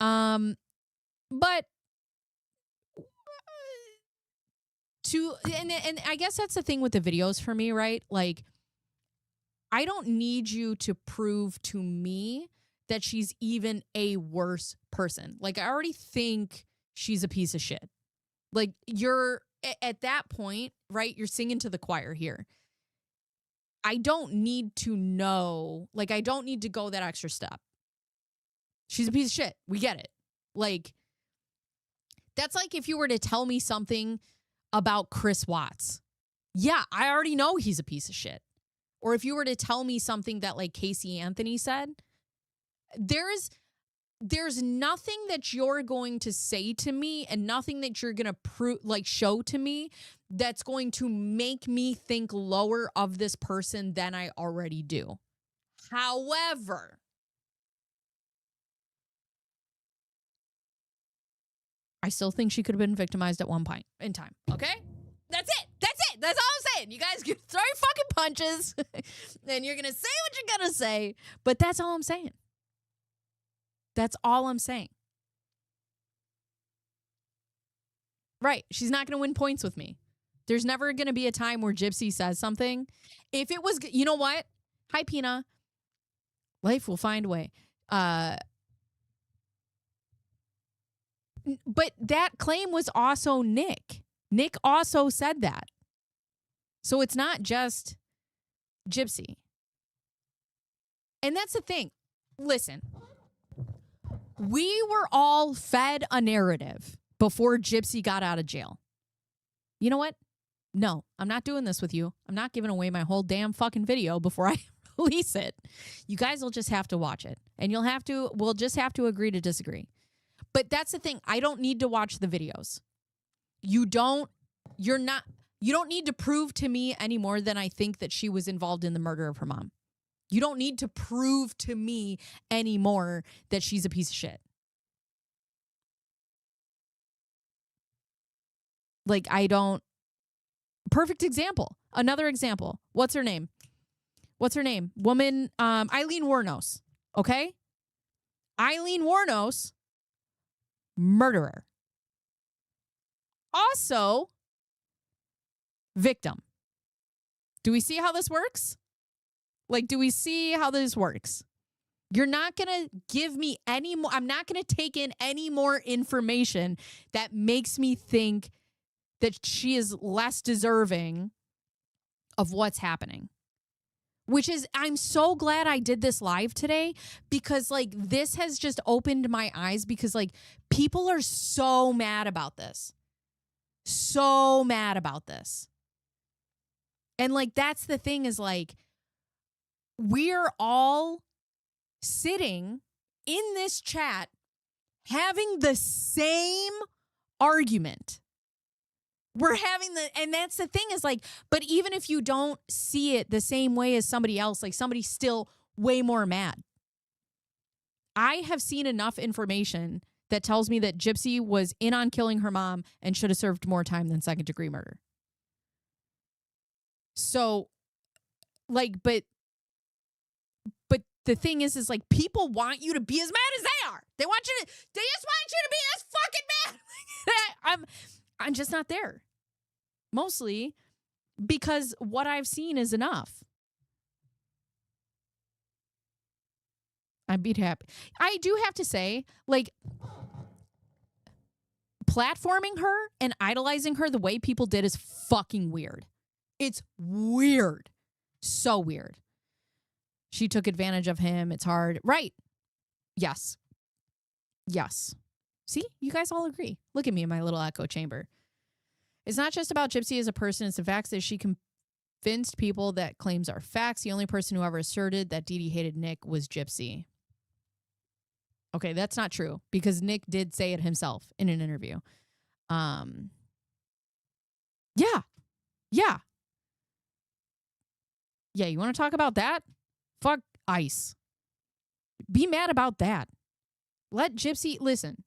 But and I guess that's the thing with the videos for me, right? Like, I don't need you to prove to me that she's even a worse person. Like, I already think she's a piece of shit. Like, you're at that point, right? You're singing to the choir here. I don't need to know, like, I don't need to go that extra step. She's a piece of shit. We get it. Like, that's like if you were to tell me something about Chris Watts. Yeah, I already know he's a piece of shit. Or if you were to tell me something that, like, Casey Anthony said, there's nothing that you're going to say to me and nothing that you're going to show to me that's going to make me think lower of this person than I already do. However, I still think she could have been victimized at one point in time. Okay? That's it. That's all I'm saying. You guys can throw your fucking punches and you're going to say what you're going to say, but that's all I'm saying. That's all I'm saying. Right. She's not going to win points with me. There's never going to be a time where Gypsy says something. If it was, you know what? Hi, Pina. Life will find a way. But that claim was also Nick. Nick also said that. So it's not just Gypsy. And that's the thing. Listen, we were all fed a narrative before Gypsy got out of jail. You know what? No, I'm not doing this with you. I'm not giving away my whole damn fucking video before I release it. You guys will just have to watch it. And we'll just have to agree to disagree. But that's the thing. I don't need to watch the videos. You don't need to prove to me any more than I think that she was involved in the murder of her mom. You don't need to prove to me anymore that she's a piece of shit. Like, I don't. Perfect example. Another example. What's her name? Woman, Eileen Wuornos. Okay? Eileen Wuornos, murderer. Also, victim. Do we see how this works? Like, do we see how this works? You're not going to give me any more. I'm not going to take in any more information that makes me think that she is less deserving of what's happening. Which is, I'm so glad I did this live today because, like, this has just opened my eyes because, like, people are so mad about this. So mad about this. And, like, that's the thing is, like, we're all sitting in this chat having the same argument. We're having and that's the thing is, like, but even if you don't see it the same way as somebody else, like, somebody's still way more mad. I have seen enough information that tells me that Gypsy was in on killing her mom and should have served more time than second-degree murder. So, like, but the thing is like, people want you to be as mad as they are. They just want you to be as fucking mad. I'm just not there. Mostly because what I've seen is enough. I'd be happy. I do have to say, like, platforming her and idolizing her the way people did is fucking weird. It's weird. So weird. She took advantage of him. It's hard. Right. Yes. Yes. See, you guys all agree. Look at me in my little echo chamber. It's not just about Gypsy as a person. It's the fact that she convinced people that claims are facts. The only person who ever asserted that Dee Dee hated Nick was Gypsy. Okay, that's not true because Nick did say it himself in an interview. Yeah. Yeah, you want to talk about that? Fuck ICE. Be mad about that. Let Gypsy, listen.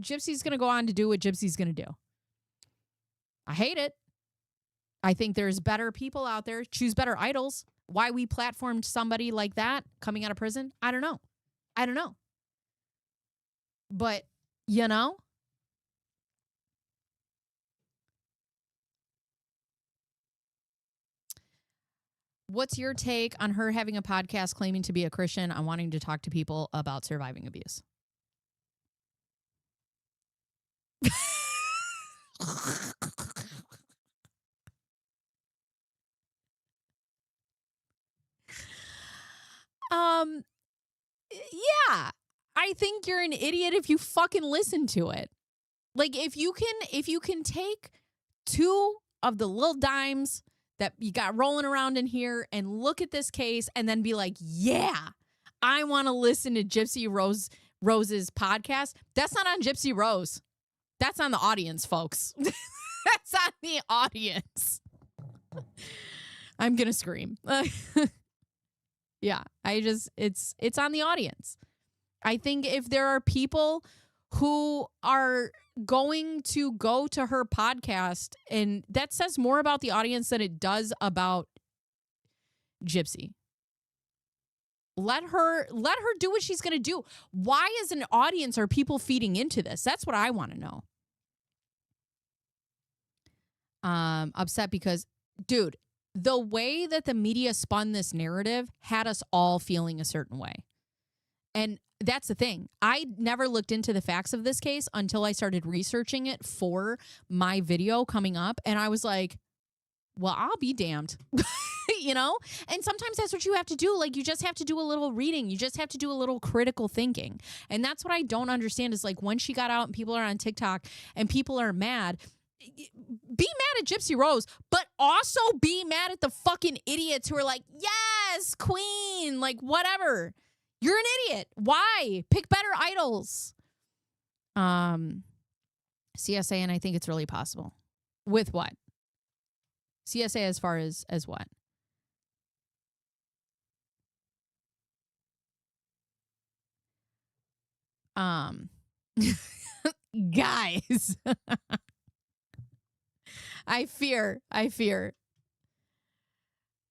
Gypsy's going to go on to do what Gypsy's going to do. I hate it. I think there's better people out there. Choose better idols. Why we platformed somebody like that coming out of prison? I don't know. But, you know, what's your take on her having a podcast claiming to be a Christian and wanting to talk to people about surviving abuse? Yeah. I think you're an idiot if you fucking listen to it. Like if you can take two of the little dimes that you got rolling around in here and look at this case and then be like, yeah, I want to listen to Gypsy Rose's podcast. That's not on Gypsy Rose. That's on the audience, folks. That's on the audience. I'm going to scream. Yeah, it's on the audience. I think if there are people who are going to go to her podcast, and that says more about the audience than it does about Gypsy. Let her do what she's going to do. Why as an audience are people feeding into this? That's what I want to know. Upset because, dude, the way that the media spun this narrative had us all feeling a certain way. And that's the thing. I never looked into the facts of this case until I started researching it for my video coming up. And I was like, well, I'll be damned. You know? And sometimes that's what you have to do. Like, you just have to do a little reading. You just have to do a little critical thinking. And that's what I don't understand is like when she got out and people are on TikTok and people are mad, be mad at Gypsy Rose, but also be mad at the fucking idiots who are like, yes, queen, like whatever. You're an idiot. Why? Pick better idols. CSA, and I think it's really possible. With what? CSA as far as what? Guys. I fear.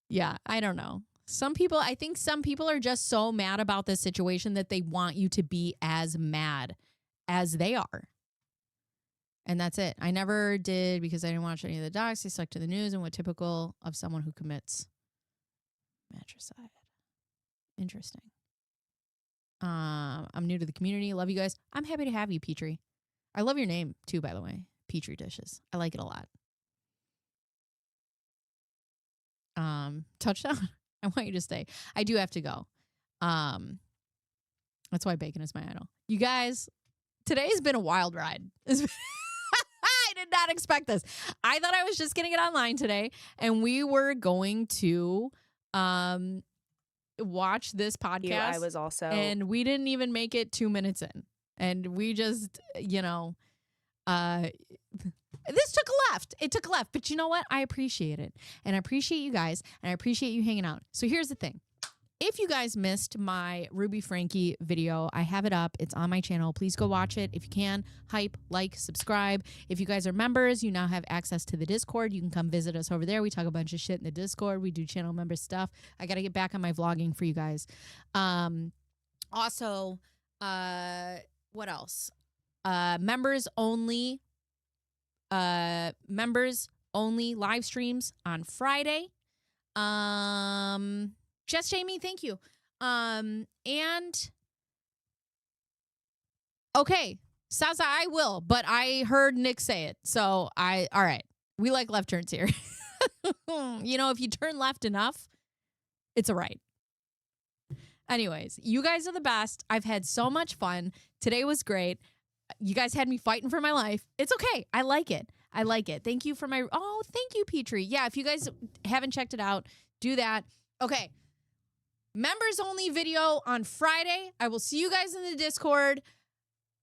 Yeah, I don't know. I think some people are just so mad about this situation that they want you to be as mad as they are. And that's it. I never did because I didn't watch any of the docs. They stuck to the news and what typical of someone who commits matricide. Interesting. I'm new to the community. Love you guys. I'm happy to have you, Petrie. I love your name too, by the way. Petrie Dishes. I like it a lot. Touchdown. I want you to stay. I do have to go. That's why bacon is my idol. You guys, today's been a wild ride. I did not expect this. I thought I was just getting it online today, and we were going to watch this podcast. I was also. And we didn't even make it 2 minutes in. And we just, you know, this took a left. It took a left. But you know what? I appreciate it. And I appreciate you guys. And I appreciate you hanging out. So here's the thing. If you guys missed my Ruby Frankie video, I have it up. It's on my channel. Please go watch it. If you can, hype, like, subscribe. If you guys are members, you now have access to the Discord. You can come visit us over there. We talk a bunch of shit in the Discord. We do channel member stuff. I got to get back on my vlogging for you guys. Also, what else? Members only live streams on Friday. Jess Jamie, thank you. And okay, Saza, I will, but I heard Nick say it. So all right. We like left turns here. You know, if you turn left enough, it's a right. Anyways, you guys are the best. I've had so much fun. Today was great. You guys had me fighting for my life. It's okay. I like it. I like it. Thank you for my, thank you, Petrie. Yeah, if you guys haven't checked it out, do that. Okay. Members only video on Friday. I will see you guys in the Discord.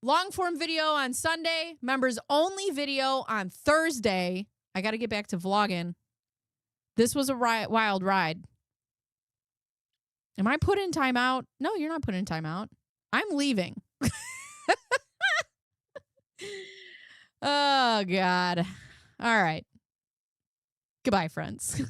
Long form video on Sunday. Members only video on Thursday. I got to get back to vlogging. This was a wild ride. Am I put in timeout? No, you're not put in timeout. I'm leaving. Oh, God. All right. Goodbye, friends.